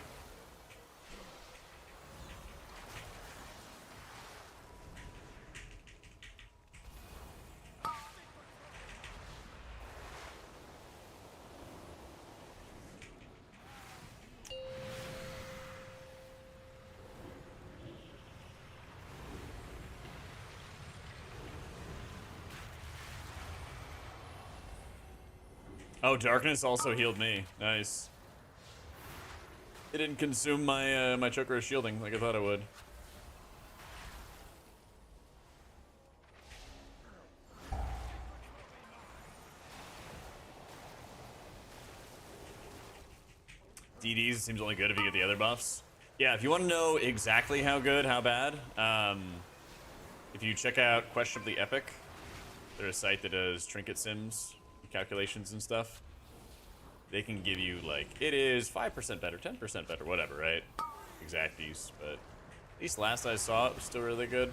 Oh, Darkness also healed me. Nice. It didn't consume my my Chokra shielding like I thought it would. DDs seems only good if you get the other buffs. Yeah, if you want to know exactly how good, how bad, if you check out Questionably Epic, they're a site that does trinket sims, calculations and stuff. They can give you like, it is 5% better, 10% better, whatever, right? Exacties, but at least last I saw it was still really good.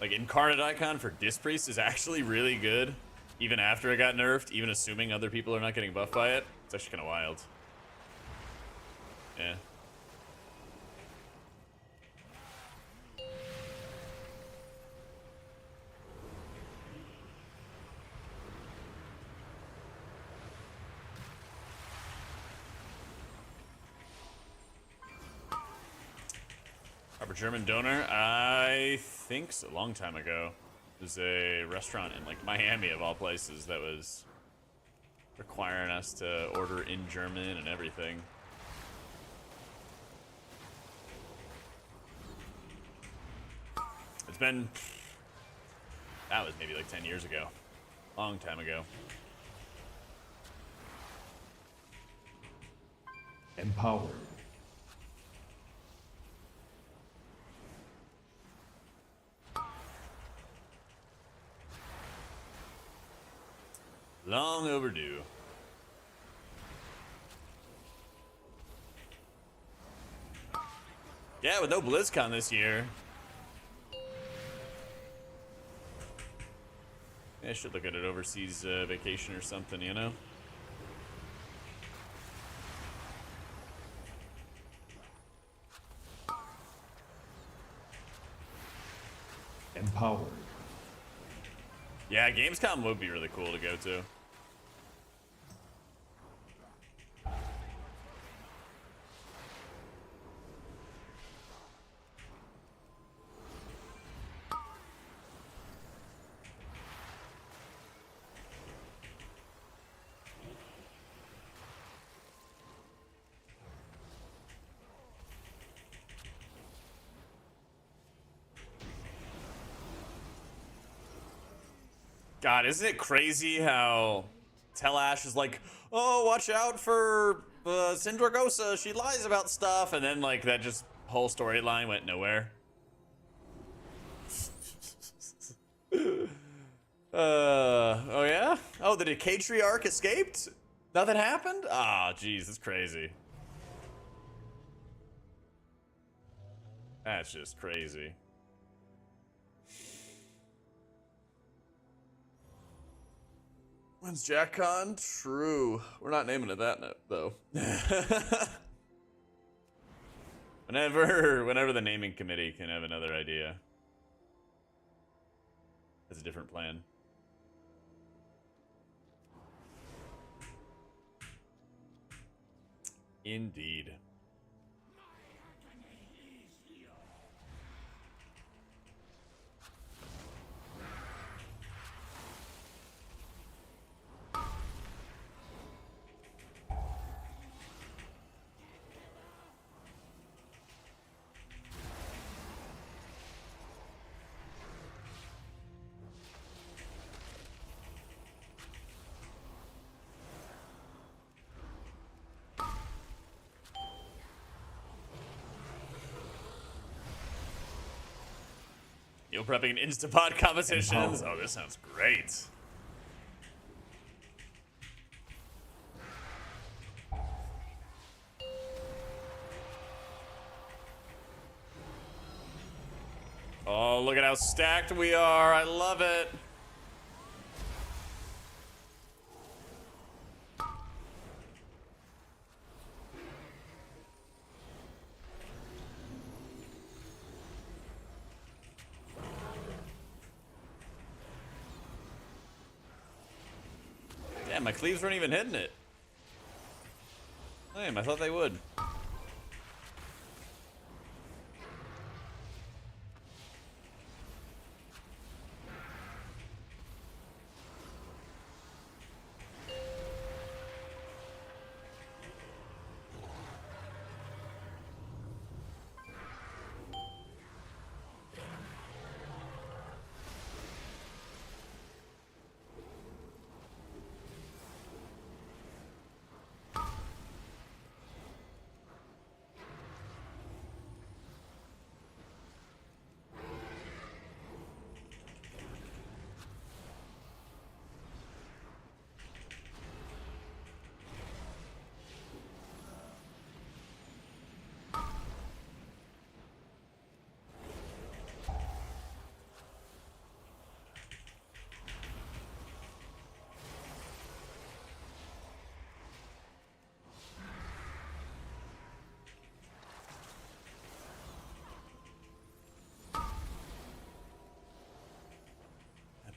Like Incarnate Icon for Disc Priest is actually really good, even after it got nerfed, even assuming other people are not getting buffed by it. It's actually kind of wild. Yeah. Harper German Donor? I think so. A long time ago. There's a restaurant in like Miami of all places that was requiring us to order in German and everything. It's been, that was maybe like 10 years ago. Long time ago. Empower. Long overdue. Yeah, with no BlizzCon this year. Yeah, I should look at an overseas vacation or something, you know? Empower. Yeah, Gamescom would be really cool to go to. God, isn't it crazy how Telash is like, oh, watch out for Sindragosa, she lies about stuff, and then like that just whole storyline went nowhere. Oh yeah? Oh, the Decatriarch escaped? Nothing happened? Ah, oh, jeez, that's crazy. That's just crazy. When's JackCon? True. We're not naming it that though. Whenever the naming committee can have another idea. That's a different plan. Indeed. Meal prepping and Instapot competitions. Empower. Oh, this sounds great. Oh, look at how stacked we are. I love it. Damn, my cleaves weren't even hitting it. Damn, I thought they would.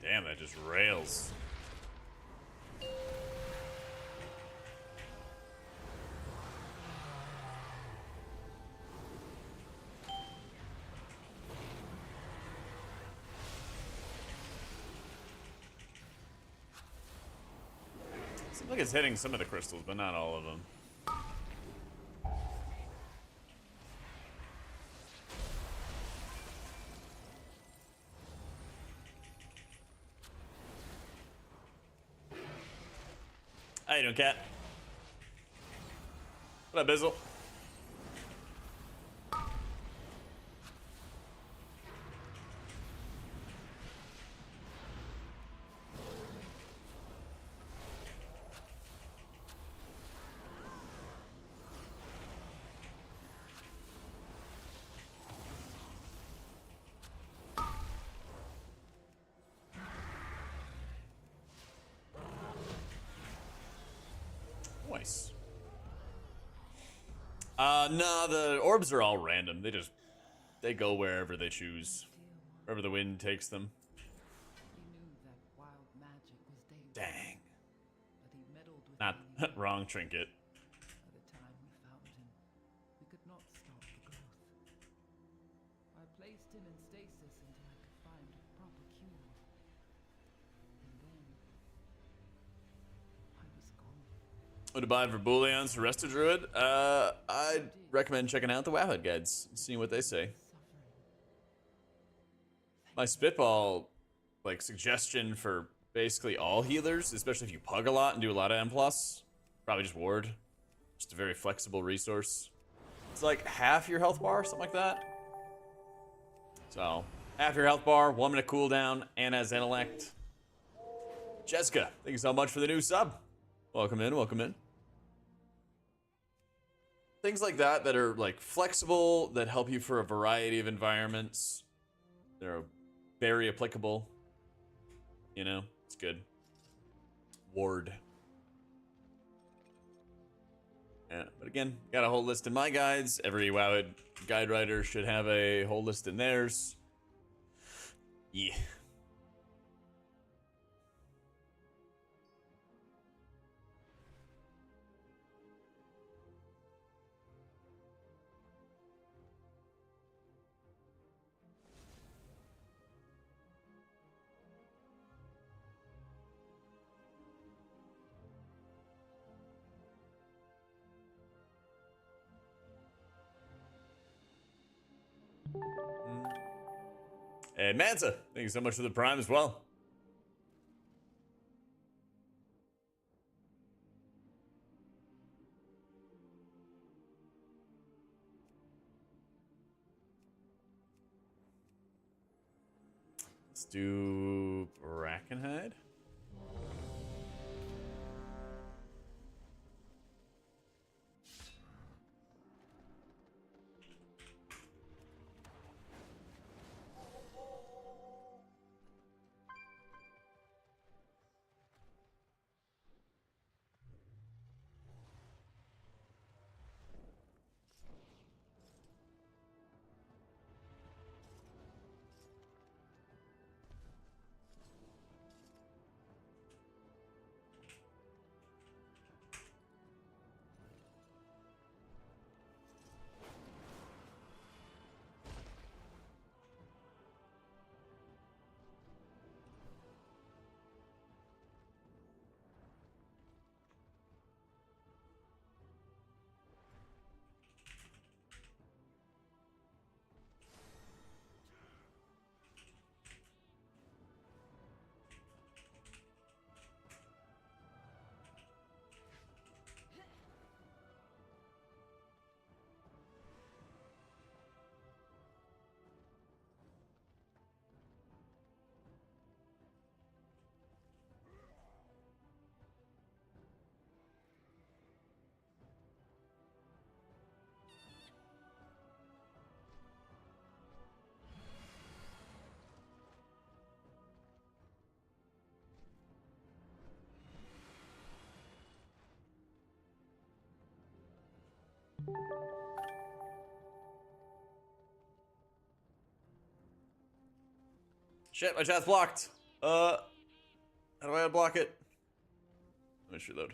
Damn, that just rails. Seems like it's hitting some of the crystals, but not all of them. How you doing, cat? What up, Bizzle? Nice. No, the orbs are all random. They go wherever they choose. Wherever the wind takes them. He knew that wild magic was dangerous. Dang. But he meddled with Not it anyway. wrong trinket. By the time we found him, we could not stop the growth. I placed him in stasis until I could find a proper cure. And then I was gone. What to buy for Booleans for Resto Druid? I'd recommend checking out the Wowhead guides and seeing what they say. My spitball, like, suggestion for basically all healers, especially if you pug a lot and do a lot of M+, probably just Ward. Just a very flexible resource. It's like half your health bar, something like that. So, half your health bar, 1 minute cooldown, and as intellect. Jessica, thank you so much for the new sub. Welcome in, welcome in. Things like that that are like flexible, that help you for a variety of environments. They're very applicable. You know, it's good. Ward. Yeah, but again, got a whole list in my guides. Every Wowhead guide writer should have a whole list in theirs. Yeah. And Mansa, thank you so much for the prime as well. do Brackenhide. Shit, my chat's blocked. How do I unblock it? Let me reload.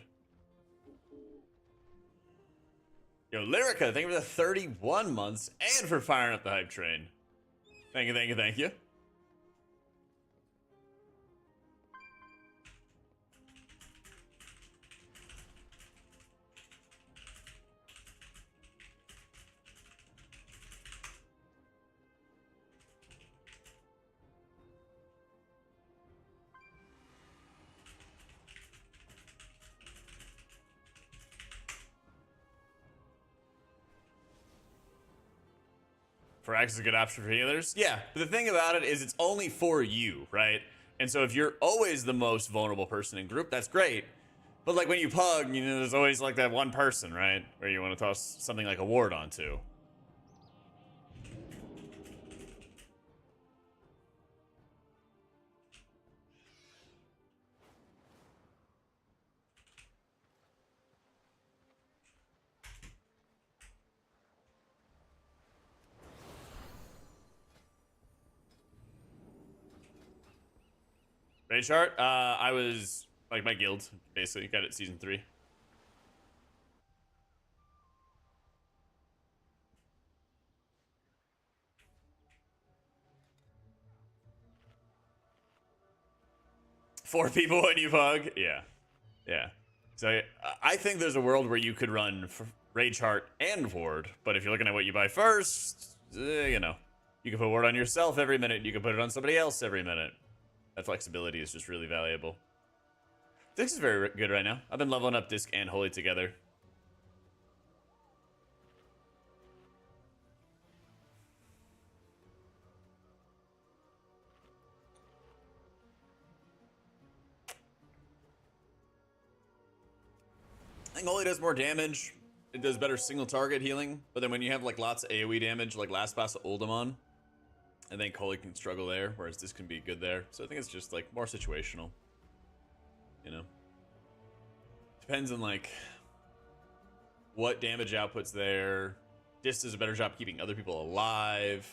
Yo, Lyrica, thank you for the 31 months and for firing up the hype train. Thank you, thank you, thank you. Frax is a good option for healers. Yeah, but the thing about it is it's only for you, right? And so if you're always the most vulnerable person in group, that's great. But like when you pug, you know, there's always like that one person, right? Where you want to toss something like a ward onto. Raid chart? I was like my guild, basically. Got it season 3. Four people when you pug? Yeah. Yeah. So I think there's a world where you could run raid chart and ward, but if you're looking at what you buy first, you know, you can put ward on yourself every minute, you can put it on somebody else every minute. That flexibility is just really valuable. Disc is very good right now. I've been leveling up Disc and Holy together. I think Holy does more damage. It does better single target healing, but then when you have like lots of AoE damage, like last pass of Uldamon, I think Holy can struggle there, whereas this can be good there. So I think it's just like more situational. You know? Depends on like what damage output's there. Dis does a better job keeping other people alive.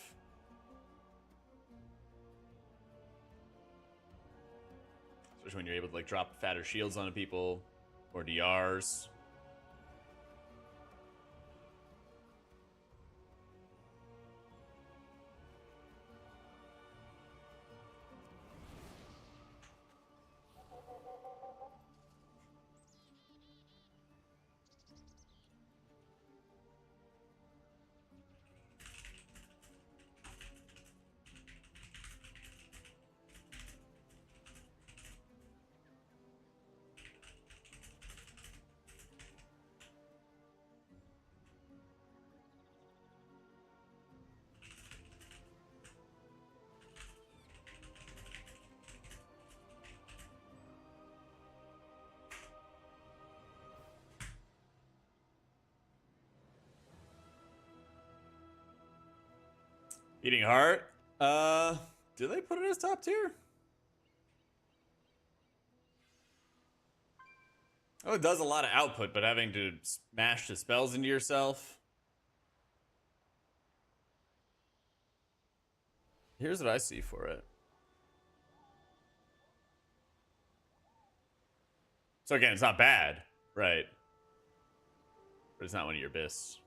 Especially when you're able to like drop fatter shields onto people or DRs. Eating heart. Do they put it as top tier? Oh, it does a lot of output, but having to smash the spells into yourself. Here's what I see for it. So again, it's not bad, right? But it's not one of your bists.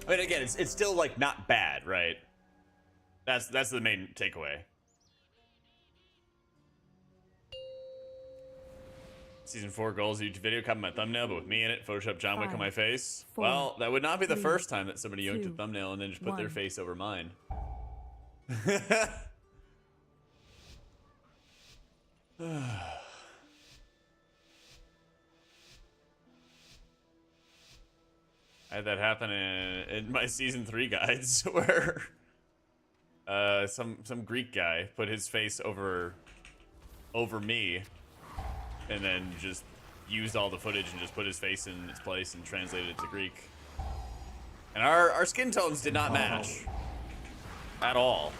I mean, again, it's still like not bad, right? That's the main takeaway. Season 4 goals YouTube video, copy my thumbnail, but with me in it, Photoshop John Wick on my face. 4, Well, that would not be the 3, first time that somebody yanked a 2, thumbnail and then just put their 1. face over mine. I had that happen in my season 3 guides where some Greek guy put his face over me and then just used all the footage and just put his face in its place and translated it to Greek. And our skin tones did not match at all.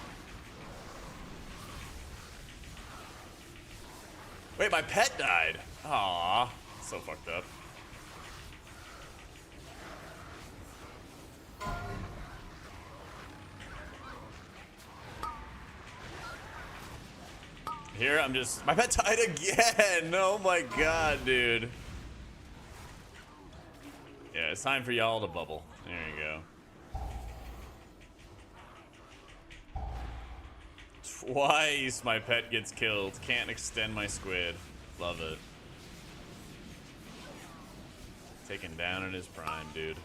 Wait, my pet died. Aww, so fucked up. Here, I'm just... My pet died again! Oh my god, dude. Yeah, it's time for y'all to bubble. There you go. Twice my pet gets killed. Can't extend my squid. Love it. Taken down in his prime, dude.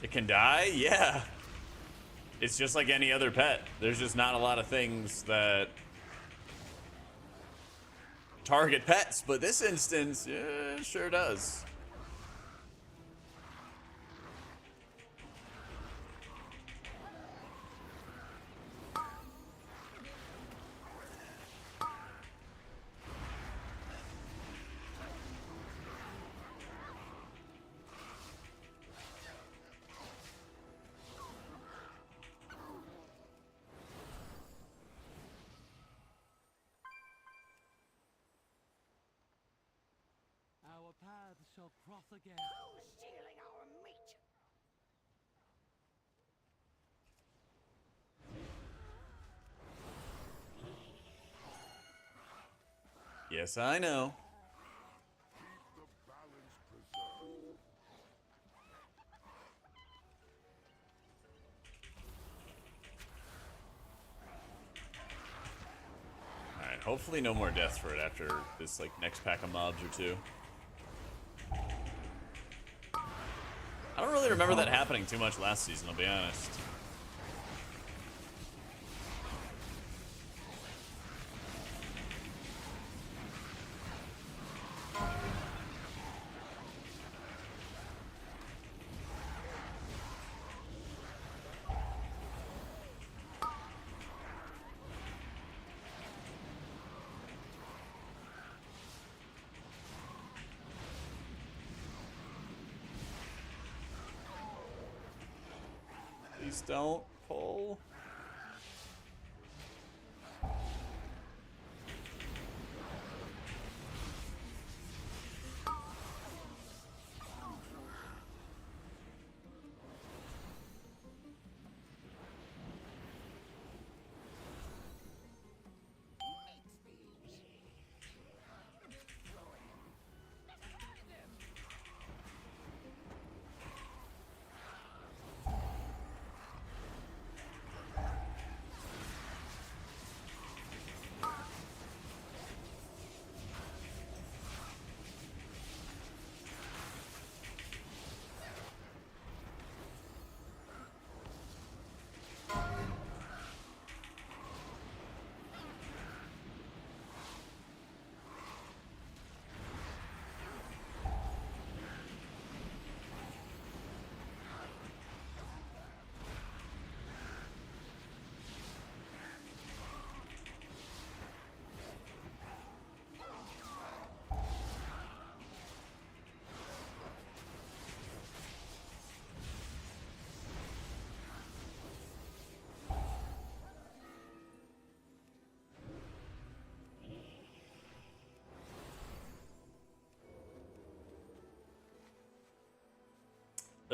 It can die? Yeah. It's just like any other pet. There's just not a lot of things that target pets, but this instance, yeah, it sure does. Our paths shall cross again. Who's stealing our meat? Yes, I know. Alright, hopefully no more deaths for it after this like next pack of mobs or two. I don't really remember that happening too much last season, I'll be honest. Please don't pull.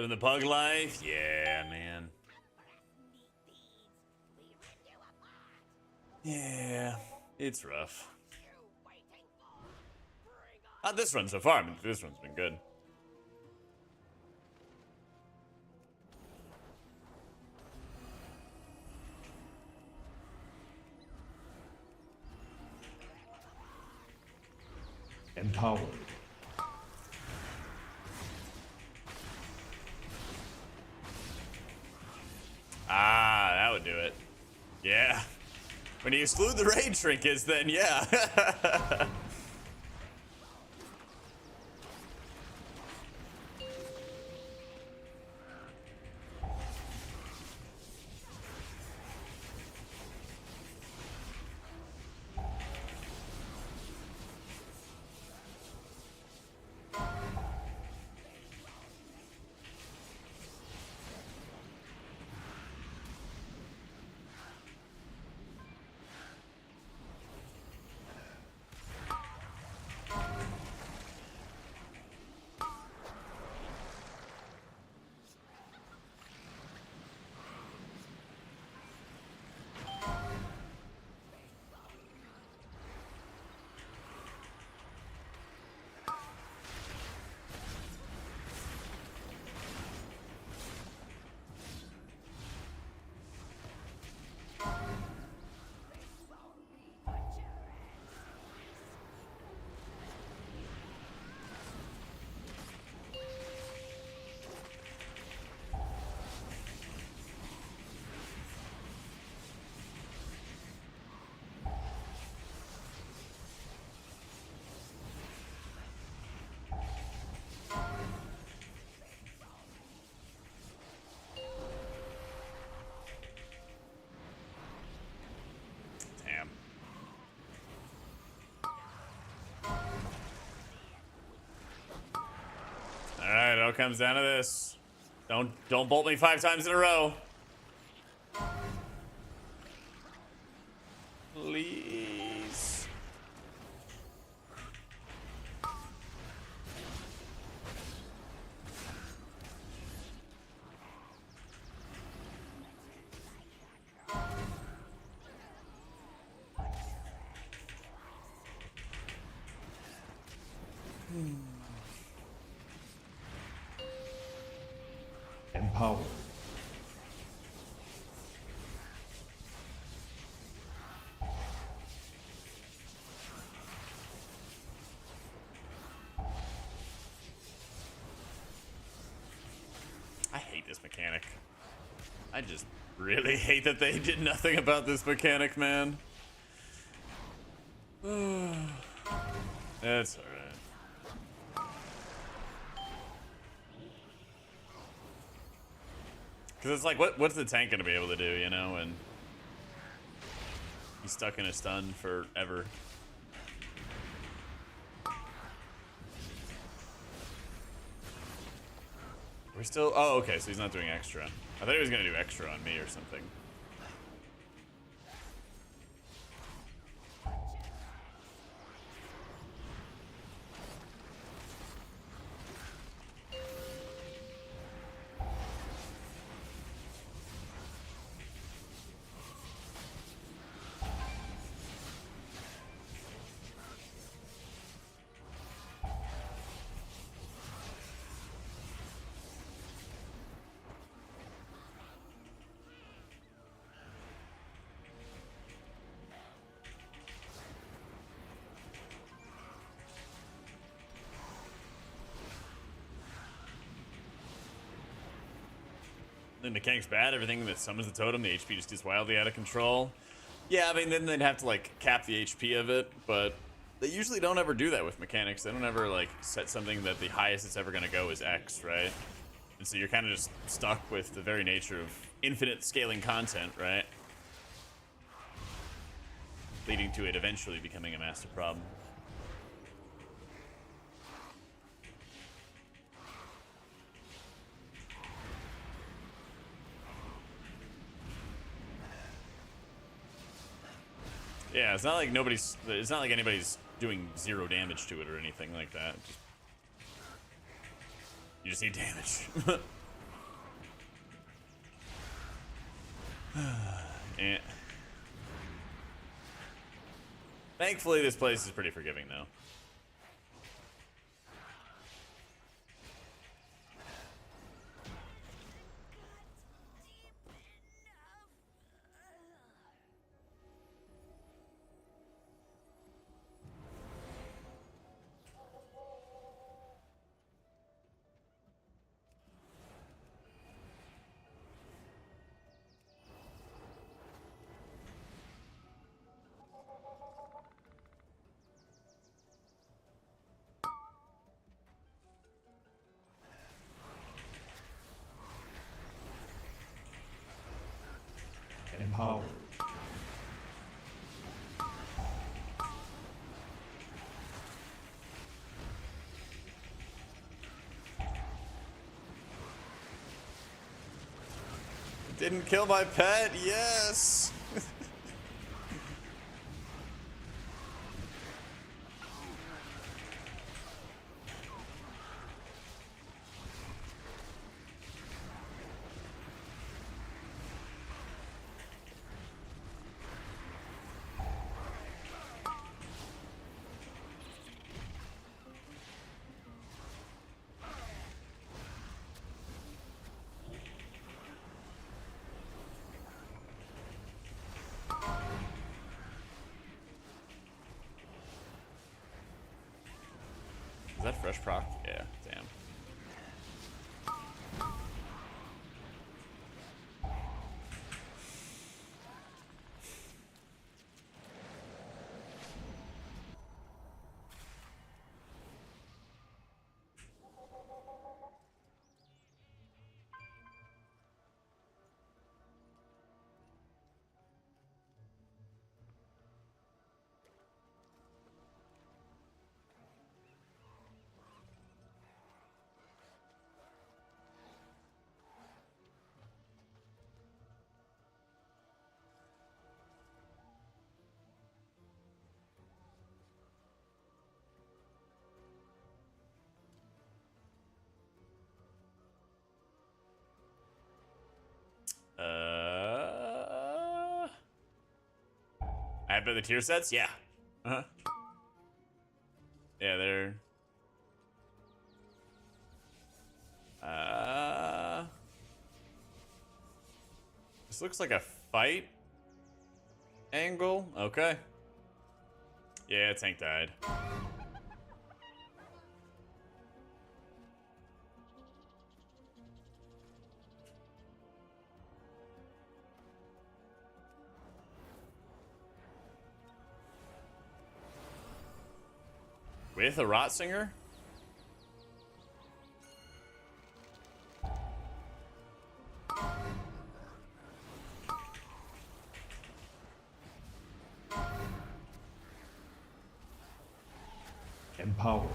Living the pug life? Yeah, man. Yeah, it's rough. Not this run so far, but this one's been good. Empowered. Ah, that would do it. Yeah. When you exclude the raid trinkets, then yeah. Damn. All right, it all comes down to this. Don't bolt me 5 times in a row. Please. Empowered. I hate this mechanic. I just really hate that they did nothing about this mechanic, man. That's alright. Because it's like, what's the tank gonna be able to do, you know? And he's stuck in a stun forever. We're still. Oh, okay. So he's not doing extra. I thought he was gonna do extra on me or something. The mechanic's bad. Everything that summons the totem, the HP just is wildly out of control. Yeah, I mean, then they'd have to, like, cap the HP of it, but they usually don't ever do that with mechanics. They don't ever, like, set something that the highest it's ever going to go is X, right? And so you're kind of just stuck with the very nature of infinite scaling content, right? Leading to it eventually becoming a massive problem. Yeah, it's not like it's not like anybody's doing 0 damage to it or anything like that. You just need damage. And thankfully, this place is pretty forgiving, though. Empowered. Didn't kill my pet, yes! Is that fresh proc? Yeah, damn. I have the tier sets? Yeah. Uh-huh. Yeah, they're... This looks like a fight angle. Okay. Yeah, tank died. With a rot singer? Empowered.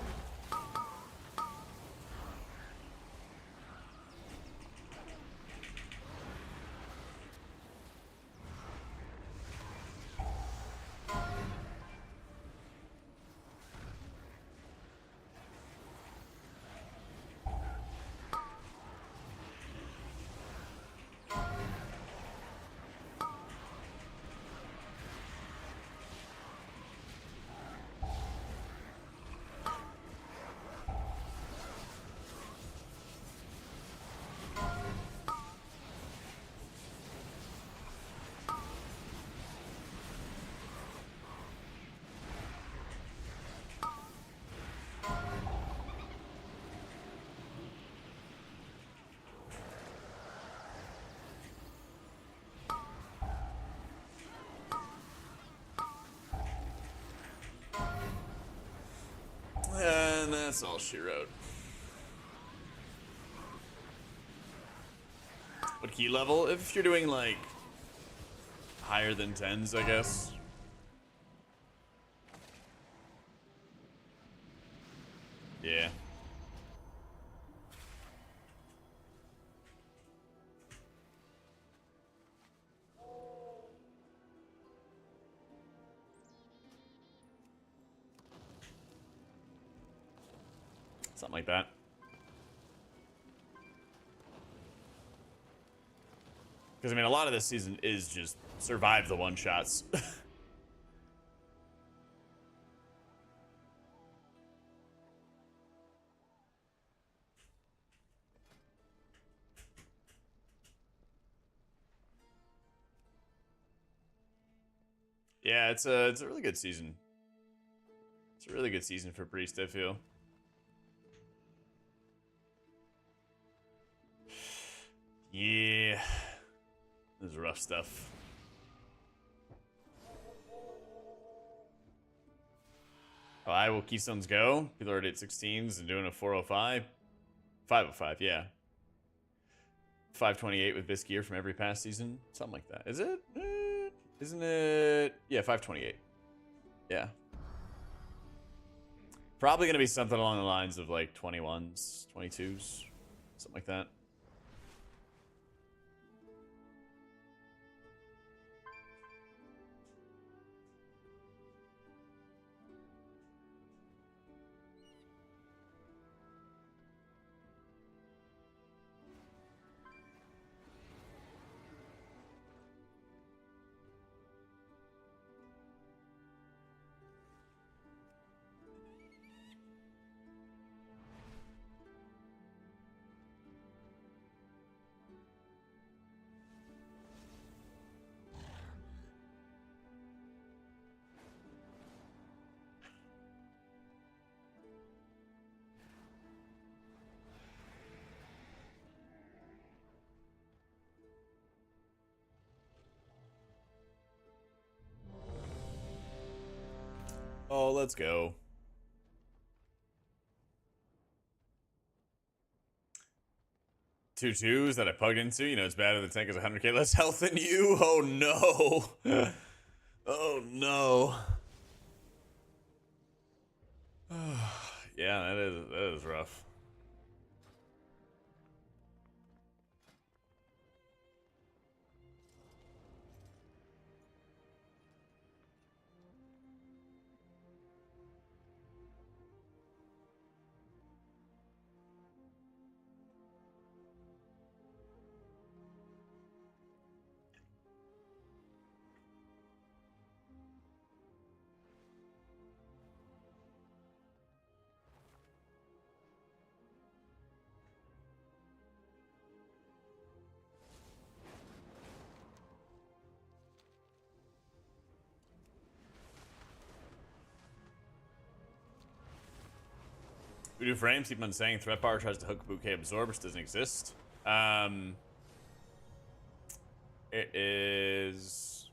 And that's all she wrote. What key level? If you're doing like higher than 10s, I guess. Yeah. Something like that. Because, I mean, a lot of this season is just survive the one-shots. Yeah, it's a really good season. It's a really good season for Priest, I feel. Yeah. This is rough stuff. Alright, will Keystones go? People are already at 16s and doing a 405. 505, yeah. 528 with Bisgear from every past season. Something like that. Is it? Isn't it? Yeah, 528. Yeah. Probably going to be something along the lines of like 21s, 22s. Something like that. Oh, let's go. Two twos that I plugged into. You know, it's bad if the tank has 100k less health than you. Oh no. Oh no. Yeah, that is rough. We do frames, keep on saying threat bar tries to hook bouquet absorb, which doesn't exist. It is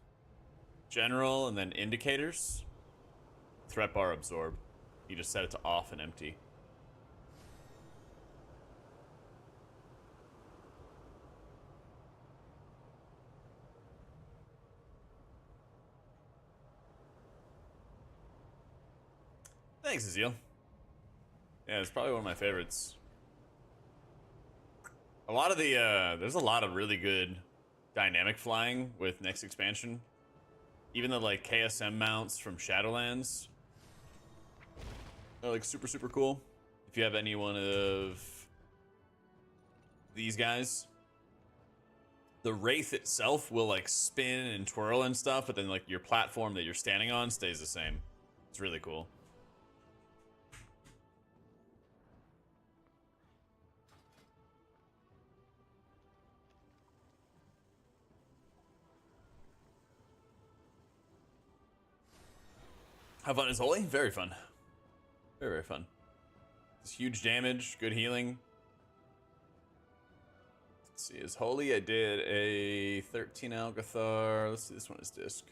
general and then indicators. Threat bar absorb. You just set it to off and empty. Thanks, Azil. Yeah, it's probably one of my favorites. A lot of the, there's a lot of really good dynamic flying with next expansion. Even the, like, KSM mounts from Shadowlands are, like, super, super cool. If you have any one of these guys. The Wraith itself will, like, spin and twirl and stuff, but then, like, your platform that you're standing on stays the same. It's really cool. How fun is Holy? Very fun. Very, very fun. It's huge damage, good healing. Let's see, as Holy, I did a 13 Algathar. Let's see, this one is disc.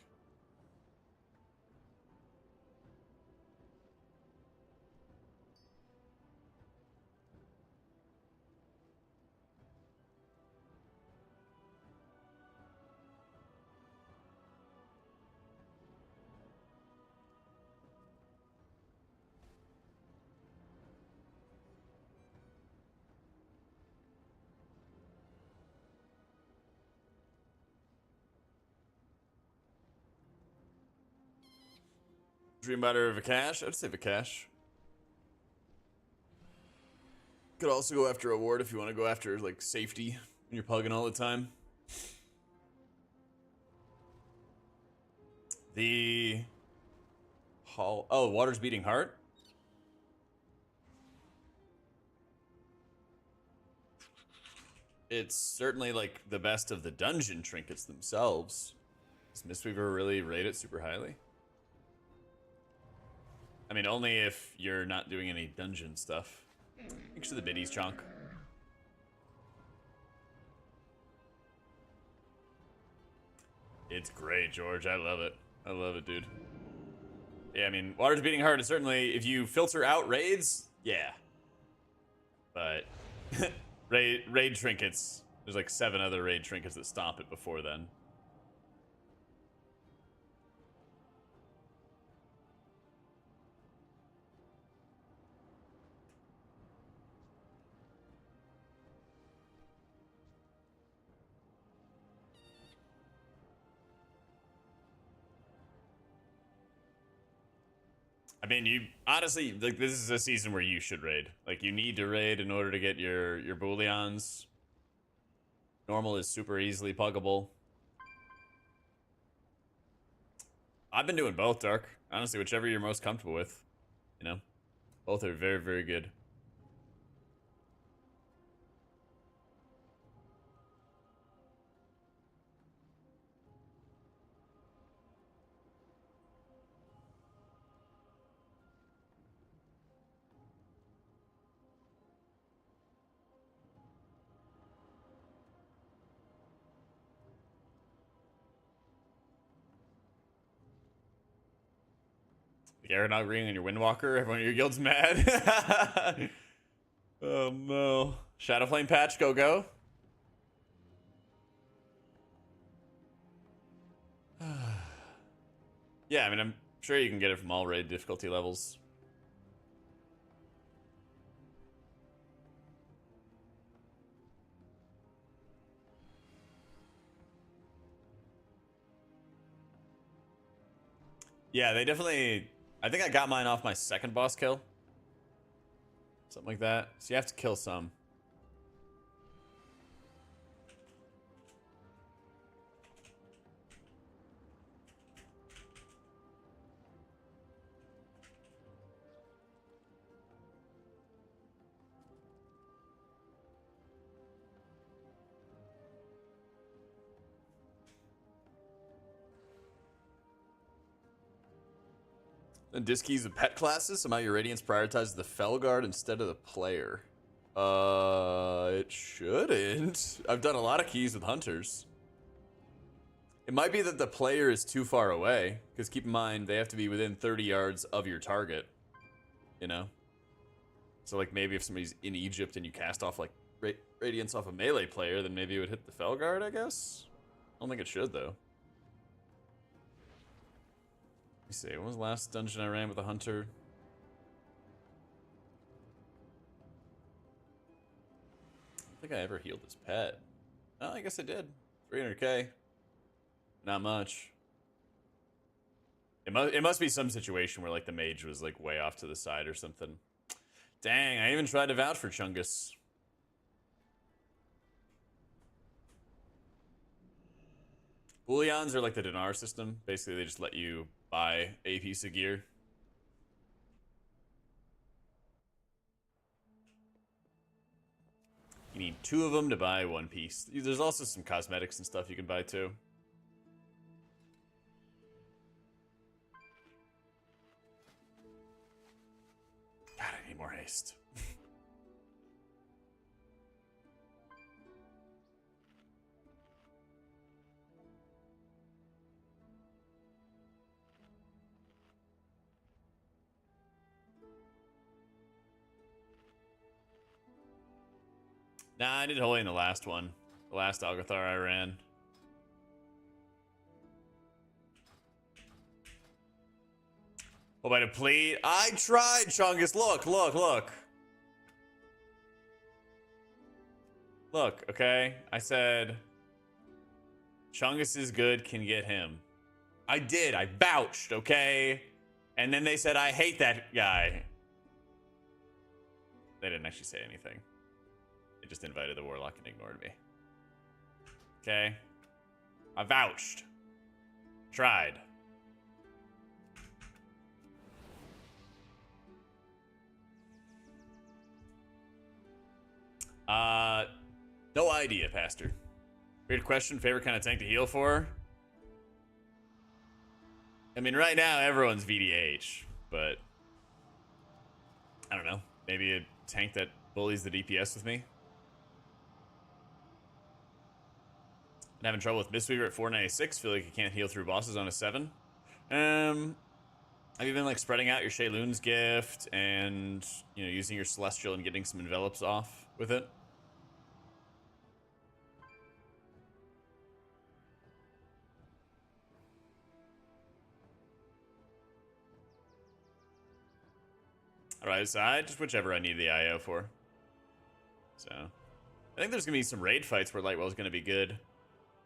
Dream Biter Vikash? I'd say Vikash. Could also go after a ward if you want to go after, like, safety when you're plugging all the time. The hall. Oh, water's beating heart. It's certainly like the best of the dungeon trinkets themselves. Does Mistweaver really rate it super highly? I mean, only if you're not doing any dungeon stuff. Thanks for the biddies, Chonk. It's great, George. I love it. I love it, dude. Yeah, I mean, Water's Beating Heart is certainly, if you filter out raids, yeah. But raid trinkets, there's like 7 other raid trinkets that stomp it before then. I mean, you honestly, like, this is a season where you should raid. Like, you need to raid in order to get your booleans. Normal is super easily puggable. I've been doing both, Dark. Honestly, whichever you're most comfortable with. You know? Both are very, very good. The Aeronaut Ring and your Windwalker, everyone in your guild's mad. Oh no. Shadowflame patch, go. Yeah, I mean, I'm sure you can get it from all raid difficulty levels. Yeah, they definitely... I think I got mine off my second boss kill. Something like that. So you have to kill some. And disc keys of pet classes. Somehow your Radiance prioritizes the Felguard instead of the player. It shouldn't. I've done a lot of keys with hunters. It might be that the player is too far away. Because keep in mind, they have to be within 30 yards of your target. You know? So like maybe if somebody's in Egypt and you cast off like Radiance off a melee player, then maybe it would hit the Felguard, I guess? I don't think it should, though. Let me see, when was the last dungeon I ran with a hunter? I don't think I ever healed this pet. Oh, I guess I did. 300k. Not much. It must be some situation where like the mage was like way off to the side or something. Dang, I even tried to vouch for Chungus. Booleans are like the dinar system. Basically, they just let you buy a piece of gear. You need 2 of them to buy 1 piece. There's also some cosmetics and stuff you can buy too. God, I need more haste. Nah, I did holy in the last one. The last Algathar I ran. Hope I deplete. I tried, Chungus. Look. Look, okay? I said, Chungus is good, can get him. I did. I vouched, okay? And then they said, I hate that guy. They didn't actually say anything. They just invited the Warlock and ignored me. Okay? I vouched. Tried. No idea, Pastor. Weird question. Favorite kind of tank to heal for? I mean, right now everyone's VDH, but I don't know. Maybe a tank that bullies the DPS with me. I'm having trouble with Mistweaver at 496. Feel like you can't heal through bosses on a 7. Have you been like spreading out your Shayloon's gift and, you know, using your Celestial and getting some envelops off with it? Alright, so just whichever I need the IO for. So, I think there's going to be some raid fights where Lightwell's going to be good.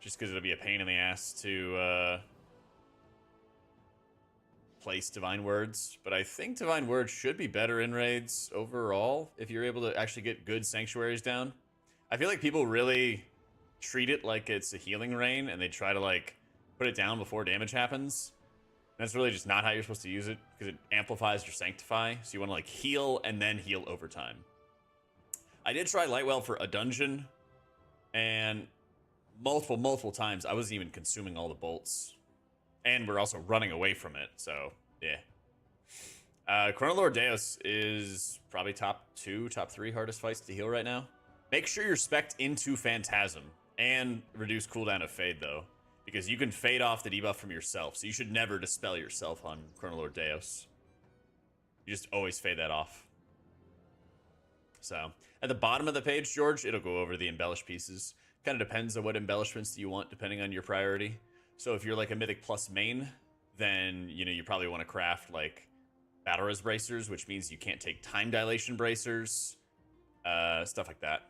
Just because it'll be a pain in the ass to place Divine Words. But I think Divine Words should be better in raids overall if you're able to actually get good sanctuaries down. I feel like people really treat it like it's a healing rain and they try to like put it down before damage happens. That's really just not how you're supposed to use it, because it amplifies your Sanctify. So you want to like heal and then heal over time. I did try Lightwell for a dungeon, and multiple times I wasn't even consuming all the bolts. And we're also running away from it, so yeah. Chronolord Deus is probably top 2, top 3 hardest fights to heal right now. Make sure you're spec'd into Phantasm and reduce cooldown of Fade, though, because you can fade off the debuff from yourself, so you should never dispel yourself on Chronolord Deus. You just always fade that off. So, at the bottom of the page, George, it'll go over the embellished pieces. Kind of depends on what embellishments you want, depending on your priority. So if you're like a Mythic Plus main, then, you know, you probably want to craft like Battle Res Bracers, which means you can't take Time Dilation Bracers, stuff like that.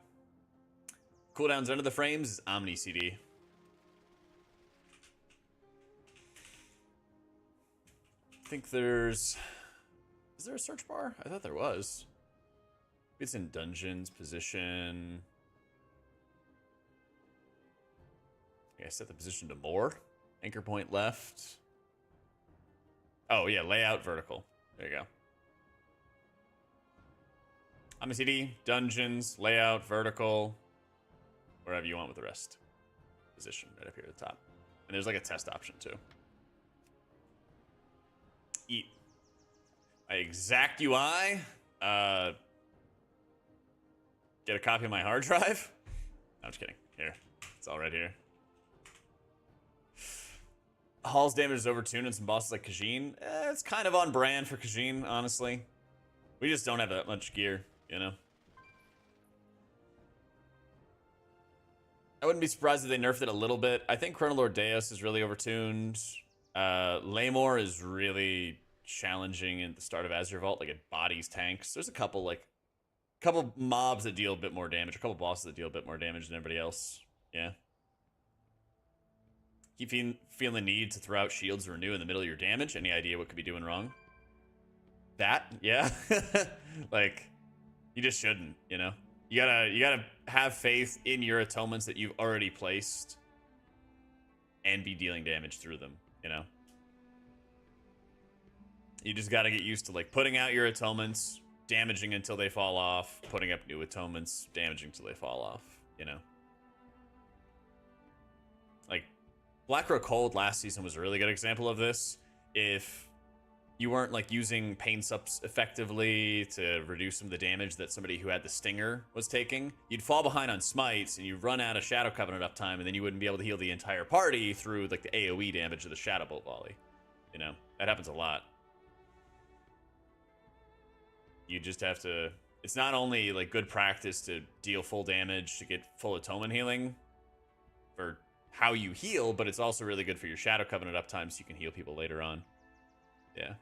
Cooldowns under the frames is Omni CD. I think there's... Is there a search bar? I thought there was. It's in dungeons, position... Okay, set the position to more. Anchor point left. Oh, yeah, layout vertical. There you go. I'm a CD, dungeons, layout, vertical, wherever you want with the rest. Position right up here at the top. And there's like a test option too. Eat. My exact UI. Get a copy of my hard drive. No, I'm just kidding. Here. It's all right here. Hall's damage is overtuned in some bosses like Khajiit. It's kind of on brand for Khajiit, honestly. We just don't have that much gear, you know? I wouldn't be surprised if they nerfed it a little bit. I think Chronolord Deus is really overtuned. Laymore is really challenging at the start of Azure Vault. Like, it bodies tanks. There's a couple, like... couple mobs that deal a bit more damage. A couple bosses that deal a bit more damage than everybody else. Yeah. Keep feeling the need to throw out shields or renew in the middle of your damage. Any idea what could be doing wrong? That? Yeah. Like, you just shouldn't, you know? You gotta have faith in your atonements that you've already placed and be dealing damage through them, you know? You just gotta get used to, like, putting out your atonements, damaging until they fall off, putting up new atonements, damaging until they fall off, you know? Like, Blackrock Cold last season was a really good example of this. If you weren't like using pain sups effectively to reduce some of the damage that somebody who had the Stinger was taking, you'd fall behind on smites and you'd run out of Shadow Covenant uptime, and then you wouldn't be able to heal the entire party through like the AoE damage of the Shadow Bolt volley. You know, that happens a lot. You just have to... It's not only like good practice to deal full damage to get full atonement healing for how you heal, but it's also really good for your Shadow Covenant uptime so you can heal people later on. Yeah.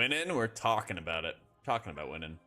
winning? We're talking about it. Talking about winning.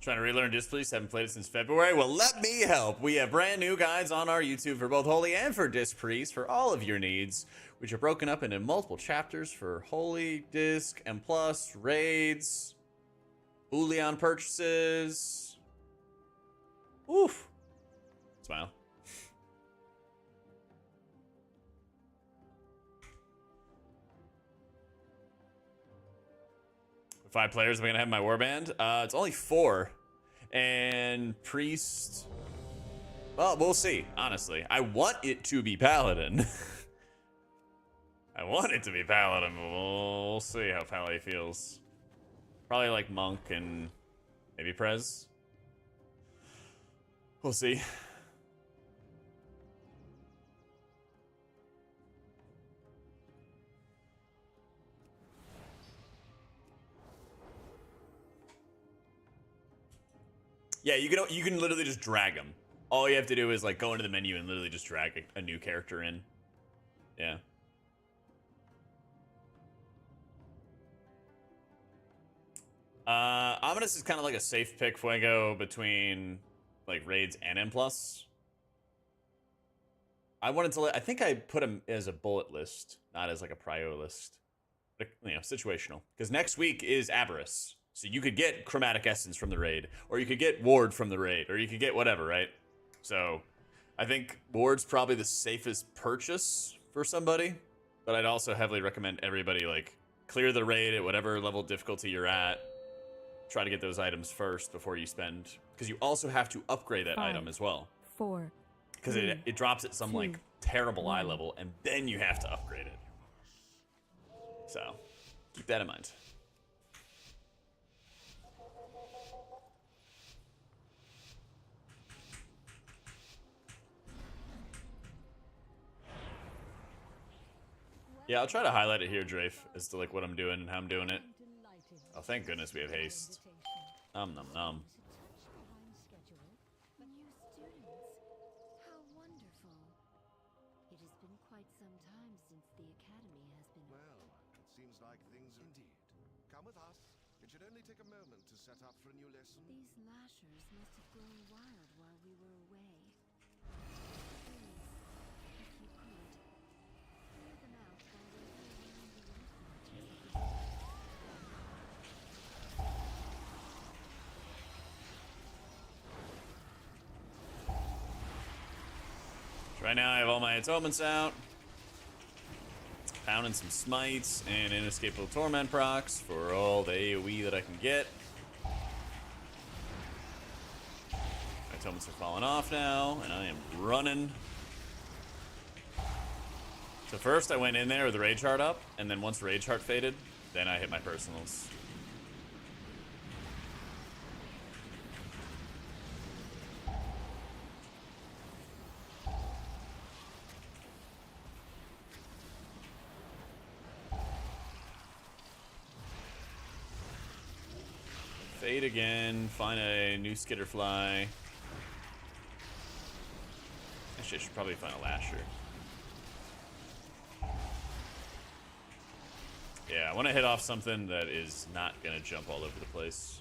Trying to relearn Displease, haven't played it since February. Well, let me help. We have brand new guides on our YouTube for both Holy and for Dispriest for all of your needs, which are broken up into multiple chapters for Holy, Disc, M+, raids, Boolean purchases. Oof. Smile. Five players, am I gonna have my warband? It's only 4. And priest. Well, we'll see, honestly. I want it to be paladin. I want it to be paladin, but we'll see how Pally feels. Probably like monk and maybe prez. We'll see. Yeah, you can literally just drag them. All you have to do is like go into the menu and literally just drag a new character in. Yeah. Ominous is kind of like a safe pick Fuego between like raids and M+. I wanted to I think I put him as a bullet list, not as like a prio list. But, you know, situational. Because next week is Aberrus. So you could get Chromatic Essence from the raid, or you could get Ward from the raid, or you could get whatever, right? So I think Ward's probably the safest purchase for somebody, but I'd also heavily recommend everybody like clear the raid at whatever level of difficulty you're at. Try to get those items first before you spend, because you also have to upgrade that item as well. 4. Because it drops at some like terrible eye level, and then you have to upgrade it. So keep that in mind. Yeah, I'll try to highlight it here, Drafe, as to like what I'm doing and how I'm doing it. Oh, thank goodness we have haste. Nom nom nom. How wonderful. It has been quite some time since the academy has been. Well, it seems like things indeed. Come with us. It should only take a moment to set up for a new lesson. These lashers must have grown wild while we were away. Please, if you could, clear them out while we're rearranging the influences. Right now I have all my atonements out. Pounding some smites and inescapable torment procs for all the AoE that I can get. My atonements are falling off now, and I am running. So first I went in there with the Rage Heart up, and then once Rage Heart faded, then I hit my personals. Fade again, find a new Skitterfly. Actually, I should probably find a Lasher. Yeah, I want to hit off something that is not going to jump all over the place.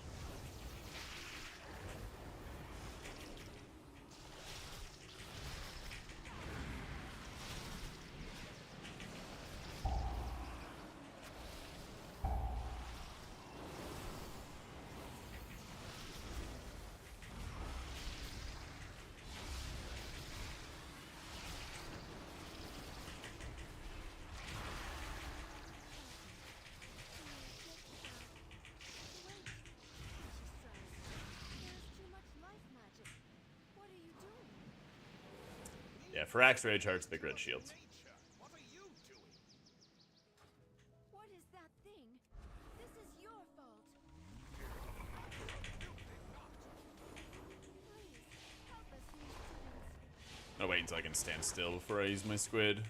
Yeah, for Axe Rage Heart's Big Red Shield. What is that thing? This is your fault. until I can stand still before I use my squid.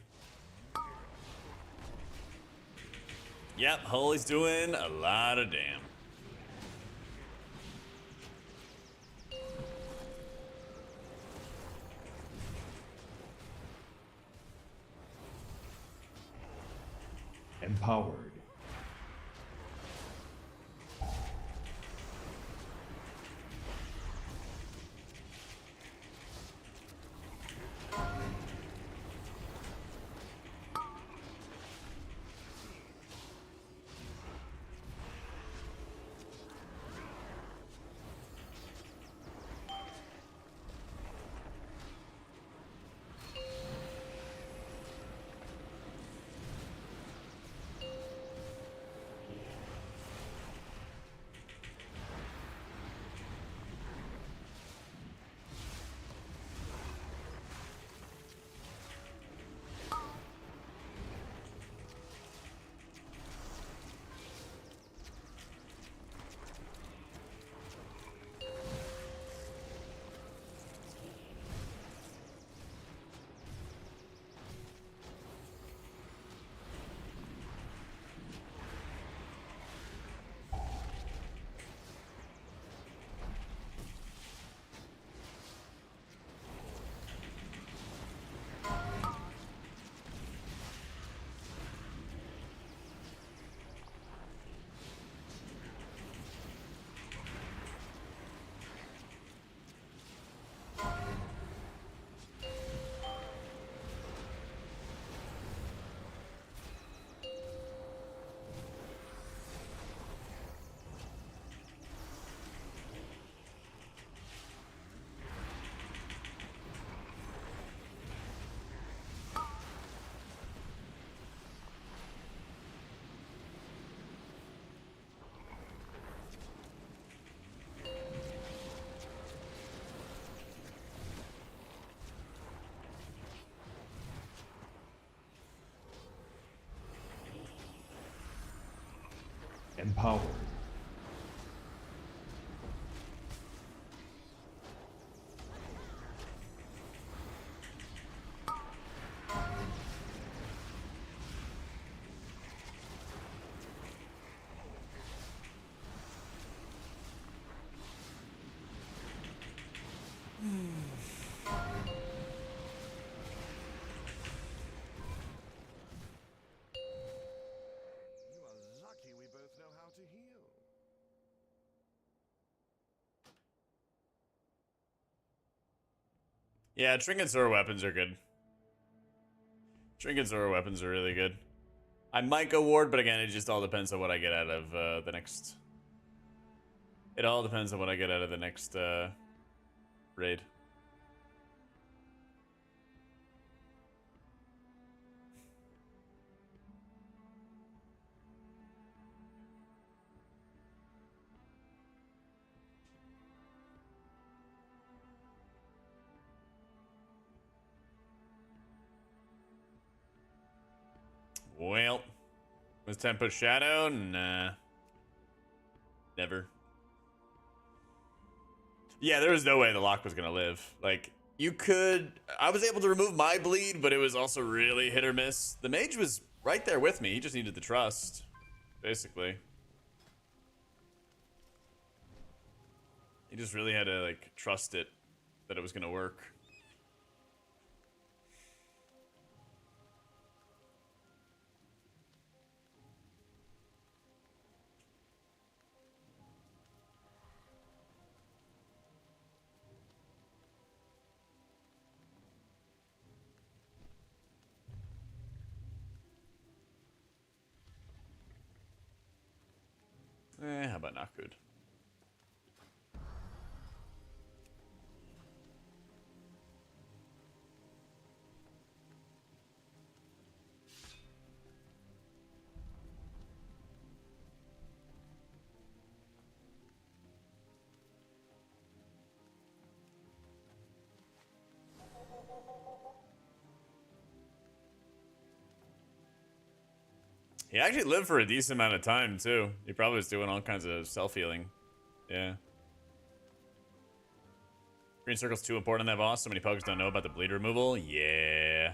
Yep, Holy's doing a lot of damn. Empowered. Empowered. You are lucky we both know how to heal. Yeah, trinkets or weapons are good. Trinkets or weapons are really good. I might go ward, but again, it just all depends on what I get out of the next... It all depends on what I get out of the next raid. Well, was 10 push shadow? Nah. Never. Yeah, there was no way the lock was gonna live. Like, you could... I was able to remove my bleed, but it was also really hit or miss. The mage was right there with me. He just needed the trust, basically. He just really had to, like, trust it that it was gonna work. How about not good? He actually lived for a decent amount of time, too. He probably was doing all kinds of self-healing. Yeah. Green circle's too important on that boss. So many pokers don't know about the bleed removal. Yeah.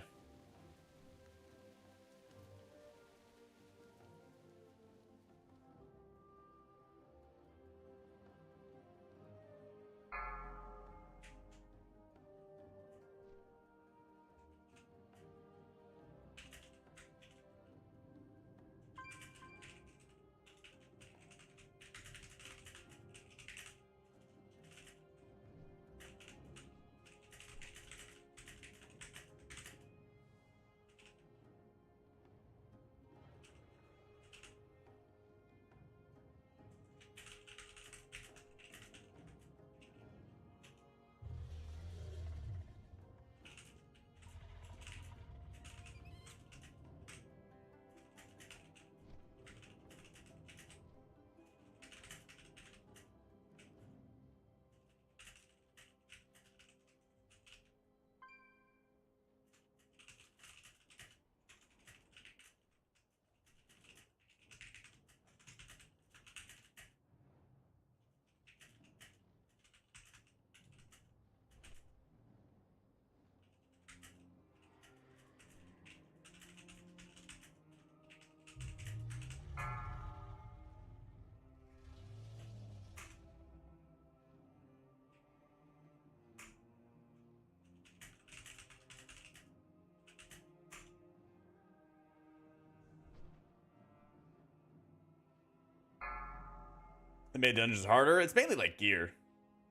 They made dungeons harder. It's mainly like gear.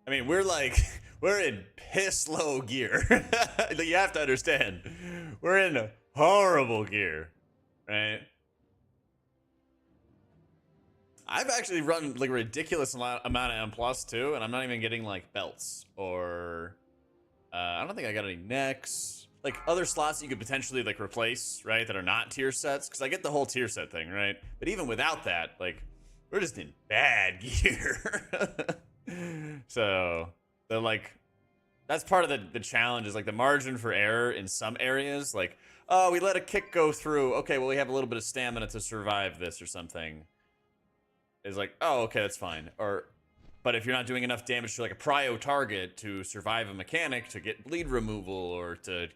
I mean, we're like, we're in piss low gear. You have to understand. We're in horrible gear, right? I've actually run like a ridiculous amount of M plus too, and I'm not even getting like belts or I don't think I got any necks. Like other slots that you could potentially like replace, right? That are not tier sets, because I get the whole tier set thing, right? But even without that, like we're just in bad gear. So the like that's part of the challenge is like the margin for error in some areas. Like, oh, we let a kick go through. Okay, well we have a little bit of stamina to survive this or something. Is like, oh, okay, that's fine. Or, but if you're not doing enough damage to like a prio target to survive a mechanic, to get bleed removal, or to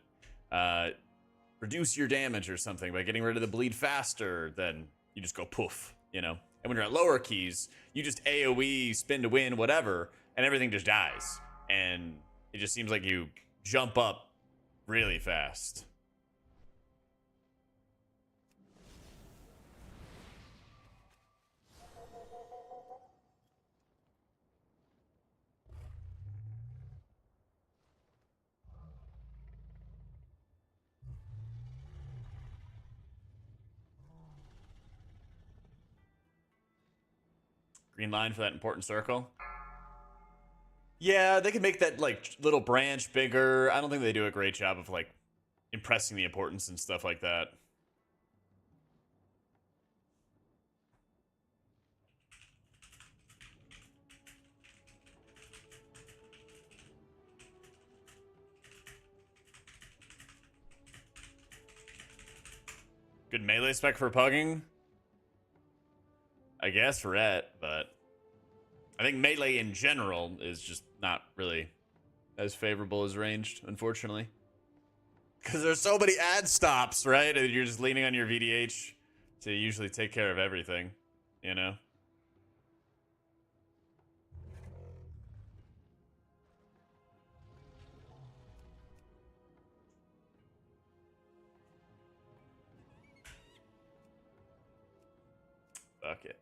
reduce your damage or something by getting rid of the bleed faster, then you just go poof, you know? And when you're at lower keys, you just AoE, spin to win, whatever, and everything just dies. And it just seems like you jump up really fast. Green line for that important circle. Yeah, they can make that like little branch bigger. I don't think they do a great job of like impressing the importance and stuff like that. Good melee spec for pugging? I guess ret, but I think melee in general is just not really as favorable as ranged, unfortunately. Because there's so many ad stops, right? And you're just leaning on your VDH to usually take care of everything, you know? Fuck it.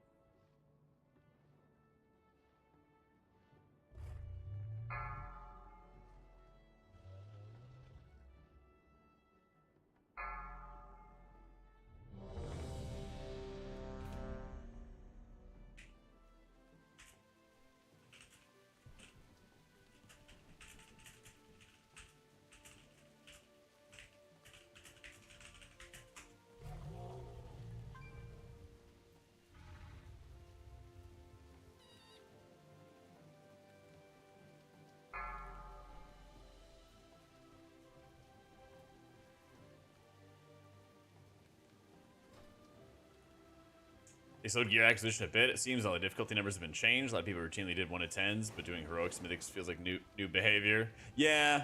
They slowed gear acquisition a bit. It seems all the difficulty numbers have been changed. A lot of people routinely did 1 to 10s, but doing heroics mythics feels like new behavior. Yeah,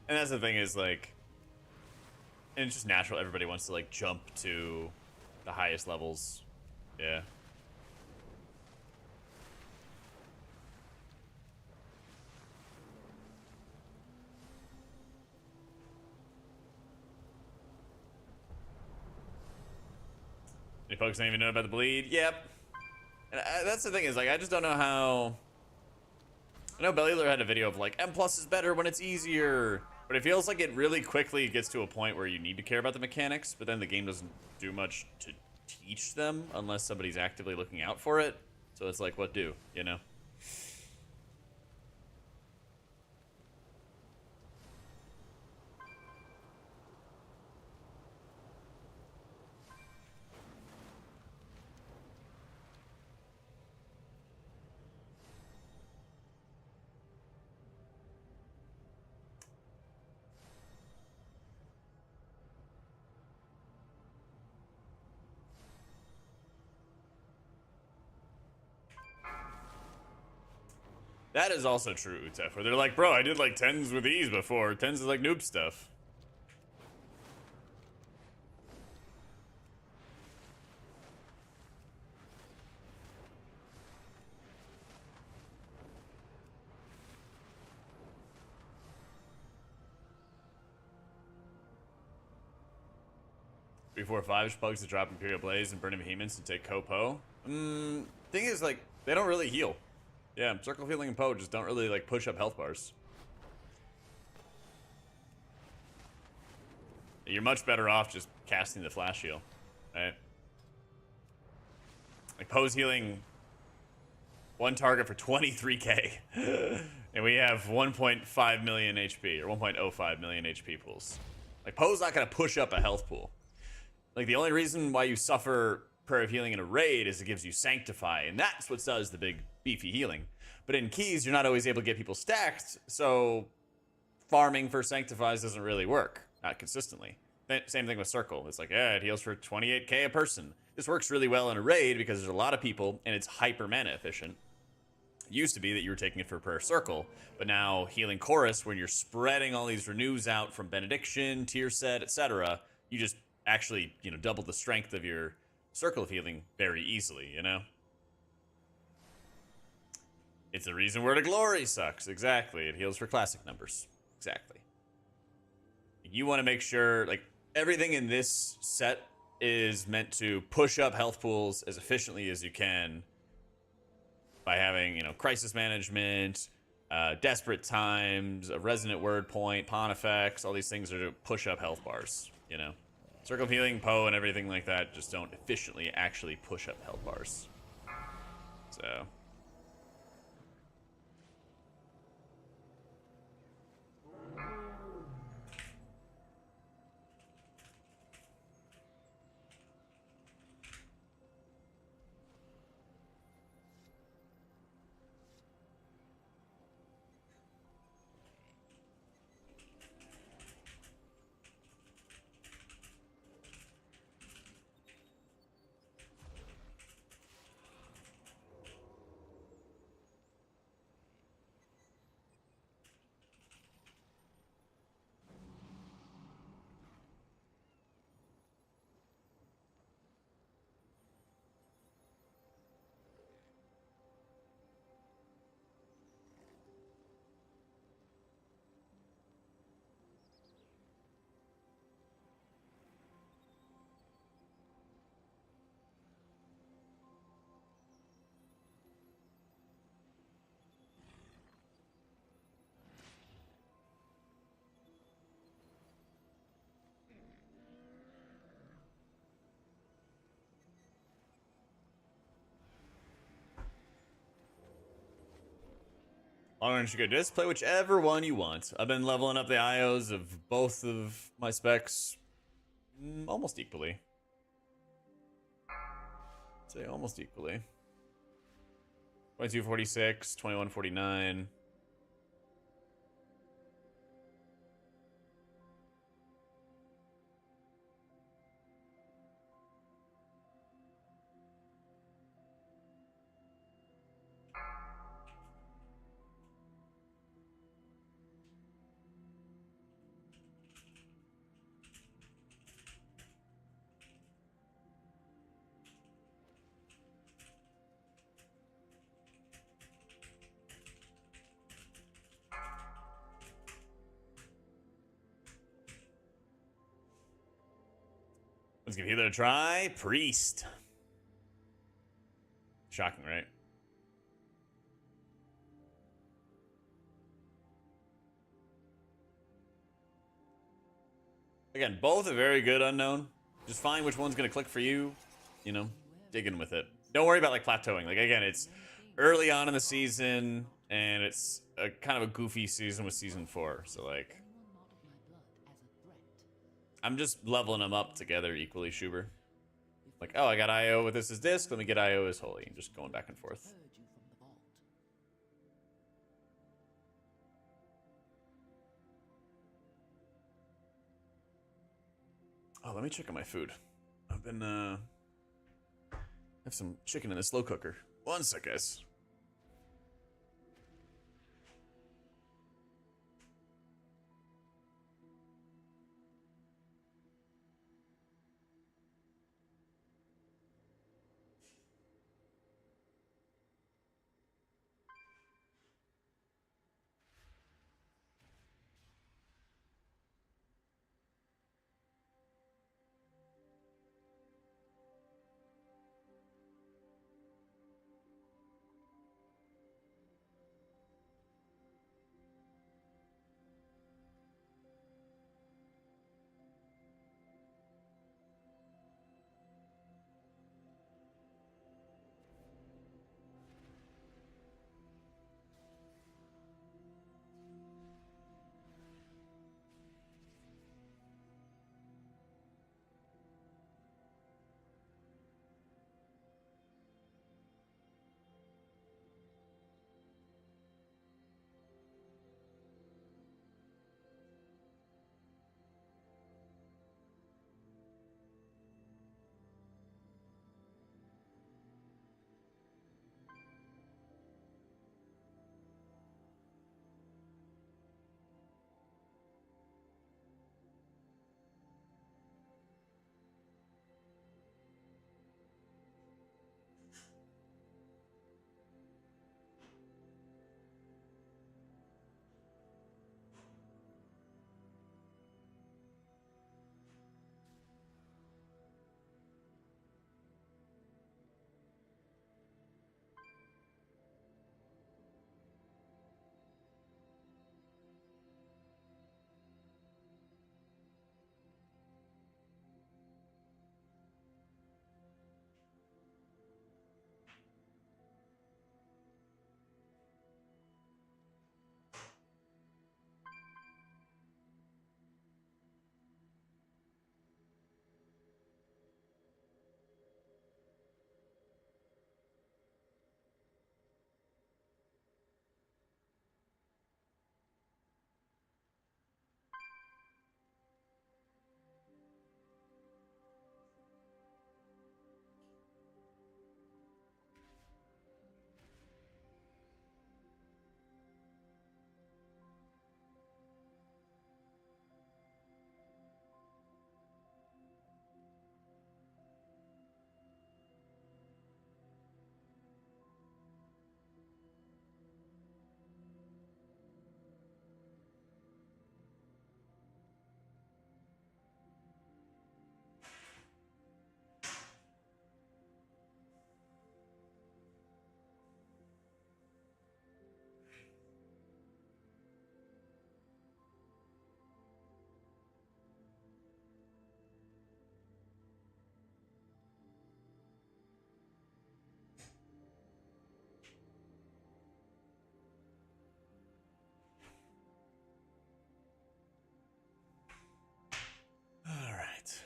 and that's the thing is like, and it's just natural. Everybody wants to like jump to the highest levels. Yeah. Any folks don't even know about the bleed? Yep. And that's the thing is like, I just don't know how. I know Bellular had a video of like M+ is better when it's easier, but it feels like it really quickly gets to a point where you need to care about the mechanics, but then the game doesn't do much to teach them unless somebody's actively looking out for it. So it's like, what do, you know? That is also true, Utef, where they're like, bro, I did like 10s with ease before. 10s is like noob stuff. Before 5 pugs to drop Imperial Blaze and burn Behemoths and take Ko-Po. Thing is, like, they don't really heal. Yeah, Circle of Healing and Poe just don't really, like, push up health bars. You're much better off just casting the Flash Heal, right? Like, Poe's healing 1 target for 23k. And we have 1.5 million HP, or 1.05 million HP pools. Like, Poe's not going to push up a health pool. Like, the only reason why you suffer Prayer of Healing in a raid is it gives you Sanctify, and that's what does the big beefy healing. But in keys, you're not always able to get people stacked, so farming for Sanctifies doesn't really work, not consistently. Same thing with Circle. It's like, yeah, it heals for 28k a person. This works really well in a raid because there's a lot of people, and it's hyper mana efficient. It used to be that you were taking it for Prayer Circle, but now Healing Chorus, when you're spreading all these renews out from Benediction, Tier Set, etc., you just actually, you know, double the strength of your Circle of Healing very easily, you know? It's the reason Word of Glory sucks. Exactly. It heals for classic numbers. Exactly. You want to make sure, like, everything in this set is meant to push up health pools as efficiently as you can by having, you know, crisis management, desperate times, a resonant word point, pawn effects. All these things are to push up health bars, you know? Circle of Healing, Poe, and everything like that just don't efficiently actually push up health bars. So... Long range good. Just play whichever one you want. I've been leveling up the IOs of both of my specs almost equally. I'd say almost equally. 2246, 2149. Let's give healer a try. Priest. Shocking, right? Again, both are very good unknown. Just find which one's gonna click for you. You know, dig in with it. Don't worry about like plateauing. Like again, it's early on in the season, and it's a kind of a goofy season with season 4. So like, I'm just leveling them up together equally, Schuber. Like, oh, I got IO with this as disc. Let me get IO as holy, and just going back and forth. Oh, let me check on my food. I've been have some chicken in the slow cooker. One sec, guys. All right.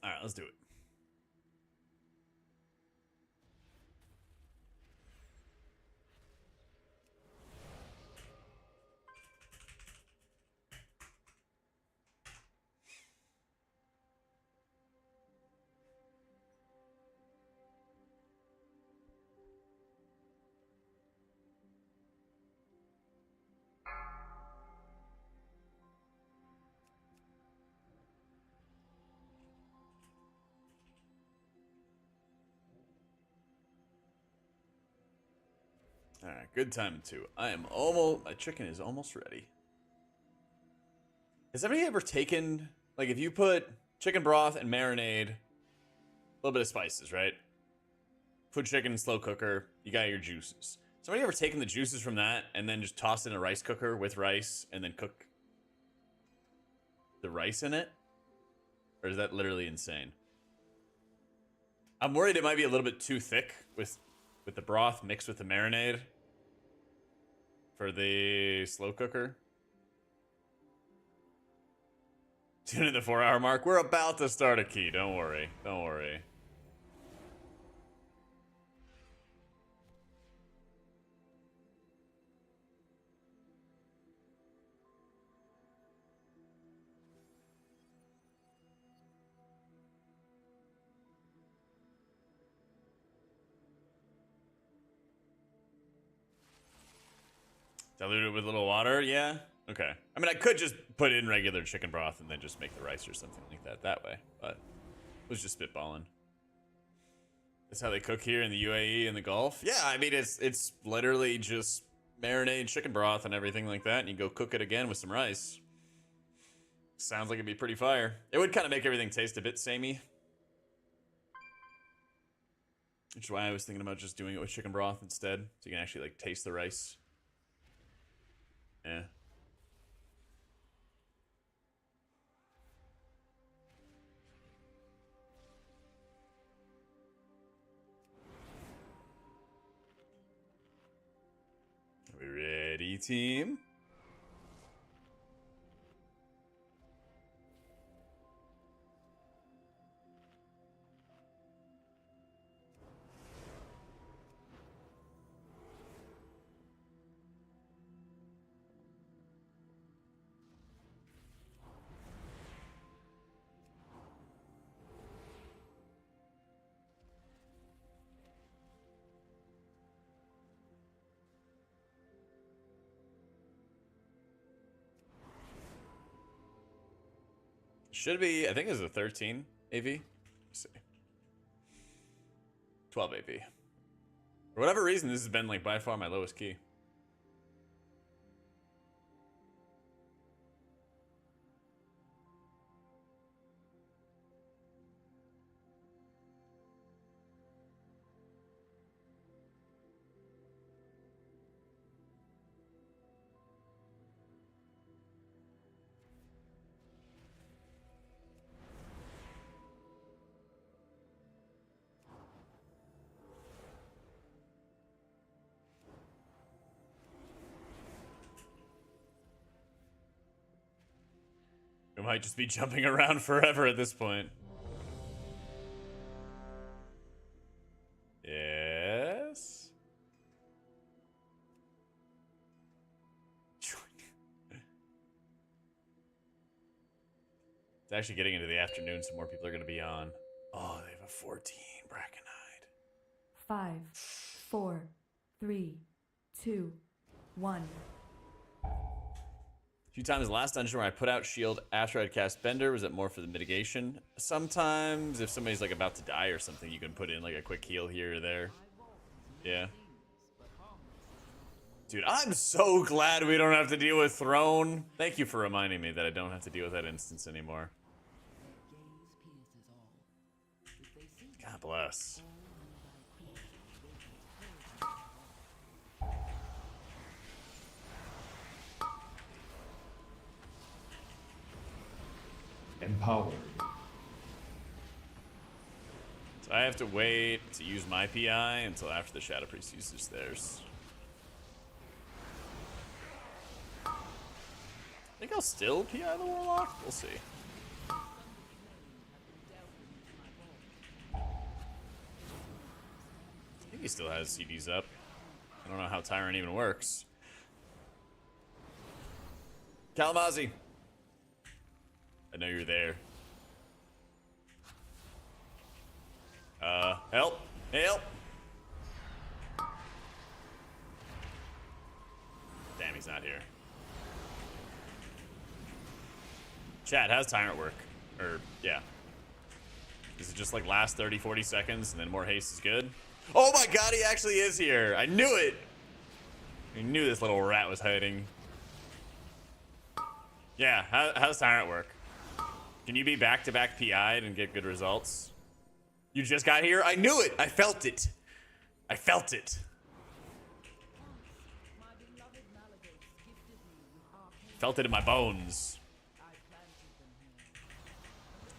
All right, let's do it. Alright, good time too. I am almost, my chicken is almost ready. Has anybody ever taken, like if you put chicken broth and marinade, a little bit of spices, right? Put chicken in slow cooker, you got your juices. Somebody ever taken the juices from that and then just tossed in a rice cooker with rice and then cook the rice in it? Or is that literally insane? I'm worried it might be a little bit too thick with the broth mixed with the marinade for the slow cooker. Tune in the 4-hour mark. We're about to start a key. Don't worry. Don't worry. Dilute it with a little water? Yeah. Okay. I mean, I could just put in regular chicken broth and then just make the rice or something like that way. But I was just spitballing. That's how they cook here in the UAE and the Gulf? Yeah, I mean, it's literally just marinade chicken broth and everything like that. And you go cook it again with some rice. Sounds like it'd be pretty fire. It would kind of make everything taste a bit samey. Which is why I was thinking about just doing it with chicken broth instead. So you can actually, like, taste the rice. Yeah. Are we ready, team? Should be, I think it's a 13 AV. Let's see. 12 AV. For whatever reason, this has been like by far my lowest key. We might just be jumping around forever at this point. Yes. It's actually getting into the afternoon, so more people are going to be on. Oh, they have a 14 Brackenide. 5, 4, 3, 2, 1. A few times last dungeon where I put out shield after I'd cast Bender. Was it more for the mitigation? Sometimes if somebody's like about to die or something, you can put in like a quick heal here or there. Yeah. Dude, I'm so glad we don't have to deal with Throne. Thank you for reminding me that I don't have to deal with that instance anymore. God bless. Empowered. So I have to wait to use my PI until after the Shadow Priest uses theirs. I think I'll still PI the Warlock. We'll see. I think he still has CDs up. I don't know how Tyrant even works. Kalamazoo. I know you're there. Help! Help! Damn, he's not here. Chat, how's Tyrant work? Or, yeah. Does it just like last 30, 40 seconds and then more haste is good? Oh my god, he actually is here! I knew it! I knew this little rat was hiding. Yeah, how's Tyrant work? Can you be back-to-back PI'd and get good results? You just got here? I knew it! I felt it! I felt it! Felt it in my bones.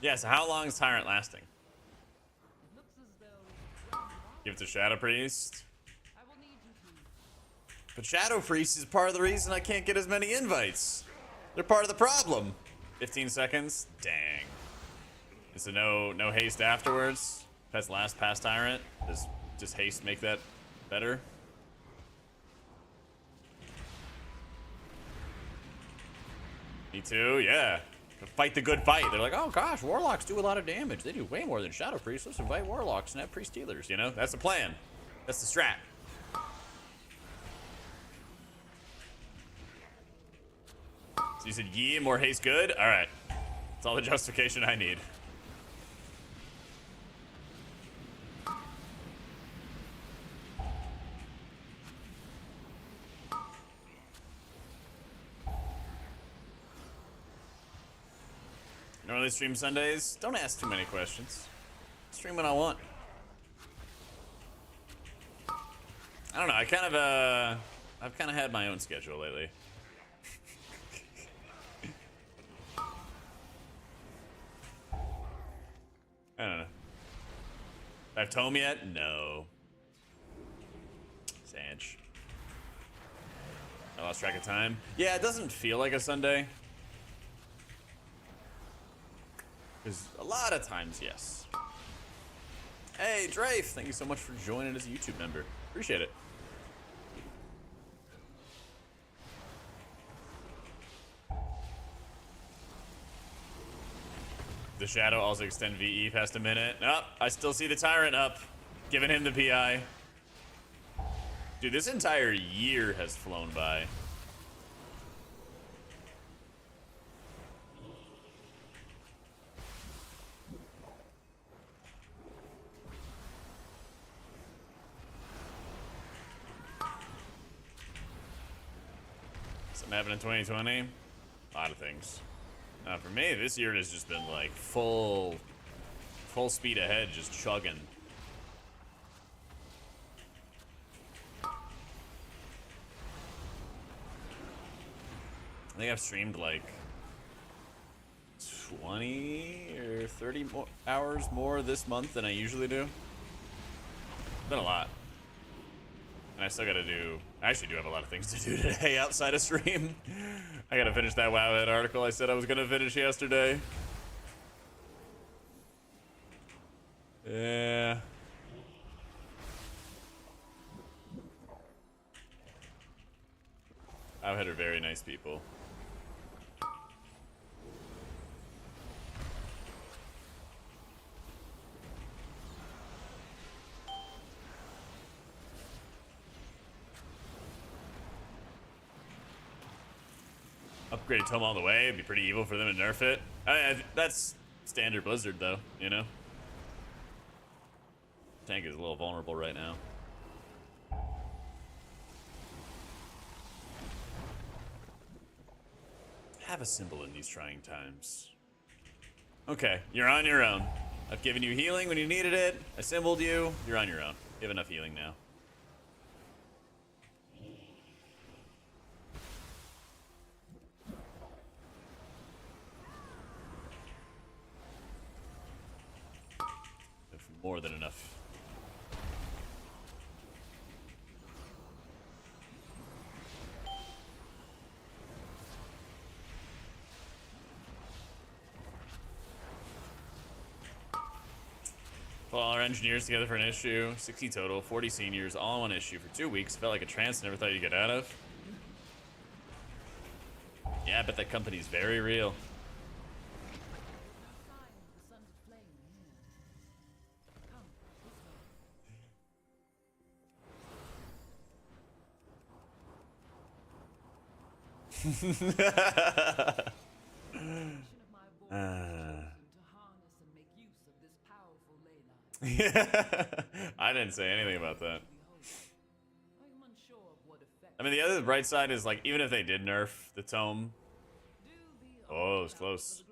Yeah, so how long is Tyrant lasting? Give it to Shadow Priest. But Shadow Priest is part of the reason I can't get as many invites. They're part of the problem. 15 seconds? Dang. Is there no haste afterwards? That's last past Tyrant? Does haste make that better? Me too, yeah. Fight the good fight. They're like, oh gosh, Warlocks do a lot of damage. They do way more than Shadow Priests. Let's invite Warlocks and have Priest Healers, you know? That's the plan. That's the strat. So you said, yeah, more haste good? Alright. That's all the justification I need. Normally stream Sundays. Don't ask too many questions. Stream when I want. I don't know. I've kind of had my own schedule lately. I don't know. I've Tome yet? No. Sanch. I lost track of time. Yeah, it doesn't feel like a Sunday. Because a lot of times, yes. Hey, Drafe, thank you so much for joining as a YouTube member. Appreciate it. The Shadow also extend VE past a minute. Nope, I still see the Tyrant up. Giving him the PI. Dude, this entire year has flown by. Something happened in 2020? A lot of things. For me, this year has just been like full speed ahead, just chugging. I think I've streamed like 20 or 30 more hours more this month than I usually do. It's been a lot. And I still gotta do, I actually do have a lot of things to do today outside of stream. I gotta finish that Wowhead article I said I was gonna finish yesterday. Yeah. Wowhead are very nice people. Upgrade Tome all the way. It'd be pretty evil for them to nerf it. That's standard Blizzard, though, you know? Tank is a little vulnerable right now. Have a symbol in these trying times. Okay, you're on your own. I've given you healing when you needed it. I symboled you. You're on your own. You have enough healing now. More than enough. Pull all our engineers together for an issue. 60 total, 40 seniors, all on one issue for 2 weeks. Felt like a trance never thought you'd get out of. Yeah, I bet that company's very real. I didn't say anything about that. I mean, the other bright side is, like, even if they did nerf the tome... Oh, it was close.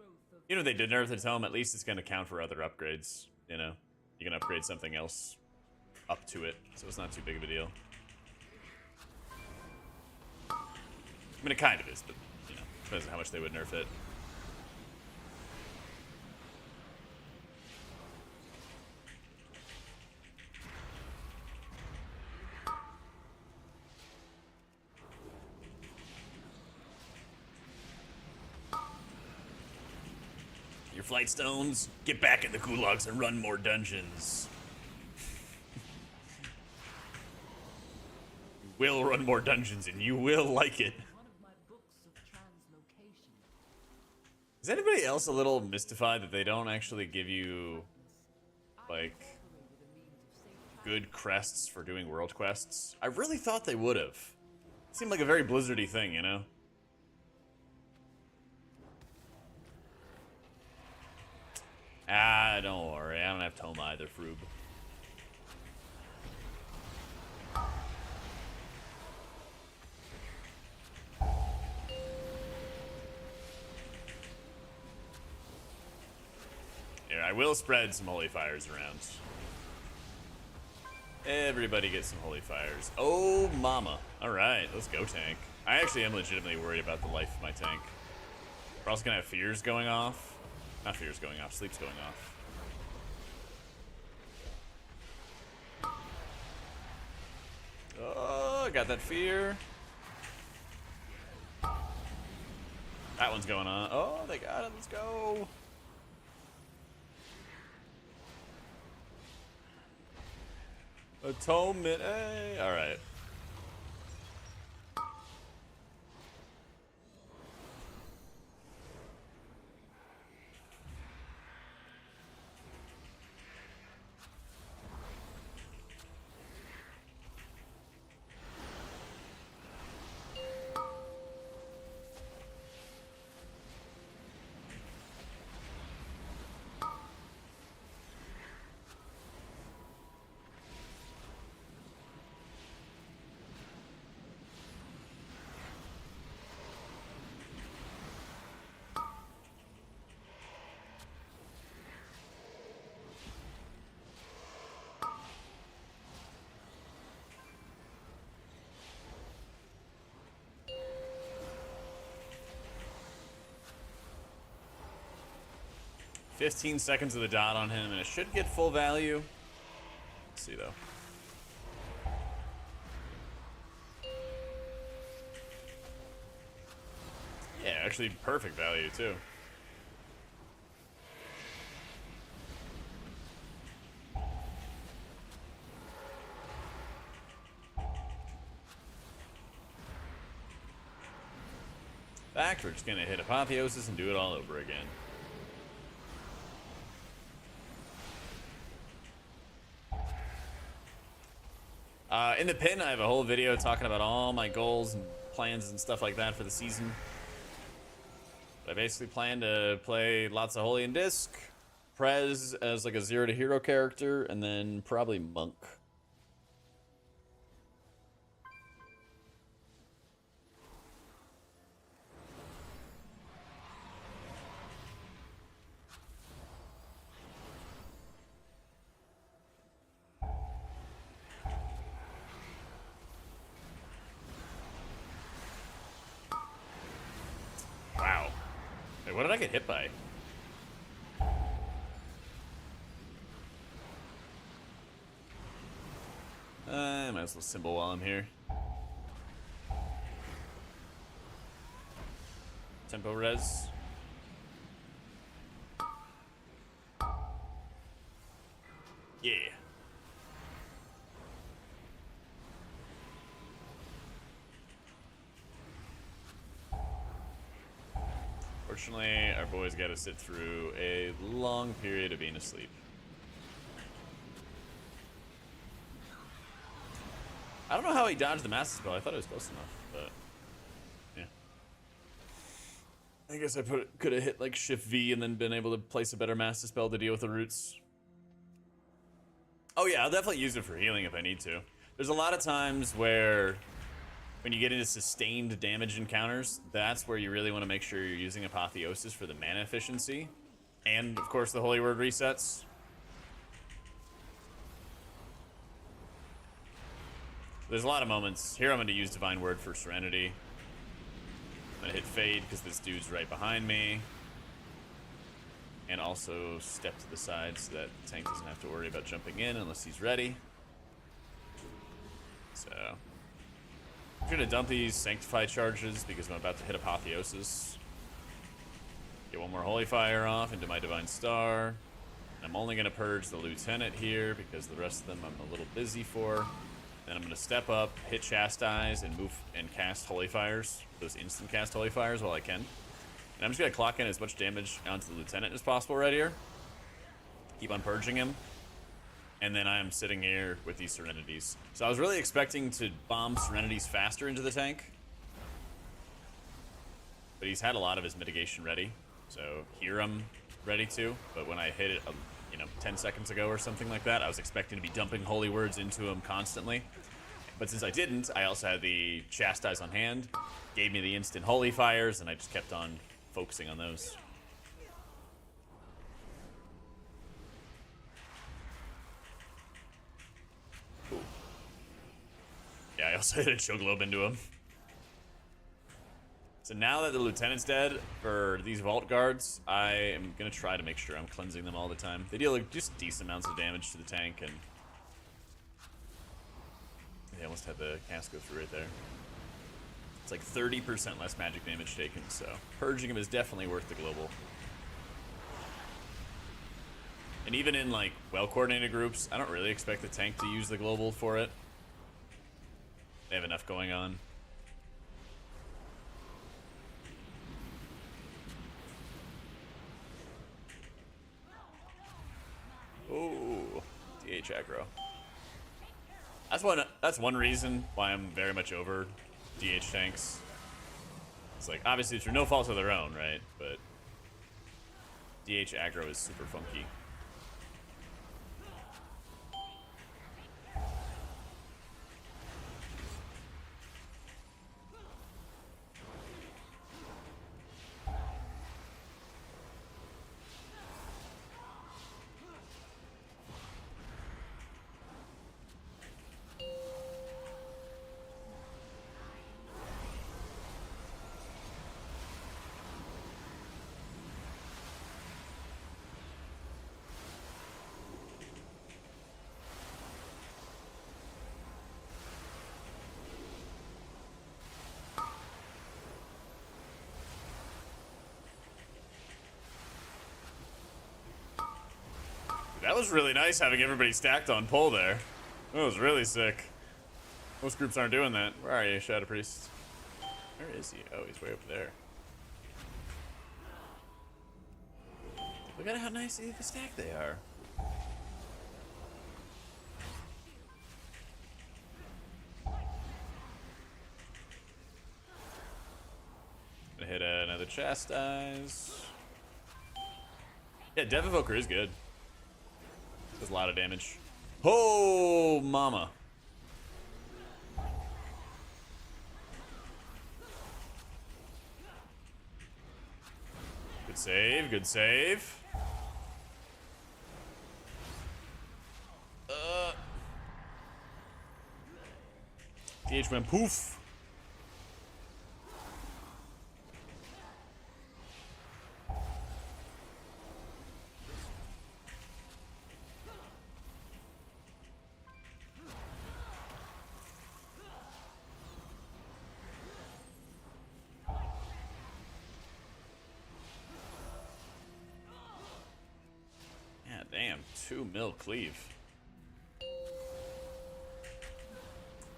Even if they did nerf the tome, at least it's going to count for other upgrades, you know? You can upgrade something else up to it, so it's not too big of a deal. I mean, it kind of is, but, you know, depends on how much they would nerf it. Your flight stones, get back in the gulags and run more dungeons. You will run more dungeons and you will like it. Is anybody else a little mystified that they don't actually give you, like, good crests for doing world quests? I really thought they would have. It seemed like a very Blizzardy thing, you know? Ah, don't worry. I don't have Tome either, Froob. Here, I will spread some holy fires around. Everybody get some holy fires. Oh, mama. Alright, let's go, tank. I actually am legitimately worried about the life of my tank. We're also gonna have fears going off. Not fears going off, sleep's going off. Oh, I got that fear. That one's going on. Oh, they got it. Let's go. Atonement. Hey. All right. $15 seconds of the dot on him, and it should get full value. Let's see, though. Yeah, actually perfect value, too. Fact, we're just gonna hit Apotheosis and do it all over again. In the pin, I have a whole video talking about all my goals and plans and stuff like that for the season. But I basically plan to play lots of Holy and Disc, Prez as like a 0 to hero character, and then probably Monk. What did I get hit by? I might as well symbol while I'm here. Tempo res. Yeah. Fortunately, our boys got to sit through a long period of being asleep. I don't know how he dodged the Master Spell. I thought it was close enough, but yeah. I guess I could have hit like Shift V and then been able to place a better Master Spell to deal with the roots. Oh yeah, I'll definitely use it for healing if I need to. There's a lot of times where when you get into sustained damage encounters, that's where you really want to make sure you're using Apotheosis for the mana efficiency. And, of course, the Holy Word resets. There's a lot of moments. Here I'm going to use Divine Word for Serenity. I'm going to hit Fade because this dude's right behind me. And also step to the side so that the tank doesn't have to worry about jumping in unless he's ready. So, I'm going to dump these Sanctify charges because I'm about to hit Apotheosis. Get one more Holy Fire off into my Divine Star. And I'm only going to purge the Lieutenant here because the rest of them I'm a little busy for. Then I'm going to step up, hit Chastise, and move and cast Holy Fires. Those instant cast Holy Fires while I can. And I'm just going to clock in as much damage onto the Lieutenant as possible right here. Keep on purging him. And then I am sitting here with these Serenities. So I was really expecting to bomb Serenities faster into the tank. But he's had a lot of his mitigation ready. So here I'm ready to. But when I hit it, 10 seconds ago or something like that, I was expecting to be dumping Holy Words into him constantly. But since I didn't, I also had the Chastise on hand. Gave me the instant Holy Fires, and I just kept on focusing on those. Ooh. Yeah, I also hit a Chill Globe into him. So now that the Lieutenant's dead, for these Vault Guards, I am going to try to make sure I'm cleansing them all the time. They deal just decent amounts of damage to the tank, and they almost had the cast go through right there. It's like 30% less magic damage taken, so purging him is definitely worth the global. And even in like well-coordinated groups, I don't really expect the tank to use the global for it. They have enough going on. Oh, DH aggro. That's one reason why I'm very much over DH tanks. It's like, obviously through no fault of their own, right? But DH aggro is super funky. That was really nice having everybody stacked on pull there. That was really sick. Most groups aren't doing that. Where are you, Shadow Priest? Where is he? Oh, he's way over there. Look at how nicely stacked they are. Gonna hit another Chastise. Yeah, Dev Evoker is good. Does a lot of damage. Oh, mama. Good save, good save. DH went poof. Damn, 2 mil cleave.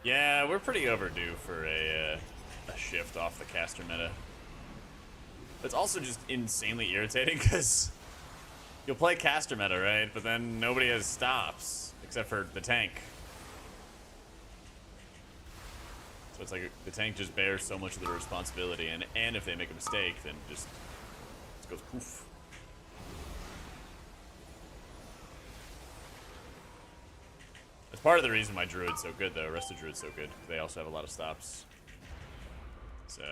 Yeah, we're pretty overdue for a shift off the caster meta. It's also just insanely irritating because you'll play caster meta, right? But then nobody has stops except for the tank. So it's like the tank just bears so much of the responsibility, and if they make a mistake, then just it goes poof. That's part of the reason why Druid's so good, though. Rest of Druid's so good. They also have a lot of stops. So.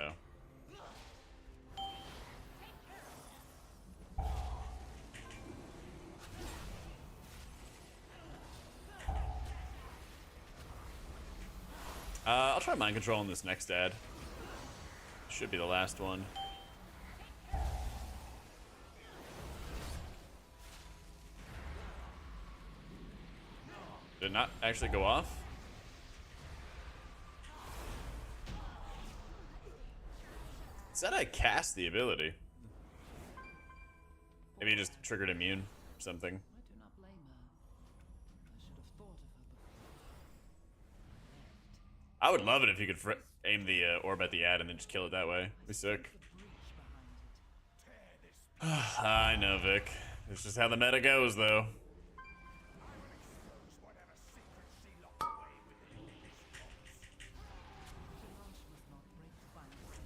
I'll try mind control on this next ad. Should be the last one. Did it not actually go off? It said I cast the ability. Maybe you just triggered immune or something. I do not blame her. I should have thought of her before. I would love it if you could aim the orb at the ad and then just kill it that way. It'd be sick. I know, Vic. It's just how the meta goes, though.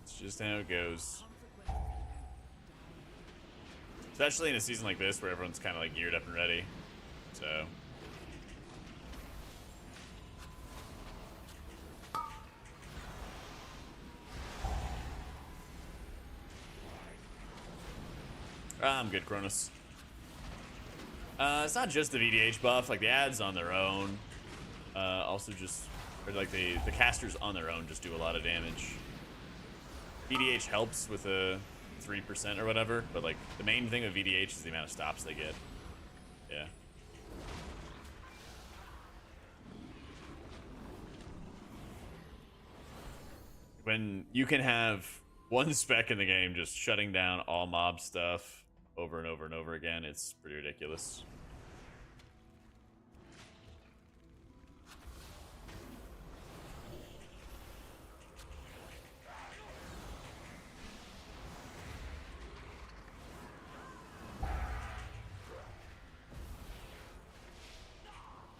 It's just how it goes. Especially in a season like this where everyone's kind of like geared up and ready. So. I'm good, Cronus. It's not just the VDH buff, like the ads on their own. Also just, or like the casters on their own just do a lot of damage. VDH helps with a 3% or whatever, but like the main thing with VDH is the amount of stops they get. Yeah. When you can have one spec in the game just shutting down all mob stuff over and over and over again, it's pretty ridiculous.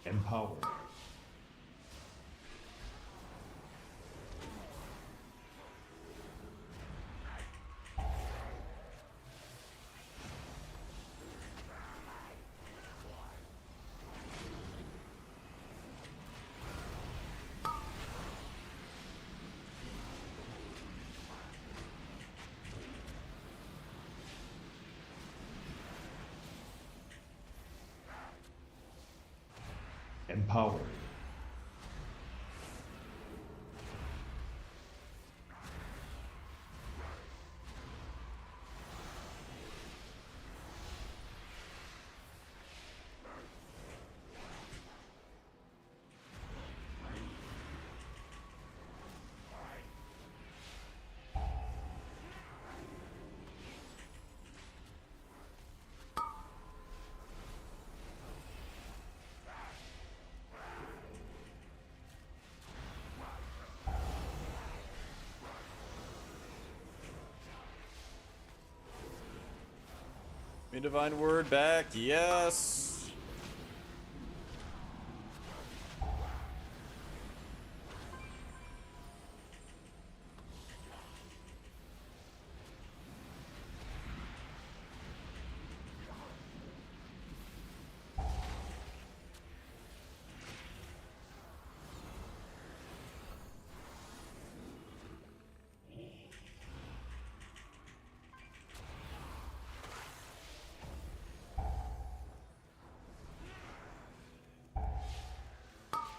Empowered. Empowered. Divine word back, yes.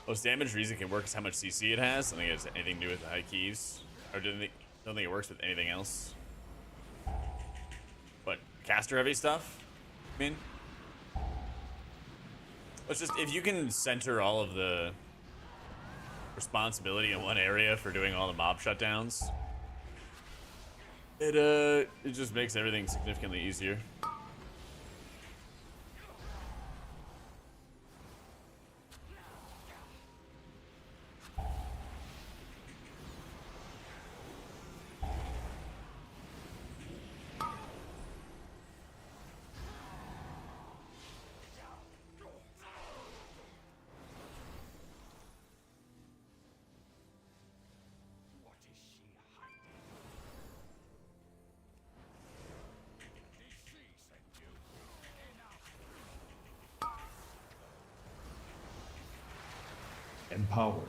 Most damage reason can work is how much CC it has. I don't think it has anything to do with the high keys. Or don't think it works with anything else. But caster heavy stuff? I mean? It's just, if you can center all of the responsibility in one area for doing all the mob shutdowns, it just makes everything significantly easier. Empowered.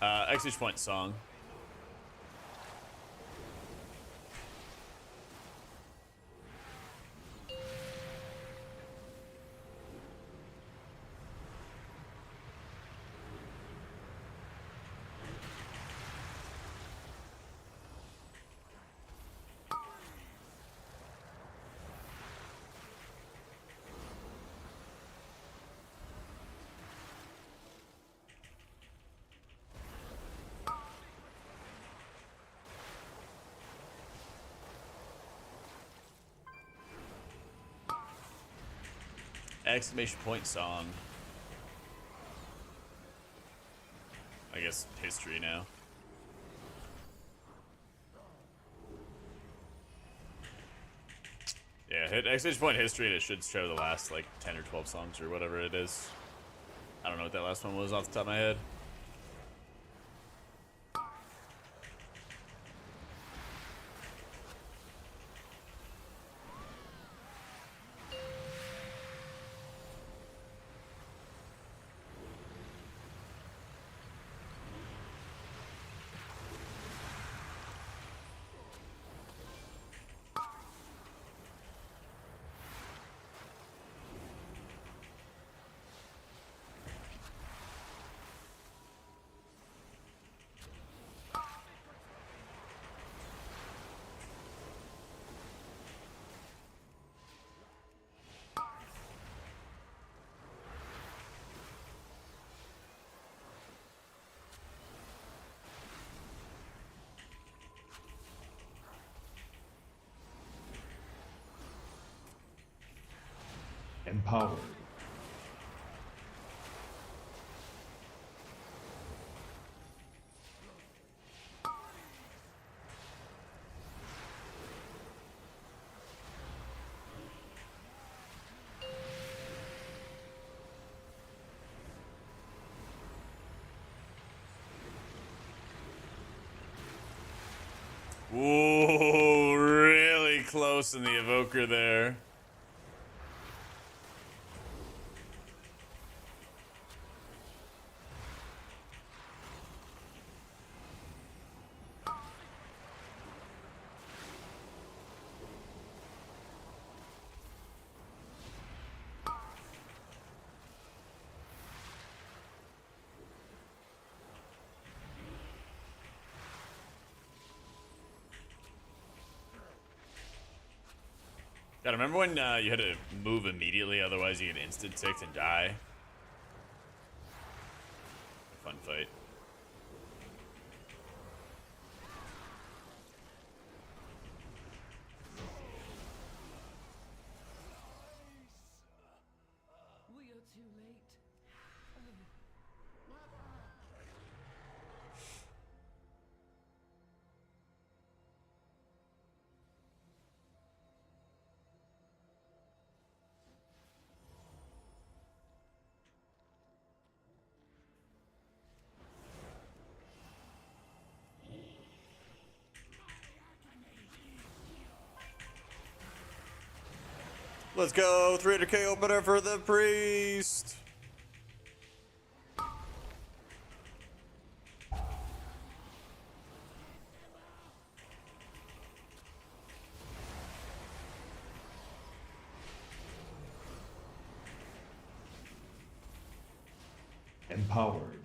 Exchange point song. Exclamation point song. I guess history now. Yeah, hit exclamation point history and it should show the last like 10 or 12 songs or whatever it is. I don't know what that last one was off the top of my head. Empowered. Ooh, really close in the evoker there. God, remember when you had to move immediately, otherwise you get instant ticked and die? Fun fight. We are too late. Let's go, 300k opener for the priest. Empowered.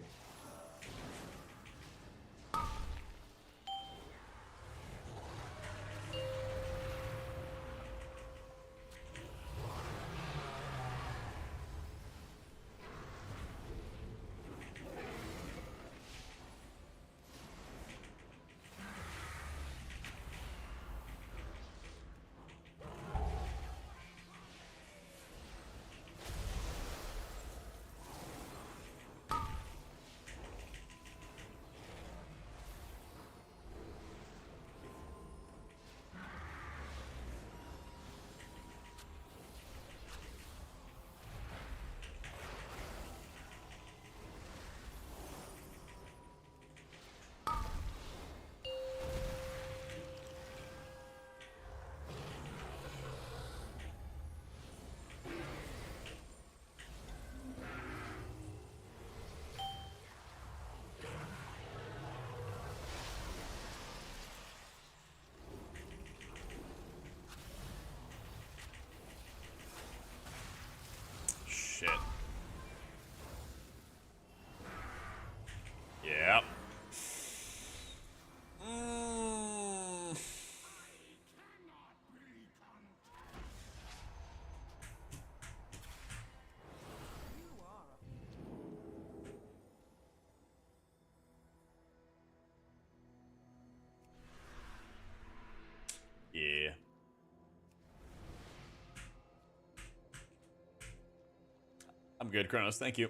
I'm good, Kronos. Thank you.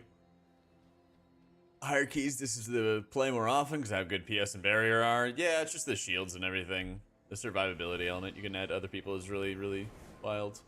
Hierarchies, this is the play more often because how good PS and barrier are. Yeah, it's just the shields and everything. The survivability element you can add to other people is really, really wild.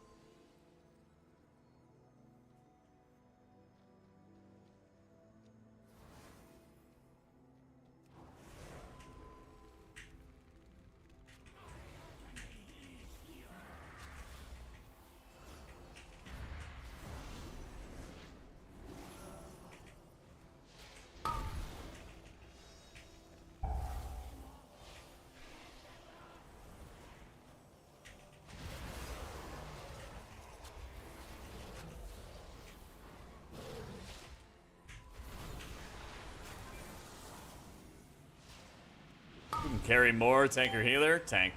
You can carry more, tank or healer? Tank.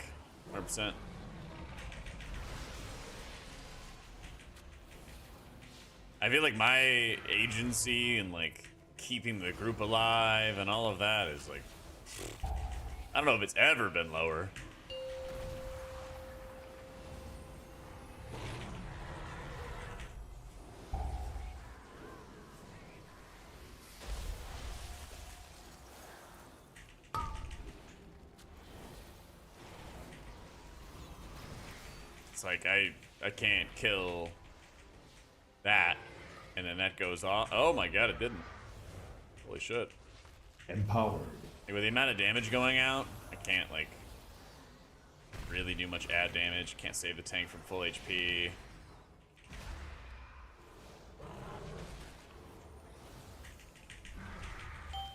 100%. I feel like my agency and like keeping the group alive and all of that is like, I don't know if it's ever been lower. It's like I can't kill that, and then that goes off. Oh my god, it didn't. Holy shit. Empowered. Like, with the amount of damage going out, I can't like really do much add damage. Can't save the tank from full HP.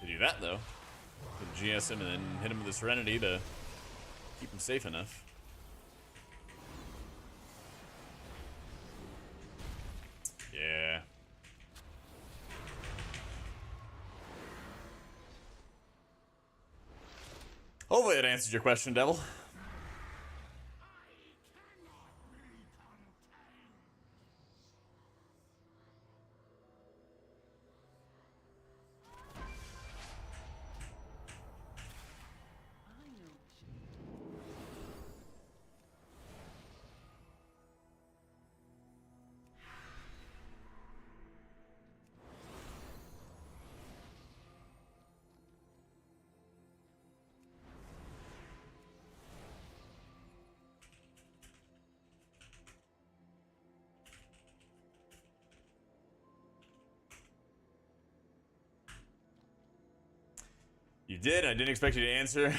To do that though, to GS him and then hit him with the Serenity to keep him safe enough. Yeah. Hopefully it answers your question, Devil. You did? I didn't expect you to answer.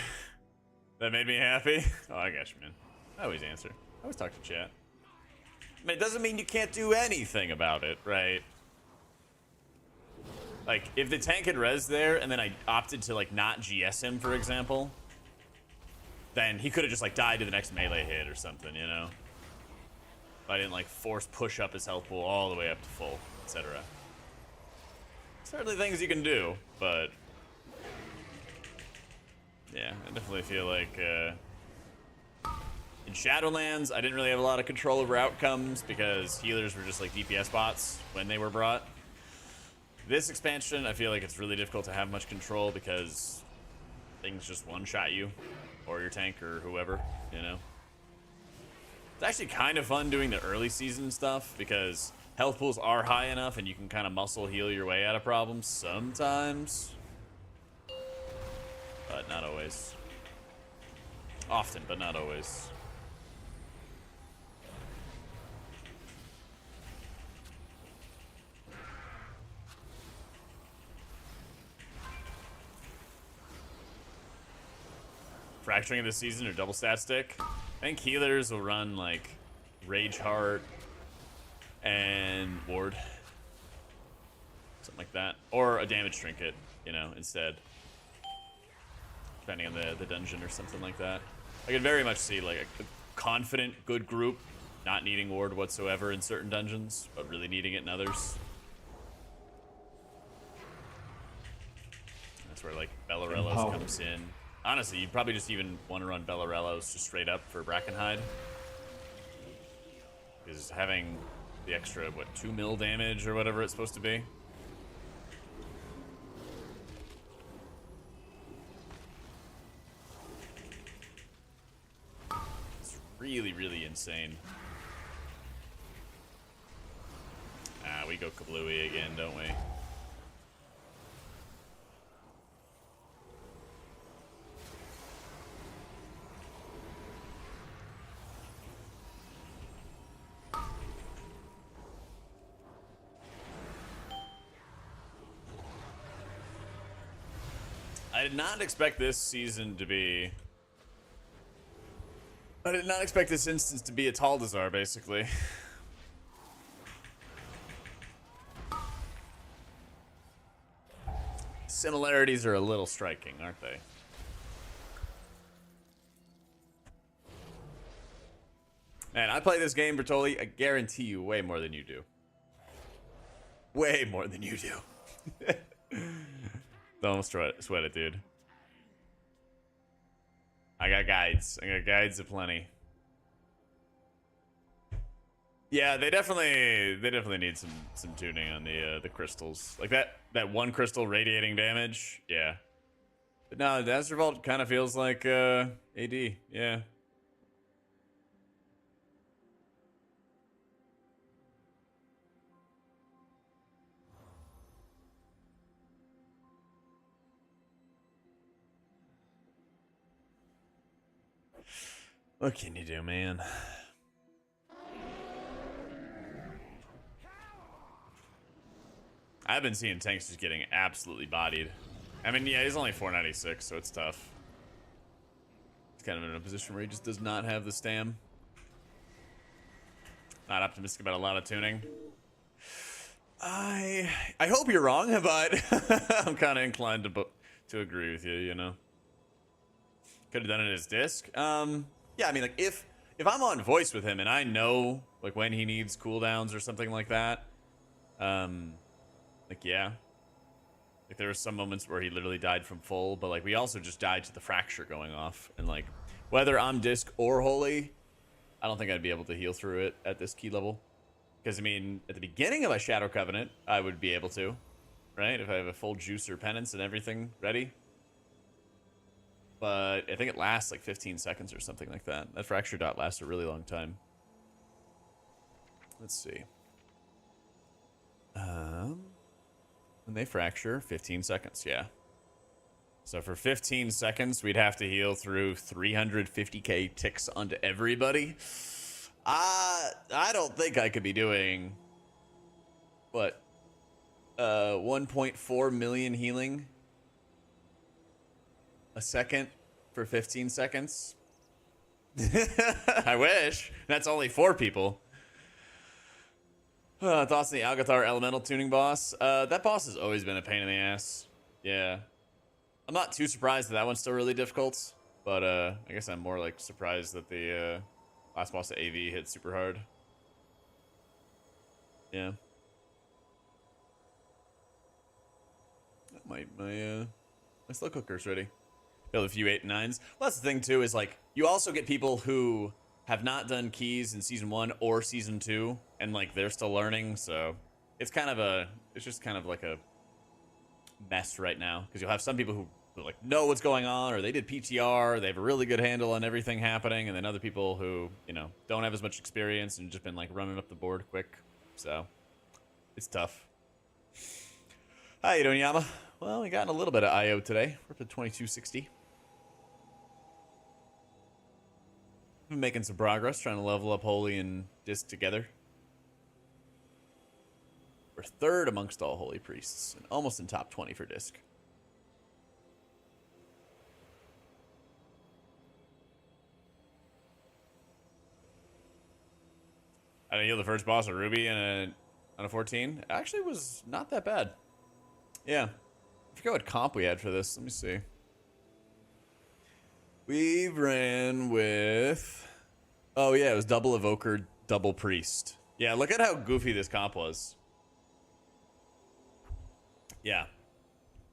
That made me happy. Oh, I got you, man. I always answer. I always talk to chat. I mean, it doesn't mean you can't do anything about it, right? Like, if the tank had res there, and then I opted to, like, not GS him, for example, then he could have just, like, died to the next melee hit or something, you know? If I didn't, like, force push up his health pool all the way up to full, etc. Certainly things you can do, but... yeah, I definitely feel like, in Shadowlands, I didn't really have a lot of control over outcomes because healers were just like DPS bots when they were brought. This expansion, I feel like it's really difficult to have much control because things just one-shot you, or your tank, or whoever, you know? It's actually kind of fun doing the early season stuff because health pools are high enough and you can kind of muscle heal your way out of problems sometimes. But not always. Often, but not always. Fracturing of the season or double stat stick. I think healers will run like Rage Heart and Ward. Something like that. Or a damage trinket, you know, instead. Depending on the dungeon or something like that. I could very much see like a confident, good group not needing ward whatsoever in certain dungeons, but really needing it in others. That's where like Bellarellos comes in. Honestly, you'd probably just even want to run Bellarellos just straight up for Brackenhide. Because having the extra, what, 2 mil damage or whatever it's supposed to be. Really, really insane. We go kablooey again, don't we? I did not expect this season to be... I did not expect this instance to be a Taldazar, basically. Similarities are a little striking, aren't they? Man, I play this game, Bertoli, I guarantee you way more than you do. Way more than you do. Don't sweat it, dude. I got guides. I got guides aplenty. Yeah, they definitely need some tuning on the crystals. Like that one crystal radiating damage. Yeah. But no, the Azure Vault kind of feels like AD. Yeah. What can you do, man? I've been seeing tanks just getting absolutely bodied. I mean, yeah, he's only 496, so it's tough. He's kind of in a position where he just does not have the stam. Not optimistic about a lot of tuning. I hope you're wrong, but I'm kind of inclined to agree with you, you know. Could have done it as disc. Yeah, I mean, like, if I'm on voice with him and I know, like, when he needs cooldowns or something like that, like, yeah. Like, there were some moments where he literally died from full, but, like, we also just died to the fracture going off. And, like, whether I'm disc or holy, I don't think I'd be able to heal through it at this key level. Because, I mean, at the beginning of a Shadow Covenant, I would be able to, right? If I have a full juice or penance and everything ready. But I think it lasts like 15 seconds or something like that. That fracture dot lasts a really long time. Let's see. When they fracture, 15 seconds, yeah. So for 15 seconds, we'd have to heal through 350k ticks onto everybody. I don't think I could be doing, what, 1.4 million healing a second for 15 seconds. I wish. That's only 4 people. Thoughts on the Algathar Elemental tuning boss? That boss has always been a pain in the ass. Yeah. I'm not too surprised that one's still really difficult, but I guess I'm more like surprised that the last boss of AV hit super hard. Yeah. My slow cooker's ready. Build a few 8 and 9s. Well, that's the thing too, is like you also get people who have not done keys in season 1 or season 2, and like they're still learning, so it's just kind of like a mess right now, because you'll have some people who like know what's going on, or they did PTR, they have a really good handle on everything happening, and then other people who, you know, don't have as much experience and just been like running up the board quick. So it's tough. How you doing, Yama? Well, we got a little bit of IO today. We're up to 2260. Been making some progress, trying to level up Holy and Disc together. We're 3rd amongst all Holy Priests, and almost in top 20 for Disc. I didn't heal the first boss of Ruby on a 14. It actually was not that bad. Yeah. I forget what comp we had for this. Let me see. We ran with... Oh, yeah, it was double Evoker, double Priest. Yeah, look at how goofy this comp was. Yeah.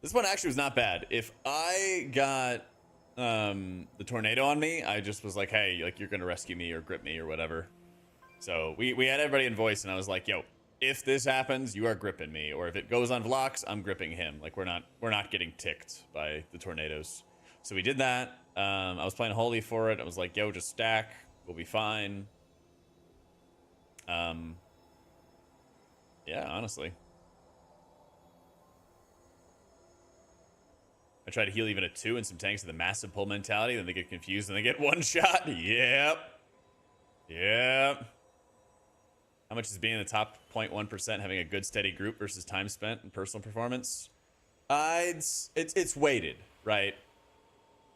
This one actually was not bad. If I got the tornado on me, I just was like, hey, like, you're going to rescue me or grip me or whatever. So we had everybody in voice, and I was like, yo, if this happens, you are gripping me. Or if it goes on Vlox, I'm gripping him. Like, we're not getting ticked by the tornadoes. So we did that. I was playing Holy for it. I was like, yo, just stack. We'll be fine. Yeah, Yeah, honestly. I try to heal even at 2 and some tanks with a massive pull mentality, then they get confused and they get one shot. Yep. Yep. How much is being in the top 0.1% having a good steady group versus time spent and personal performance? It's weighted, right?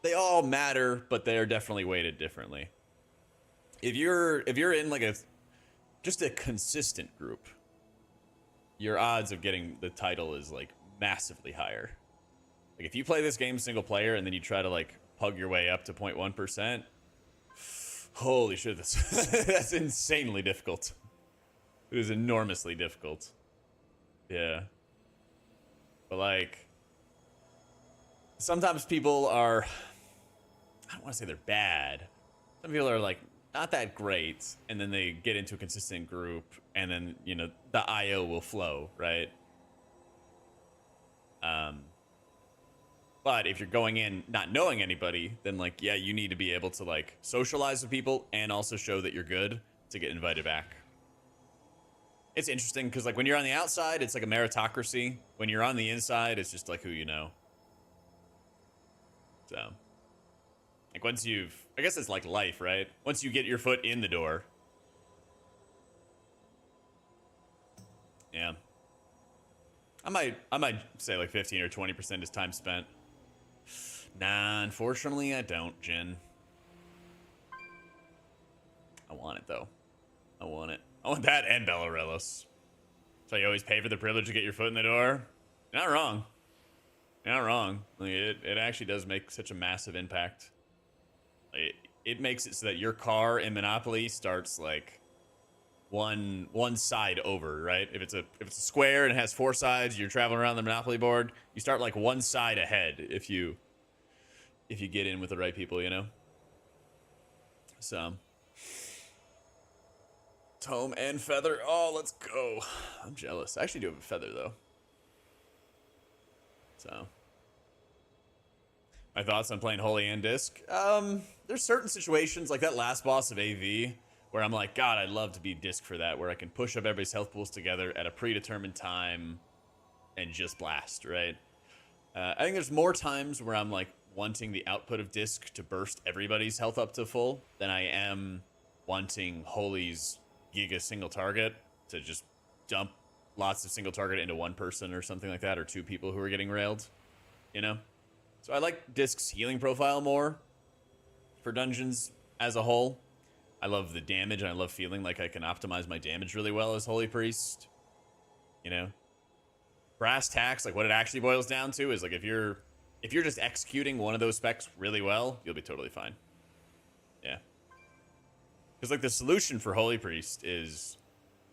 They all matter, but they are definitely weighted differently. If you're in like just a consistent group, your odds of getting the title is like massively higher. Like if you play this game single player and then you try to like pug your way up to 0.1%, holy shit, that's insanely difficult. It is enormously difficult. Yeah. But like sometimes people are, I don't want to say they're bad. Some people are like not that great, and then they get into a consistent group, and then, you know, the IO will flow, right? But if you're going in not knowing anybody, then like, yeah, you need to be able to like socialize with people and also show that you're good to get invited back. It's interesting because like when you're on the outside, it's like a meritocracy. When you're on the inside, it's just like who you know. So, like once you've, I guess it's like life, right? Once you get your foot in the door. Yeah. I might say like 15 or 20% is time spent. Nah, unfortunately, I don't, Jin. I want it, though. I want it. I want that and Bellarelos. So you always pay for the privilege to get your foot in the door? You're not wrong. You're not wrong. Like, it actually does make such a massive impact. It makes it so that your car in Monopoly starts, like, one side over, right? If it's a square and it has 4 sides, you're traveling around the Monopoly board, you start, like, one side ahead if you get in with the right people, you know? So, Tome and Feather. Oh, let's go. I'm jealous. I actually do have a Feather, though. So, my thoughts on playing Holy and Disc? There's certain situations, like that last boss of AV, where I'm like, God, I'd love to be Disc for that, where I can push up everybody's health pools together at a predetermined time and just blast, right? I think there's more times where I'm like wanting the output of Disc to burst everybody's health up to full than I am wanting Holy's Giga single target to just dump lots of single target into one person or something like that, or 2 people who are getting railed, you know? So I like Disc's healing profile more for dungeons as a whole. I love the damage, and I love feeling like I can optimize my damage really well as Holy Priest, you know? Brass tacks, like what it actually boils down to is like if you're just executing one of those specs really well, you'll be totally fine. Yeah. Because like the solution for Holy Priest is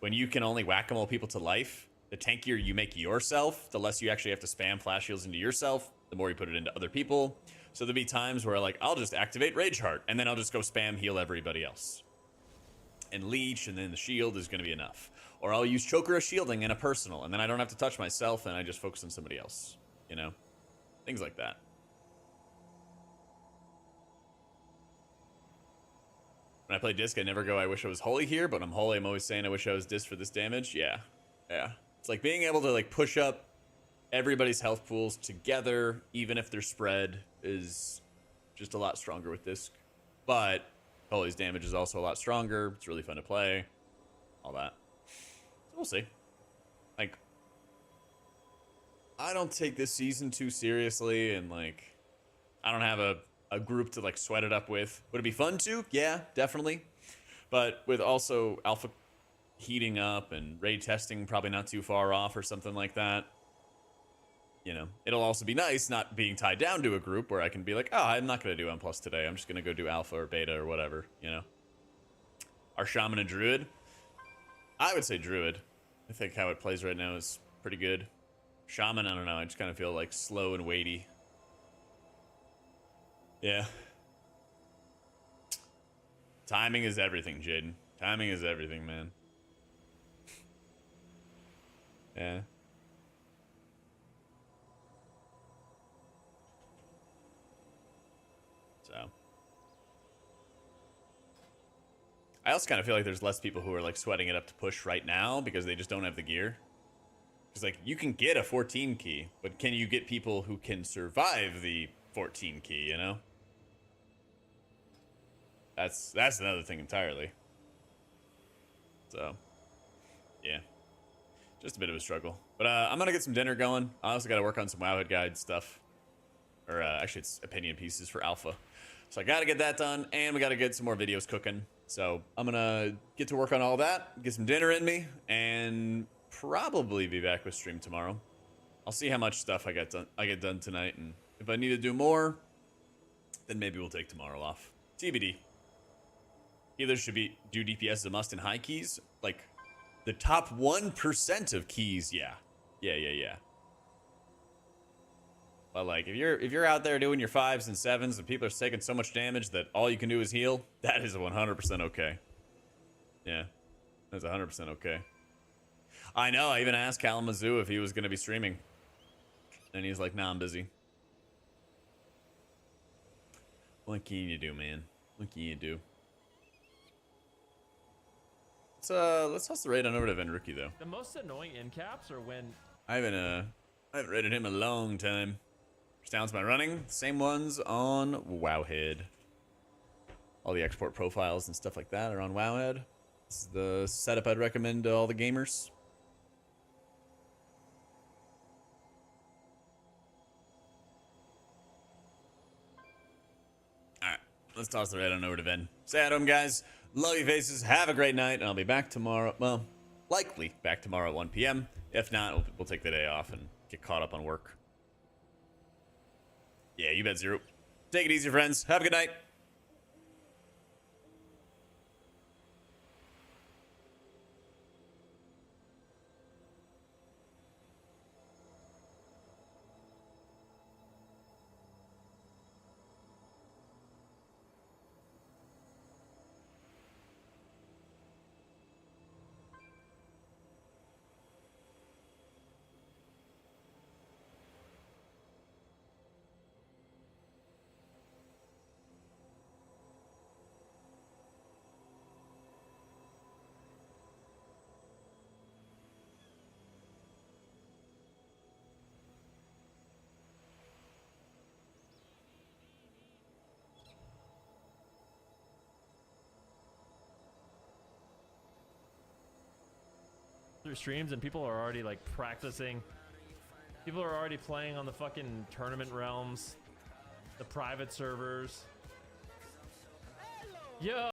when you can only whack-a-mole people to life, the tankier you make yourself, the less you actually have to spam flash heals into yourself, the more you put it into other people. So there'll be times where like, I'll just activate Rage Heart, and then I'll just go spam heal everybody else. And Leech, and then the shield is going to be enough. Or I'll use Choker of Shielding in a personal, and then I don't have to touch myself, and I just focus on somebody else. You know? Things like that. When I play Disc, I never go, I wish I was Holy here, but I'm Holy, I'm always saying I wish I was Disc for this damage. Yeah. Yeah. It's like being able to like push up everybody's health pools together, even if they're spread, is just a lot stronger with Disc. But Holy's damage is also a lot stronger. It's really fun to play. All that. So we'll see. Like, I don't take this season too seriously, and like, I don't have a group to like sweat it up with. Would it be fun to? Yeah, definitely. But with also alpha heating up and raid testing probably not too far off or something like that, you know, it'll also be nice not being tied down to a group where I can be like, oh, I'm not going to do M+ today. I'm just going to go do alpha or beta or whatever, you know. Our Shaman and Druid? I would say Druid. I think how it plays right now is pretty good. Shaman, I don't know. I just kind of feel like slow and weighty. Yeah. Timing is everything, Jaden. Timing is everything, man. Yeah. So. I also kind of feel like there's less people who are like sweating it up to push right now because they just don't have the gear. Because like you can get a 14 key, but can you get people who can survive the 14 key, you know? That's another thing entirely. So, yeah. Just a bit of a struggle. But I'm going to get some dinner going. I also got to work on some Wowhead Guide stuff. Or actually, it's opinion pieces for Alpha. So I got to get that done, and we got to get some more videos cooking. So I'm going to get to work on all that, get some dinner in me, and probably be back with stream tomorrow. I'll see how much stuff I get done tonight, and if I need to do more, then maybe we'll take tomorrow off. TBD. Healers should do DPS as a must in high keys. Like, the top 1% of keys, yeah. Yeah. But like, if you're out there doing your 5s and 7s and people are taking so much damage that all you can do is heal, that is 100% okay. Yeah, that's 100% okay. I know, I even asked Kalamazoo if he was going to be streaming. And he's like, nah, I'm busy. What can you do, man? What can you do? Let's toss the raid on over to Venrookie, though. The most annoying end caps are when... I haven't raided him in a long time. Sounds by running. Same ones on Wowhead. All the export profiles and stuff like that are on Wowhead. This is the setup I'd recommend to all the gamers. Alright, let's toss the raid on over to Ven. Say hi to him, guys. Love you faces. Have a great night, and I'll be back tomorrow. Well, likely back tomorrow at 1 p.m. If not, we'll take the day off and get caught up on work. Yeah, you bet, Zero. Take it easy, friends. Have a good night. Through streams and people are already like practicing. People are already playing on the fucking tournament realms, the private servers. Yo.